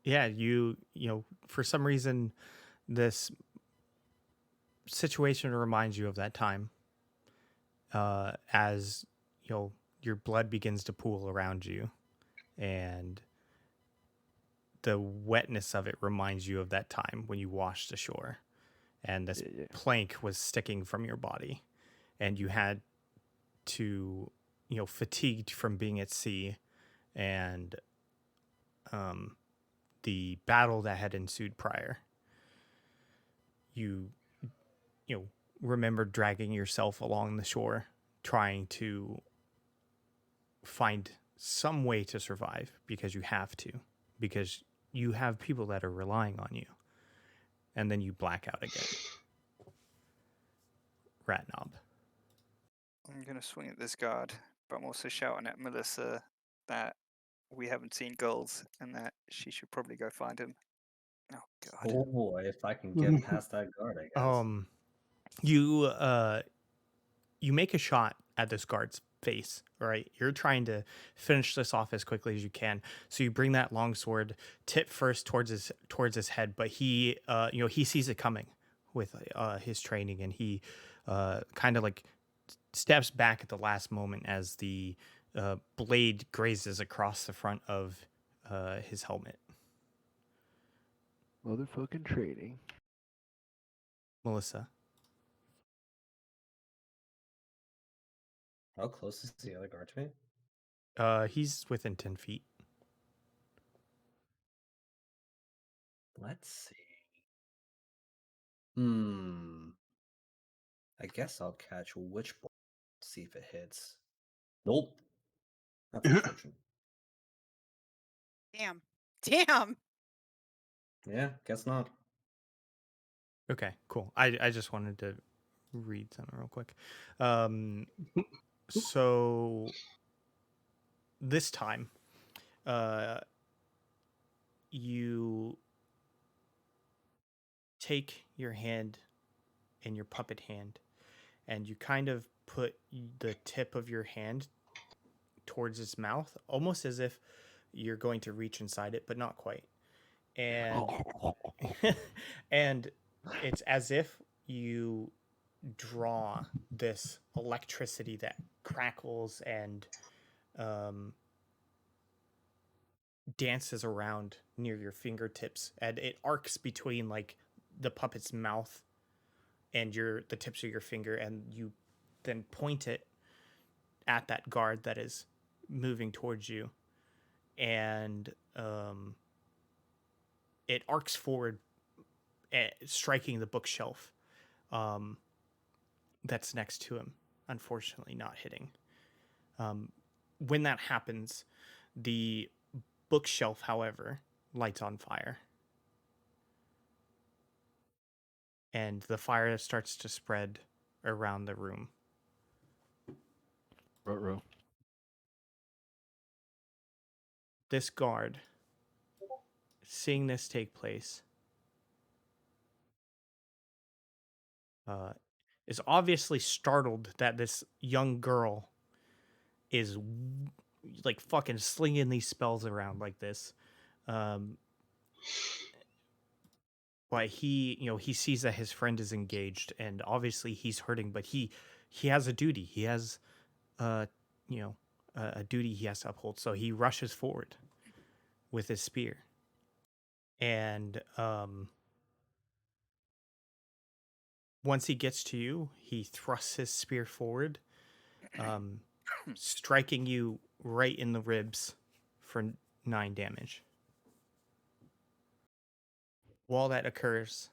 Yeah, you for some reason this situation reminds you of that time. As your blood begins to pool around you, and the wetness of it reminds you of that time when you washed ashore, and this plank was sticking from your body, and you had to, fatigued from being at sea, and the battle that had ensued prior. You remember dragging yourself along the shore, trying to find some way to survive because you have to, because you have people that are relying on you. And then you black out again. Ratnob. I'm going to swing at this guard, but I'm also shouting at Melissa that we haven't seen gulls and that she should probably go find him. Oh, God. Oh boy, if I can get past that guard, I guess. You make a shot at this guard's face, right? You're trying to finish this off as quickly as you can. So you bring that longsword tip first towards his head, but he he sees it coming with his training, and he kind of like steps back at the last moment as the blade grazes across the front of his helmet. Motherfucking training. Melissa. How close is the other guard to me? He's within 10 feet. Let's see. I guess I'll catch Witch Bolt. See if it hits. Nope. That's unfortunate. Damn. Damn. Yeah, guess not. Okay, cool. I just wanted to read something real quick. So this time, you take your hand in your puppet hand, and you kind of put the tip of your hand towards its mouth, almost as if you're going to reach inside it, but not quite. And and it's as if you draw this electricity that crackles and dances around near your fingertips, and it arcs between like the puppet's mouth and the tips of your finger, and you then point it at that guard that is moving towards you, and it arcs forward, striking the bookshelf that's next to him, unfortunately not hitting. When that happens, the bookshelf, however, lights on fire. And the fire starts to spread around the room. Ruh-roh. This guard, seeing this take place, is obviously startled that this young girl is like fucking slinging these spells around like this. But he sees that his friend is engaged, and obviously he's hurting, but he has a duty. He has a duty he has to uphold. So he rushes forward with his spear. And once he gets to you, he thrusts his spear forward, striking you right in the ribs for 9 damage. While that occurs,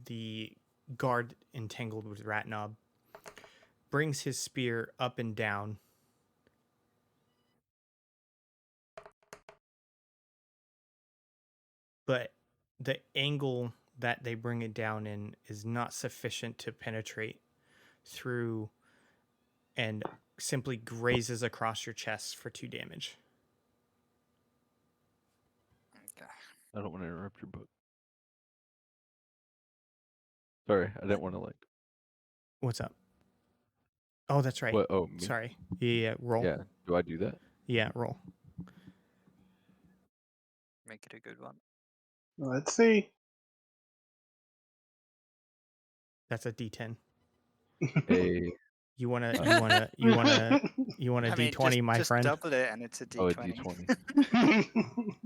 the guard entangled with Ratnob brings his spear up and down, but the angle that they bring it down in is not sufficient to penetrate through, and simply grazes across your chest for 2 damage. Okay. I don't want to interrupt your book. Sorry, I didn't want to like. What's up? Oh, that's right. What? Oh, me? Sorry. Yeah, roll. Yeah. Do I do that? Yeah, roll. Make it a good one. Let's see. That's a D10. A You wanna Uh, you wanna you wanna you want a I mean, D20, my just friend? double it and it's a oh, a D20. D20.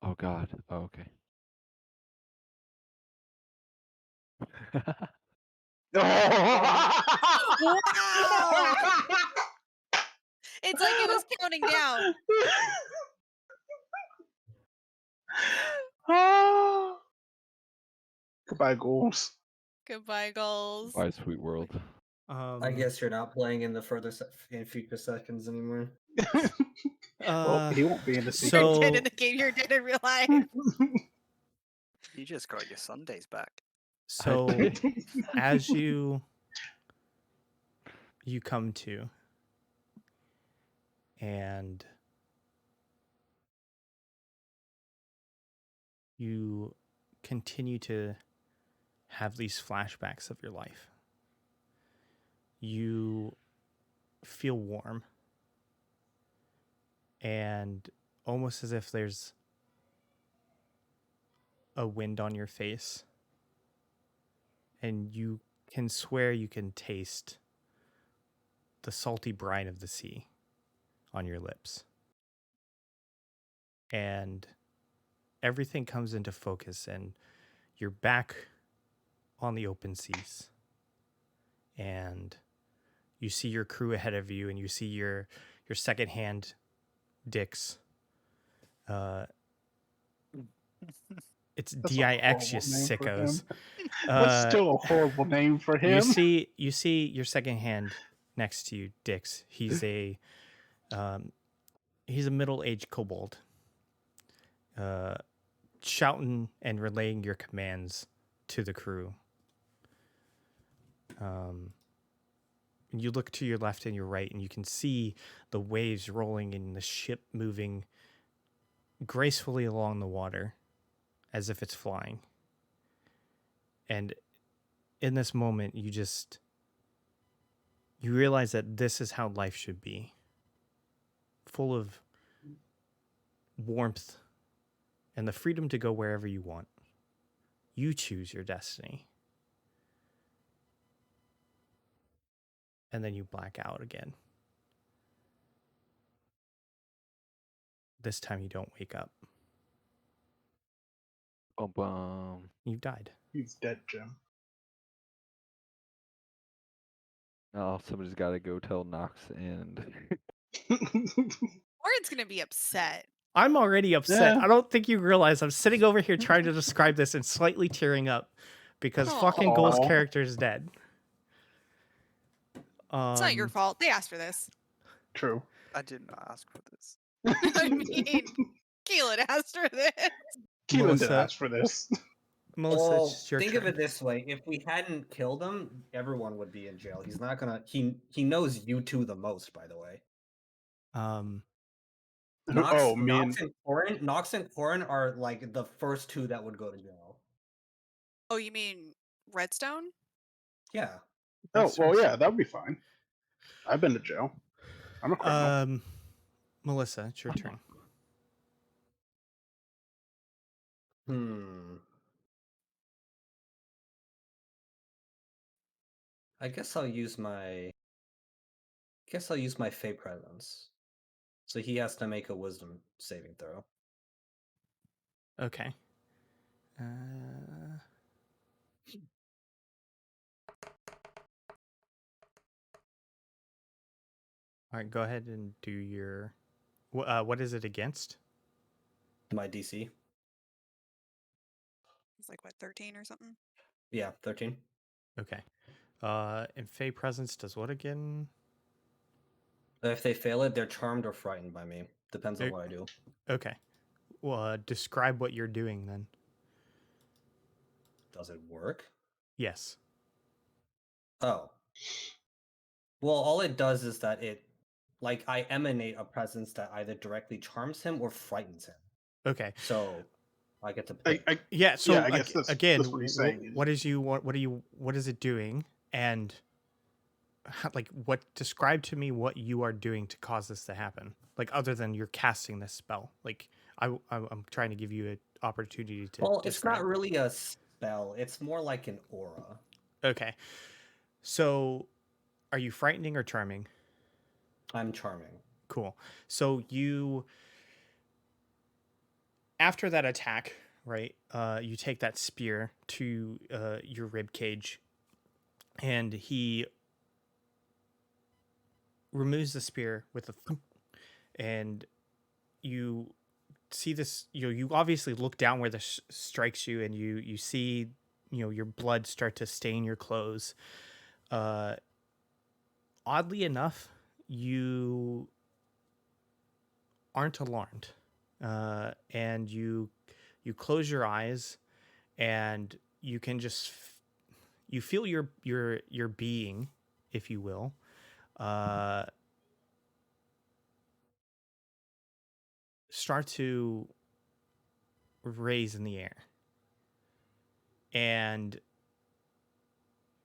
Oh God. Oh, okay. Wow! It's like it was counting down. Goodbye, ghouls. Goodbye, goals. Bye, sweet world. I guess you're not playing in the in future seconds anymore. Well, he won't be in the You're sequel. dead So in the game. You're dead in real life. You just got your Sundays back. so as you come to, and you continue to have these flashbacks of your life, you feel warm, and almost as if there's a wind on your face, and you can swear you can taste the salty brine of the sea on your lips. And everything comes into focus, and you're back on the open seas. and you see your crew ahead of you, and you see your second hand Dix. It's That's a Dix, you horrible name for him. sickos. That's still a horrible name for him. You see your second hand next to you, Dix. He's a middle-aged kobold, shouting and relaying your commands to the crew. And you look to your left and your right, and you can see the waves rolling and the ship moving gracefully along the water as if it's flying. And in this moment, you realize that this is how life should be. Full of warmth and the freedom to go wherever you want. You choose your destiny. And then you black out again. This time you don't wake up. Bum bum. You've died. He's dead, Jim. Oh, somebody's got to go tell Knox and. Orin's gonna be upset. I'm already upset. Yeah. I don't think you realize I'm sitting over here trying to describe this and slightly tearing up because fucking Goal's Aw. character is dead. It's not your fault. They asked for this. True. I didn't ask for this. I mean, Keelan asked for this. Keelan did Melissa. ask for this. Melissa, Well, it's your think turn. of it this way: if we hadn't killed him, everyone would be in jail. He's not gonna. He knows you two the most, by the way. Oh, man. Knox and Corin are like the first two that would go to jail. Oh, you mean Redstone? Yeah. Oh, well, yeah, that would be fine. I've been to jail. I'm a criminal. Melissa, it's your turn. I guess I'll use my Fey presence. So he has to make a wisdom saving throw. Okay. All right, go ahead and do your. What is it against? My DC. It's like what, 13 or something? Yeah, 13. Okay. And Fey Presence does what again? If they fail it, they're charmed or frightened by me. Depends on what I do. Okay. Well, describe what you're doing then. Does it work? Yes. Oh. Well, all it does is that I emanate a presence that either directly charms him or frightens him. Okay. So I get to pick. I guess that's again, what he's saying. what is it doing? And describe to me what you are doing to cause this to happen? Like, other than you're casting this spell. Like, I'm trying to give you an opportunity to. Well, describe. it's not really a spell. It's more like an aura. Okay. So, are you frightening or charming? I'm charming. Cool. So after that attack, right? You take that spear to your rib cage, and he removes the spear with a thump, and you see this. You obviously look down where this strikes you, and you see your blood start to stain your clothes. Oddly enough, you aren't alarmed, and you close your eyes, and you can just you feel your being, if you will, start to raise in the air. And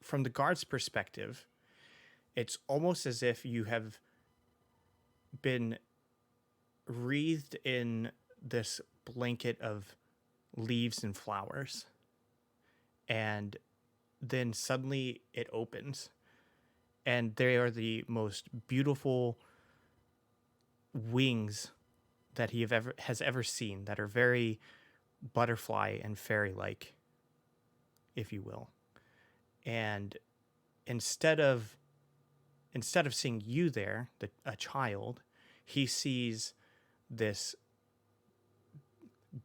from the guard's perspective, it's almost as if you have been wreathed in this blanket of leaves and flowers. And then suddenly it opens. And they are the most beautiful wings that he has ever seen, that are very butterfly and fairy-like, if you will. And instead of seeing you there, a child, he sees this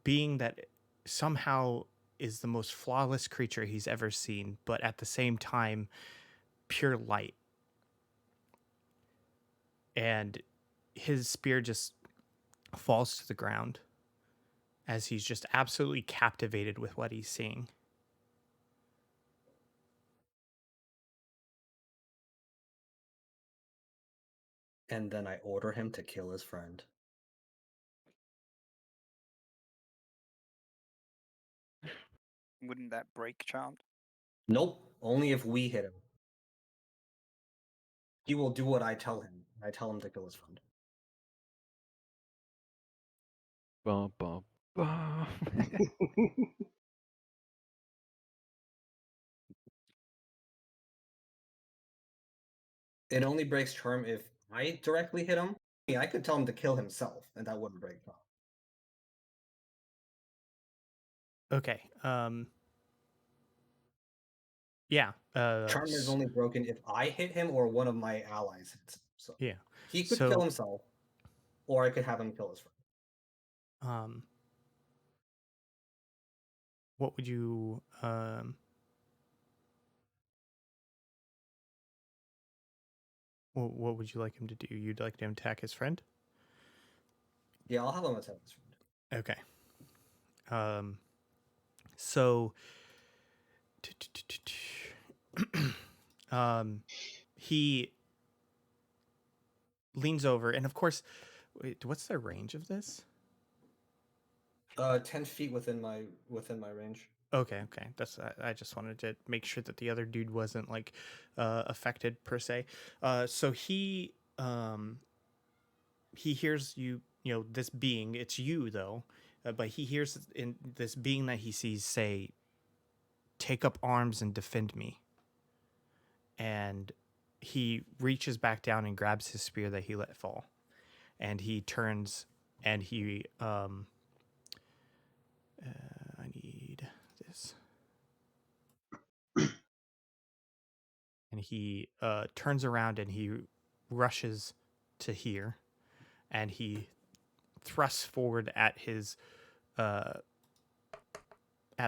being that somehow is the most flawless creature he's ever seen, but at the same time, pure light. And his spear just falls to the ground as he's just absolutely captivated with what he's seeing. And then I order him to kill his friend. Wouldn't that break Charmed? Nope, only if we hit him. He will do what I tell him. I tell him to kill his friend. Bum, bum, bum. It only breaks charm if I directly hit him. I could tell him to kill himself, and that wouldn't break charm. Okay. Yeah. Charm is only broken if I hit him or one of my allies hits him. So yeah. he could So- kill himself, or I could have him kill his friend. What would you what would you like him to do? You'd like him to attack his friend? Yeah, I'll have him attack his friend. Okay. So he leans over, and of course, wait, what's the range of this? 10 feet within my range. Okay. That's I just wanted to make sure that the other dude wasn't like affected per se. So he hears you, this being. It's you though, but he hears in this being that he sees say, "Take up arms and defend me." And he reaches back down and grabs his spear that he let fall, and he turns and he I need this. And he turns around and he rushes to here, and he thrusts forward at his at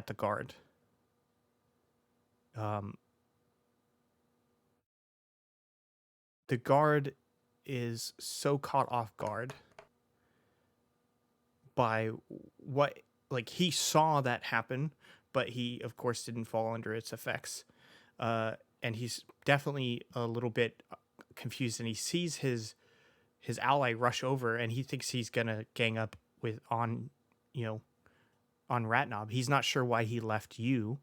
the guard. The guard is so caught off guard by what, like, he saw that happen, but he of course didn't fall under its effects, and he's definitely a little bit confused, and he sees his ally rush over, and he thinks he's gonna gang up on Ratnob. He's not sure why he left you,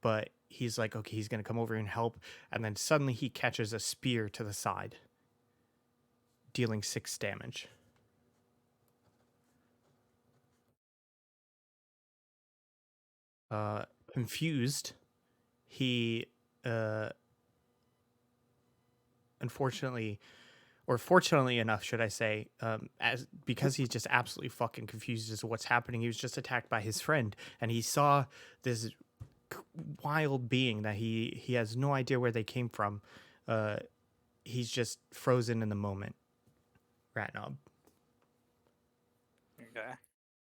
but he's like, okay, he's gonna come over and help, and then suddenly he catches a spear to the side, dealing 6 damage. Confused, he unfortunately, or fortunately enough, should I say, because he's just absolutely fucking confused as to what's happening. He was just attacked by his friend, and he saw this wild being that he has no idea where they came from. He's just frozen in the moment. Ratnob. Okay.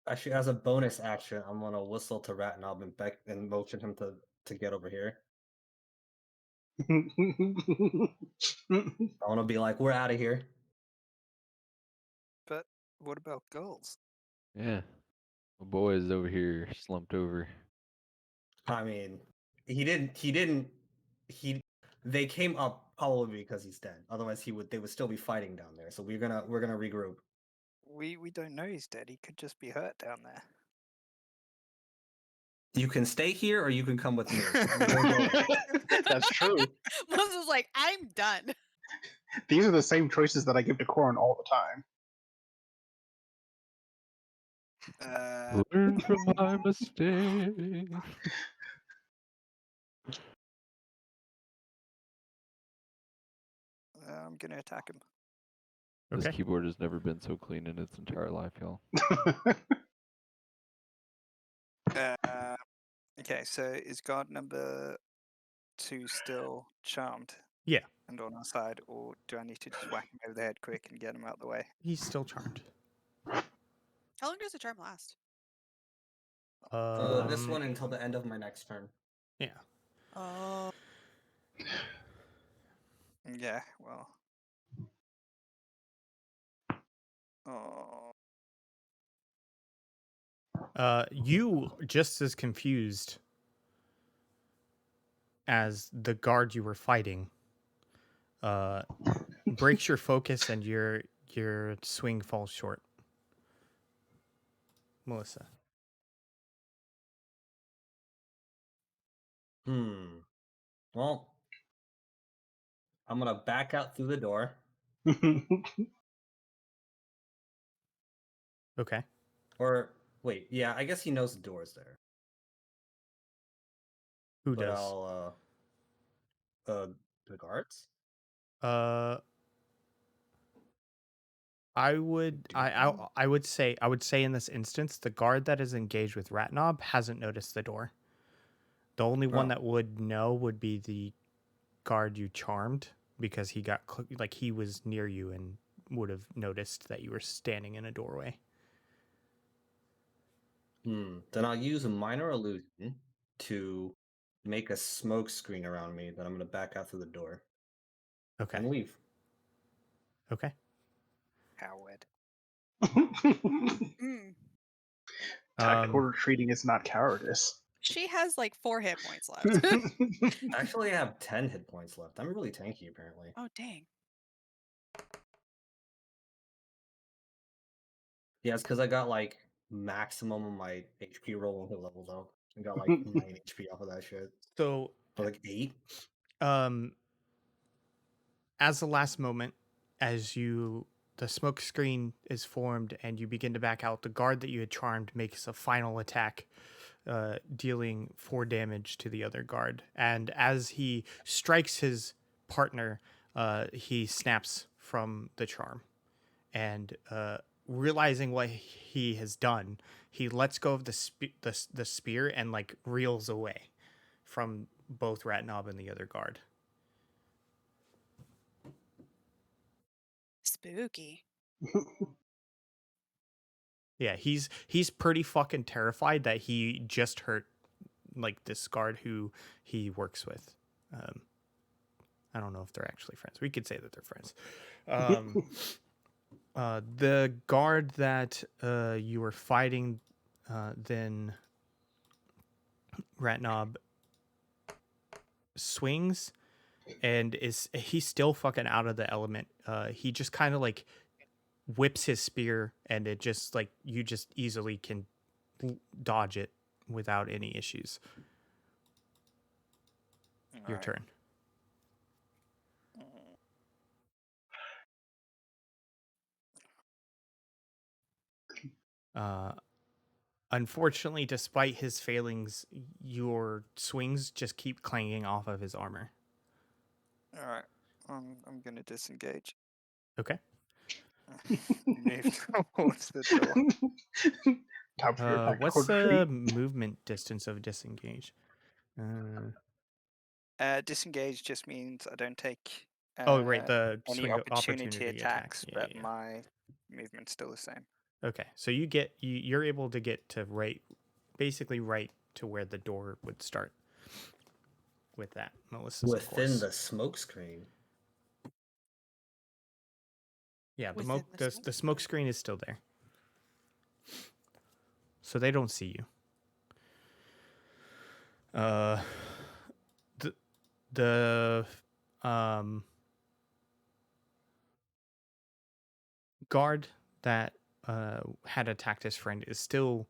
Actually, as a bonus action, I'm gonna whistle to Ratnob and motion him to get over here. I want to be like, we're out of here. But what about girls? Yeah. My boy is over here slumped over. I mean, they came up probably because he's dead. Otherwise they would still be fighting down there. So we're gonna regroup. We don't know he's dead. He could just be hurt down there. You can stay here or you can come with me. That's true. Melissa's like, I'm done. These are the same choices that I give to Corin all the time. Learn from my mistake. I'm gonna attack him. This Okay. keyboard has never been so clean in its entire life, y'all. Okay, so is guard number two still charmed Yeah, and on our side, or do I need to just whack him over the head quick and get him out the way? he's still charmed. How long does the charm last? This one until the end of my next turn. Yeah. Oh. Yeah, well. Oh. You just as confused as the guard you were fighting. Breaks your focus and your swing falls short. Melissa. Well, I'm gonna back out through the door. Okay. Or wait, yeah, I guess he knows the door's there. Who But does? I'll the guards? I would say in this instance the guard that is engaged with Ratnob hasn't noticed the door. The only one that would know would be the guard you charmed because he got like he was near you and would have noticed that you were standing in a doorway. Then I'll use a minor illusion to make a smoke screen around me. Then I'm gonna back out through the door. Okay. And leave. Okay. Howard. Mm. Tactical retreating is not cowardice. She has like 4 hit points left. Actually, I have 10 hit points left. I'm really tanky, apparently. Oh, dang. Yeah, it's because I got like maximum of my HP roll when hit leveled up. I got like 9 HP off of that shit. So Or like 8. As the last moment, as the smoke screen is formed and you begin to back out, the guard that you had charmed makes a final attack, dealing 4 damage to the other guard. And as he strikes his partner, he snaps from the charm. And realizing what he has done, he lets go of the spear and like reels away from both Ratnob and the other guard. Spooky. Yeah, he's pretty fucking terrified that he just hurt like this guard who he works with. I don't know if they're actually friends. We could say that they're friends. The guard that you were fighting, then Ratnob swings and he's still fucking out of the element. He just kind of like whips his spear and it just like you just easily can dodge it without any issues. Your turn. Unfortunately, despite his failings, your swings just keep clanging off of his armor. All right, I'm gonna disengage. Okay. Move towards the door. Time for your tactical What's the retreat. movement distance of disengage? Disengage just means I don't take Oh, right, the any swing opportunity attacks, Yeah, but yeah. my movement's still the same. Okay, so you're able to get to basically right to where the door would start. With that, Melissa's Within the smoke screen. Yeah, the smoke screen is still there, so they don't see you. The guard that had attacked his friend is still.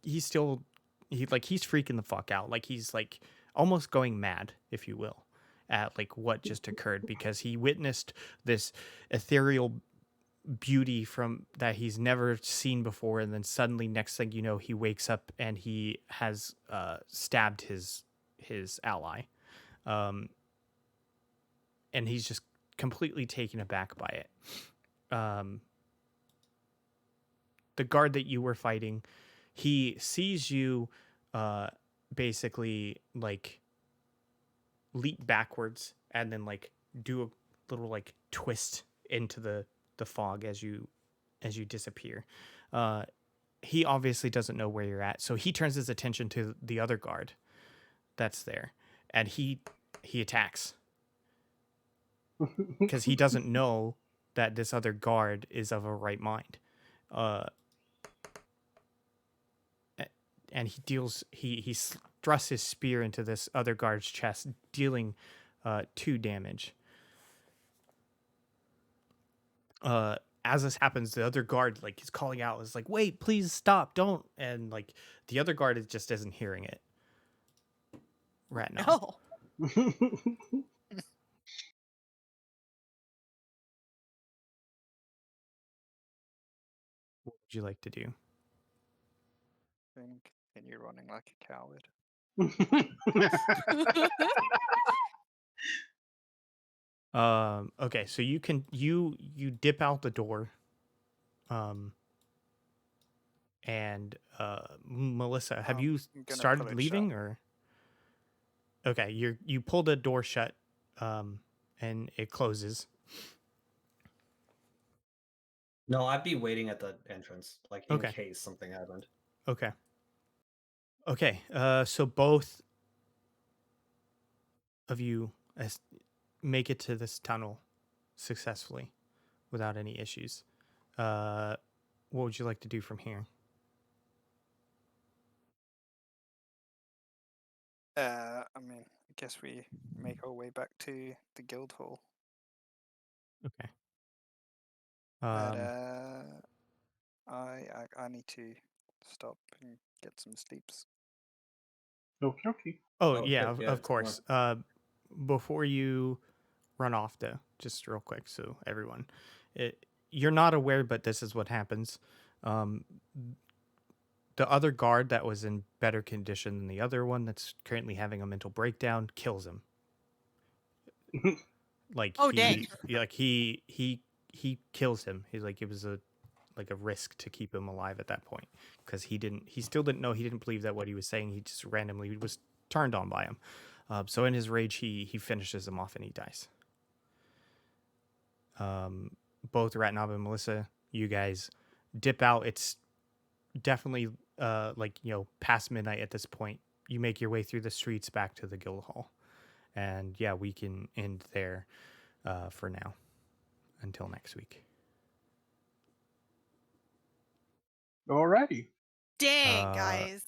He's freaking the fuck out. Like he's like almost going mad, if you will, at like what just occurred because he witnessed this ethereal beauty from that he's never seen before, and then suddenly next thing you know he wakes up and he has stabbed his ally, and he's just completely taken aback by it. The guard that you were fighting, he sees you basically like leap backwards and then like do a little like twist into the fog as you disappear. He obviously doesn't know where you're at, so he turns his attention to the other guard that's there, and he attacks because he doesn't know that this other guard is of a right mind. And he thrusts his spear into this other guard's chest, dealing 2 damage. As this happens, the other guard like is calling out, is like, "Wait, please stop, don't!" And like the other guard just isn't hearing it right now. No. What would you like to do? Continue running like a coward. Okay, so you can you dip out the door, and Melissa, have you I'm gonna started pull it leaving shut. or? Okay, you pull the door shut, and it closes. No, I'd be waiting at the entrance, like in Okay. case something happened. Okay. Okay. So both of you make it to this tunnel successfully without any issues. What would you like to do from here? I mean, I guess we make our way back to the guild hall. Okay. But I need to stop and get some sleeps. Okay. Oh, Oh, yeah, shit, yeah, of it's more. course. Before you run off, though, just real quick, so everyone, you're not aware, but this is what happens. The other guard that was in better condition than the other one that's currently having a mental breakdown kills him. Like Oh, dang. he kills him. He's like, it was a risk to keep him alive at that point, because he still didn't know, he didn't believe that what he was saying. He just randomly was turned on by him. So in his rage, he finishes him off and he dies. Both Ratnob and Melissa, you guys dip out. It's definitely past midnight at this point. You make your way through the streets back to the guild hall, and yeah, we can end there for now until next week. Alrighty. Dang, guys.